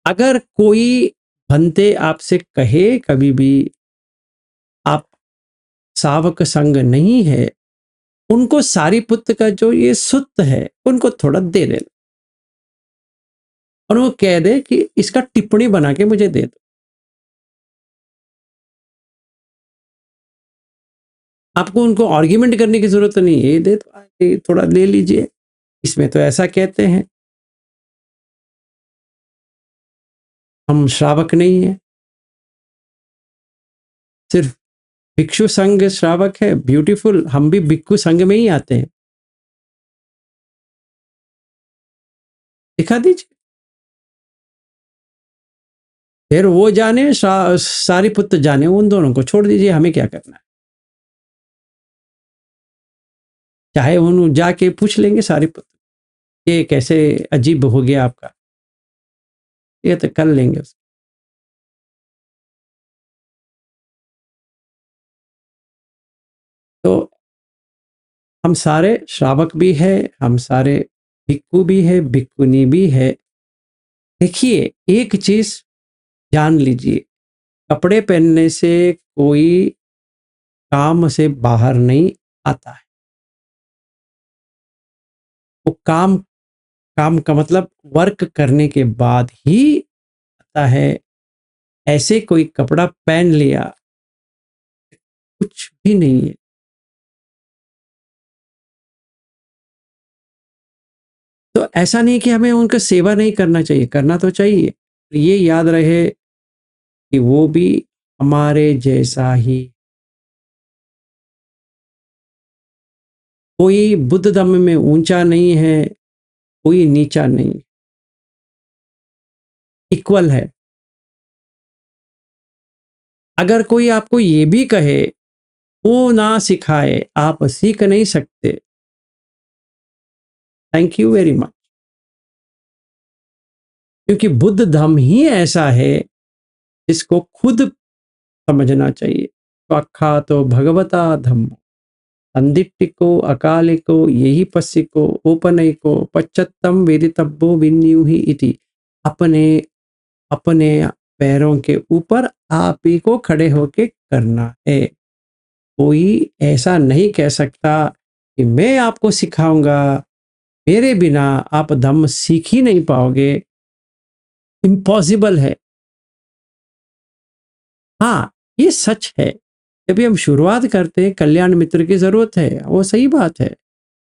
Speaker 1: अगर कोई भंते आपसे कहे कभी भी आप सावक संग नहीं है, उनको सारिपुत्र का जो ये सुत्त है उनको थोड़ा दे देना, और वो कह दे कि इसका टिप्पणी बना के मुझे दे दो। आपको उनको आर्ग्यूमेंट करने की जरूरत नहीं है, ये दे दो, ये थोड़ा ले लीजिए, इसमें तो ऐसा कहते हैं। हम श्रावक नहीं है, सिर्फ भिक्षु संघ श्रावक है। ब्यूटीफुल, हम भी भिक्षु संघ में ही आते हैं। दिखा दीजिए, फिर वो जाने सारिपुत्र जाने, उन दोनों को छोड़ दीजिए, हमें क्या करना है। चाहे उन जाके पूछ लेंगे सारिपुत्र, ये कैसे अजीब हो गया आपका, ये तो कर लेंगे उसको। तो हम सारे श्रावक भी है, हम सारे भिक्खु भी है, भिक्खुनी भी है। देखिए, एक चीज जान लीजिए, कपड़े पहनने से कोई काम से बाहर नहीं आता है। वो काम, काम का मतलब वर्क करने के बाद ही आता है। ऐसे कोई कपड़ा पहन लिया, कुछ भी नहीं है। तो ऐसा नहीं कि हमें उनका सेवा नहीं करना चाहिए, करना तो चाहिए। ये याद रहे कि वो भी हमारे जैसा ही, कोई बुद्ध धर्म में ऊंचा नहीं है, कोई नीचा नहीं, इक्वल है। अगर कोई आपको ये भी कहे वो ना सिखाए, आप सीख नहीं सकते। Thank you very much. क्योंकि बुद्ध धर्म ही ऐसा है जिसको खुद समझना चाहिए। स्वाखा तो भगवता धम्मो संदिट्टिको अकालिको यही पस्सिको ओपनयिको पश्चत्तम वेदितव्यो विन्यूहि इति। अपने अपने पैरों के ऊपर आप ही को खड़े होके करना है। कोई ऐसा नहीं कह सकता कि मैं आपको सिखाऊंगा, मेरे बिना आप धम्म सीख ही नहीं पाओगे। इम्पॉसिबल है। हाँ, ये सच है। जब भी हम शुरुआत करते हैं, कल्याण मित्र की जरूरत है, वो सही बात है।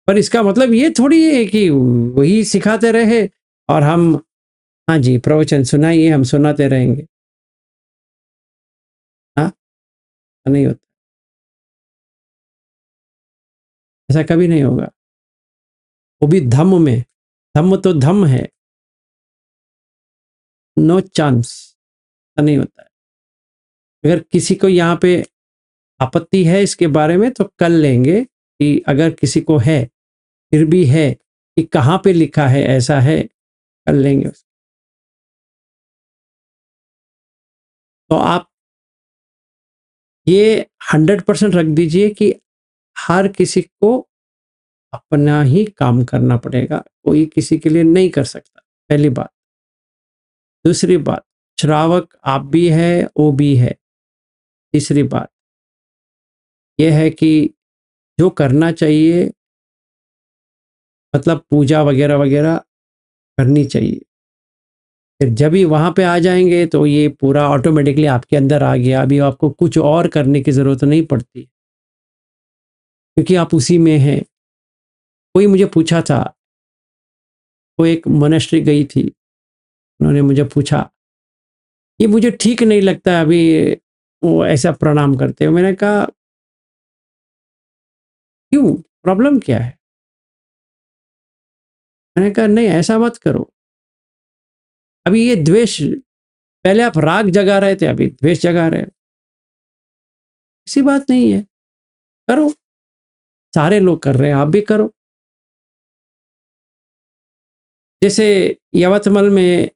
Speaker 1: पर इसका मतलब ये थोड़ी है कि वही सिखाते रहे और हम, हाँ जी प्रवचन सुनाइए, हम सुनाते रहेंगे। हाँ, नहीं होता, ऐसा कभी नहीं होगा। वो भी धम्म में, धम्म तो धम्म है, नो चांस, नहीं होता है। अगर किसी को यहाँ पे आपत्ति है इसके बारे में तो कर लेंगे कि अगर किसी को है, फिर भी है कि कहाँ पे लिखा है ऐसा है, कर लेंगे उसको। तो आप ये 100% रख दीजिए कि हर किसी को अपना ही काम करना पड़ेगा, कोई किसी के लिए नहीं कर सकता, पहली बात। दूसरी बात, श्रावक आप भी है, वो भी है। तीसरी बात यह है कि जो करना चाहिए, मतलब पूजा वगैरह वगैरह करनी चाहिए। फिर जब ही वहाँ पे आ जाएंगे तो ये पूरा ऑटोमेटिकली आपके अंदर आ गया। अभी आपको कुछ और करने की ज़रूरत नहीं पड़ती। क्योंकि आप उसी में हैं। कोई मुझे पूछा था, वो एक मोनेस्ट्री गई थी, उन्होंने मुझे पूछा, ये मुझे ठीक नहीं लगता अभी वो ऐसा प्रणाम करते हो। मैंने कहा क्यों, प्रॉब्लम क्या है? मैंने कहा नहीं ऐसा मत करो, अभी ये द्वेष, पहले आप राग जगा रहे थे, अभी द्वेष जगा रहे हो, ऐसी बात नहीं है, करो, सारे लोग कर रहे हैं, आप भी करो। जैसे यवतमल में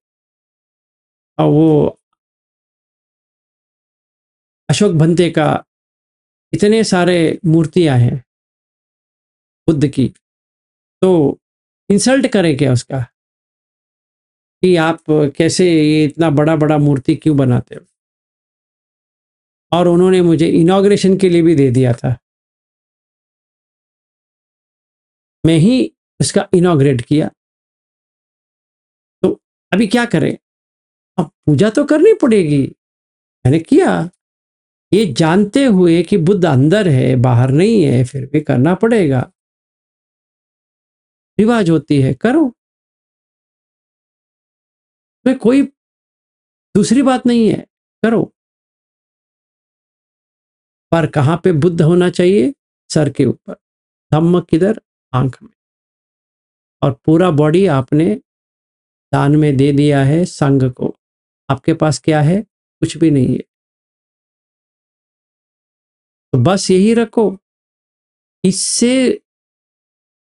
Speaker 1: वो अशोक भंते का इतने सारे मूर्तियां हैं बुद्ध की, तो इंसल्ट करें क्या उसका कि आप कैसे ये इतना बड़ा बड़ा मूर्ति क्यों बनाते हो? और उन्होंने मुझे इनॉग्रेशन के लिए भी दे दिया था, मैं ही उसका इनॉग्रेट किया। तो अभी क्या करें, अब पूजा तो करनी पड़ेगी, मैंने किया, ये जानते हुए कि बुद्ध अंदर है बाहर नहीं है, फिर भी करना पड़ेगा, रिवाज होती है, करो, तो कोई दूसरी बात नहीं है, करो। पर कहाँ पे बुद्ध होना चाहिए? सर के ऊपर, धम्म किधर? आंख में। और पूरा बॉडी आपने दान में दे दिया है संघ को, आपके पास क्या है? कुछ भी नहीं है। तो बस यही रखो, इससे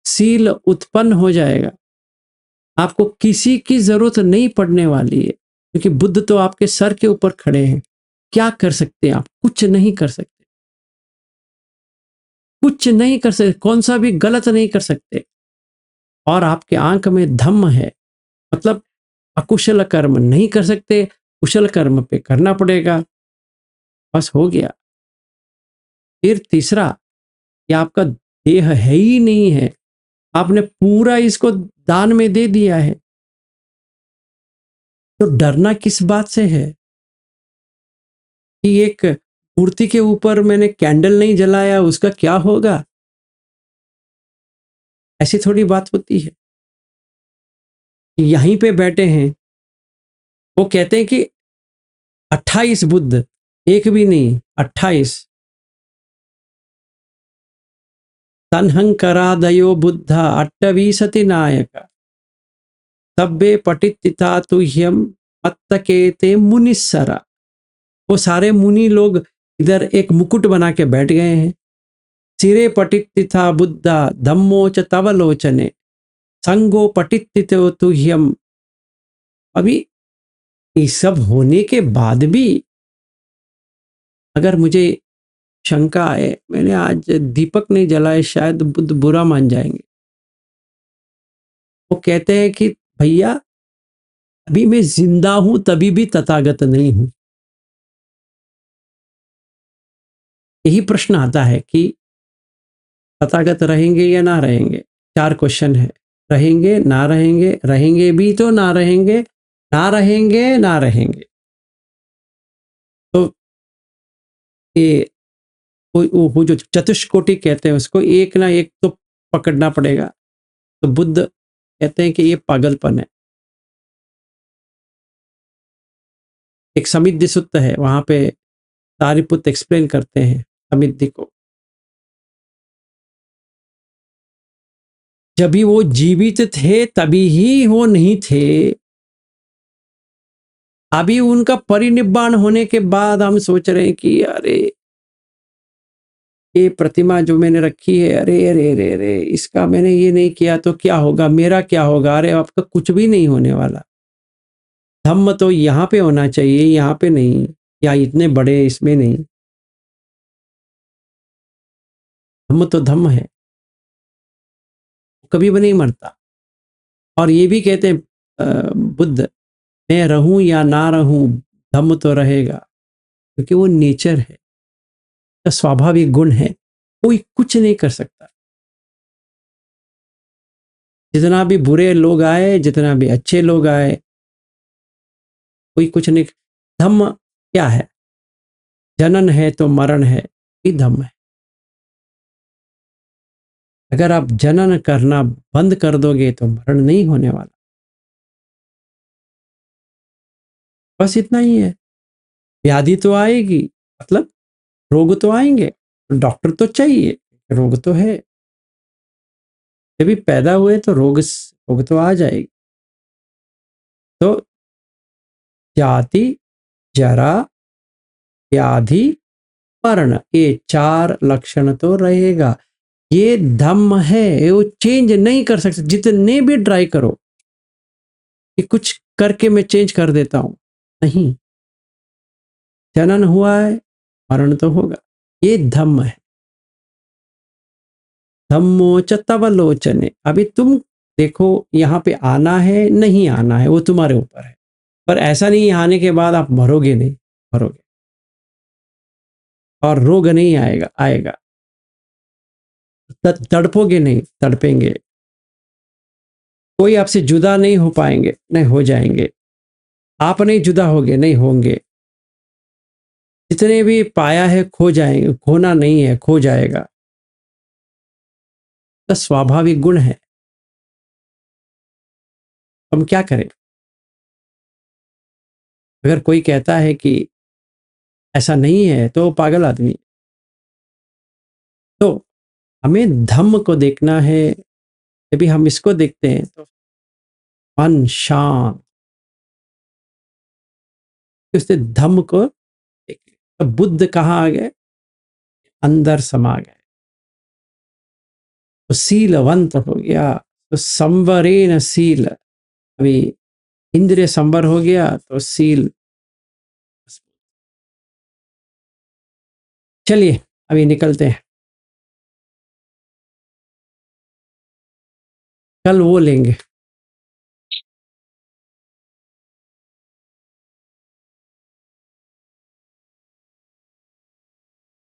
Speaker 1: सील उत्पन्न हो जाएगा, आपको किसी की जरूरत नहीं पड़ने वाली है, क्योंकि बुद्ध तो आपके सर के ऊपर खड़े हैं। क्या कर सकते हैं आप? कुछ नहीं कर सकते, कुछ नहीं कर सकते, कौन सा भी गलत नहीं कर सकते। और आपके आंख में धम्म है, मतलब अकुशल कर्म नहीं कर सकते, कुशल कर्म पे करना पड़ेगा, बस हो गया। फिर तीसरा, कि आपका देह है ही नहीं है, आपने पूरा इसको दान में दे दिया है, तो डरना किस बात से है कि एक मूर्ति के ऊपर मैंने कैंडल नहीं जलाया, उसका क्या होगा? ऐसी थोड़ी बात होती है। यहीं पे बैठे हैं, वो कहते हैं कि 28 बुद्ध, एक भी नहीं, 28 तन्हंकरादयो बुद्धा अट्टवीसति नायक तब्बे पटित्तिता तुह्यम अत्तकेते मुनिस्सरा। वो सारे मुनि लोग इधर एक मुकुट बना के बैठ गए हैं। सिरे पटित्तिथा बुद्धा धम्मो च तव लोचने संगो पटित्तितो तुह्यम। अभी ये सब होने के बाद भी अगर मुझे शंका आए, मैंने आज दीपक नहीं जलाए, शायद बुद्ध बुरा मान जाएंगे। वो कहते हैं कि भैया अभी मैं जिंदा हूं तभी भी तथागत नहीं हूं। यही प्रश्न आता है कि तथागत रहेंगे या ना रहेंगे। 4 क्वेश्चन है, रहेंगे ना रहेंगे, रहेंगे भी तो ना रहेंगे, ना रहेंगे ना रहेंगे। तो ये वो जो चतुष्कोटि कहते हैं उसको एक ना एक तो पकड़ना पड़ेगा। तो बुद्ध कहते हैं कि ये पागलपन है। एक समिद्धि सुत्त है, वहां पे सारिपुत्र एक्सप्लेन करते हैं समिद्धि को। जब भी वो जीवित थे तभी ही वो नहीं थे, अभी उनका परिनिब्बाण होने के बाद हम सोच रहे हैं कि अरे ये प्रतिमा जो मैंने रखी है, अरे अरे अरे अरे इसका मैंने ये नहीं किया तो क्या होगा, मेरा क्या होगा। अरे आपका कुछ भी नहीं होने वाला। धम्म तो यहाँ पे होना चाहिए, यहाँ पे नहीं, या इतने बड़े इसमें नहीं। धम्म तो धम्म है, कभी भी नहीं मरता। और ये भी कहते हैं बुद्ध, मैं रहूं या ना रहूं धम्म तो रहेगा, क्योंकि वो नेचर है, तो स्वाभाविक गुण है, कोई कुछ नहीं कर सकता। जितना भी बुरे लोग आए, जितना भी अच्छे लोग आए, कोई कुछ नहीं। धम्म क्या है? जनन है तो मरण है, ये धम्म है। अगर आप जनन करना बंद कर दोगे तो मरण नहीं होने वाला। बस इतना ही है। व्याधि तो आएगी, मतलब रोग तो आएंगे, डॉक्टर तो चाहिए, रोग तो है। जब भी पैदा हुए तो रोग तो आ जाएगी। तो जाति, जरा, व्याधि, मरण, ये 4 लक्षण तो रहेगा। ये धम्म है, ये वो चेंज नहीं कर सकते, जितने भी ट्राई करो कि कुछ करके मैं चेंज कर देता हूं, नहीं। जनन हुआ है, मरण तो होगा, ये धम्म है। धम्मो च तव लोचने। अभी तुम देखो यहाँ पे आना है नहीं आना है वो तुम्हारे ऊपर है, पर ऐसा नहीं आने के बाद आप मरोगे नहीं, मरोगे और रोग नहीं आएगा, आएगा। तड़पोगे नहीं, तड़पेंगे। कोई आपसे जुदा नहीं हो पाएंगे, नहीं हो जाएंगे। आप नहीं जुदा होगे, नहीं होंगे। जितने भी पाया है खो जाएंगे, खोना नहीं है, खो जाएगा। तो स्वाभाविक गुण है। हम क्या करें? अगर कोई कहता है कि ऐसा नहीं है तो वो पागल आदमी। तो हमें धम्म को देखना है। यदि हम इसको देखते हैं तो मन शांत, उसने धम्म को देख लिया। तो बुद्ध कहाँ आ गए? अंदर समा गए, तो सीलवंत हो गया। तो संवरेण सील, अभी इंद्रिय संवर हो गया तो सील। चलिए अभी निकलते हैं, कल वो लेंगे।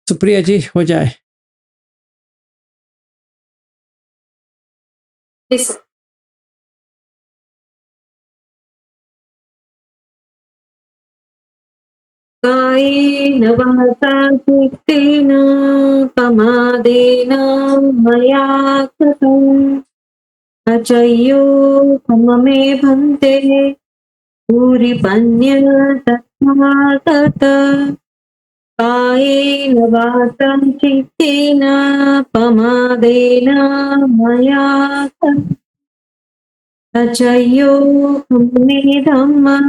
Speaker 1: सुप्रिया जी हो जाए।
Speaker 6: कायेन वाचा चित्तेन प्रमादेन मया कृतम् अचय्यो मे भन्ते भूरिपन्यतस्मात् कायेन वाचा चित्तेन प्रमादेन मया कृतम् अचय्यो मे धम्मः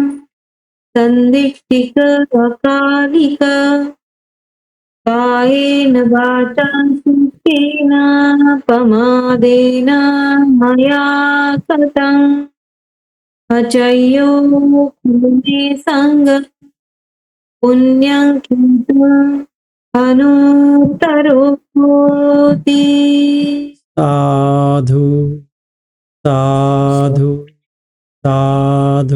Speaker 6: संदिष्टिक अकालिक कायेन वाचा चित्तेन प्रमादेन मया कृतम् अचय्यो मे संग पुण्यं किन्तु अनुत्तरोति।
Speaker 1: साधु साधु साधु।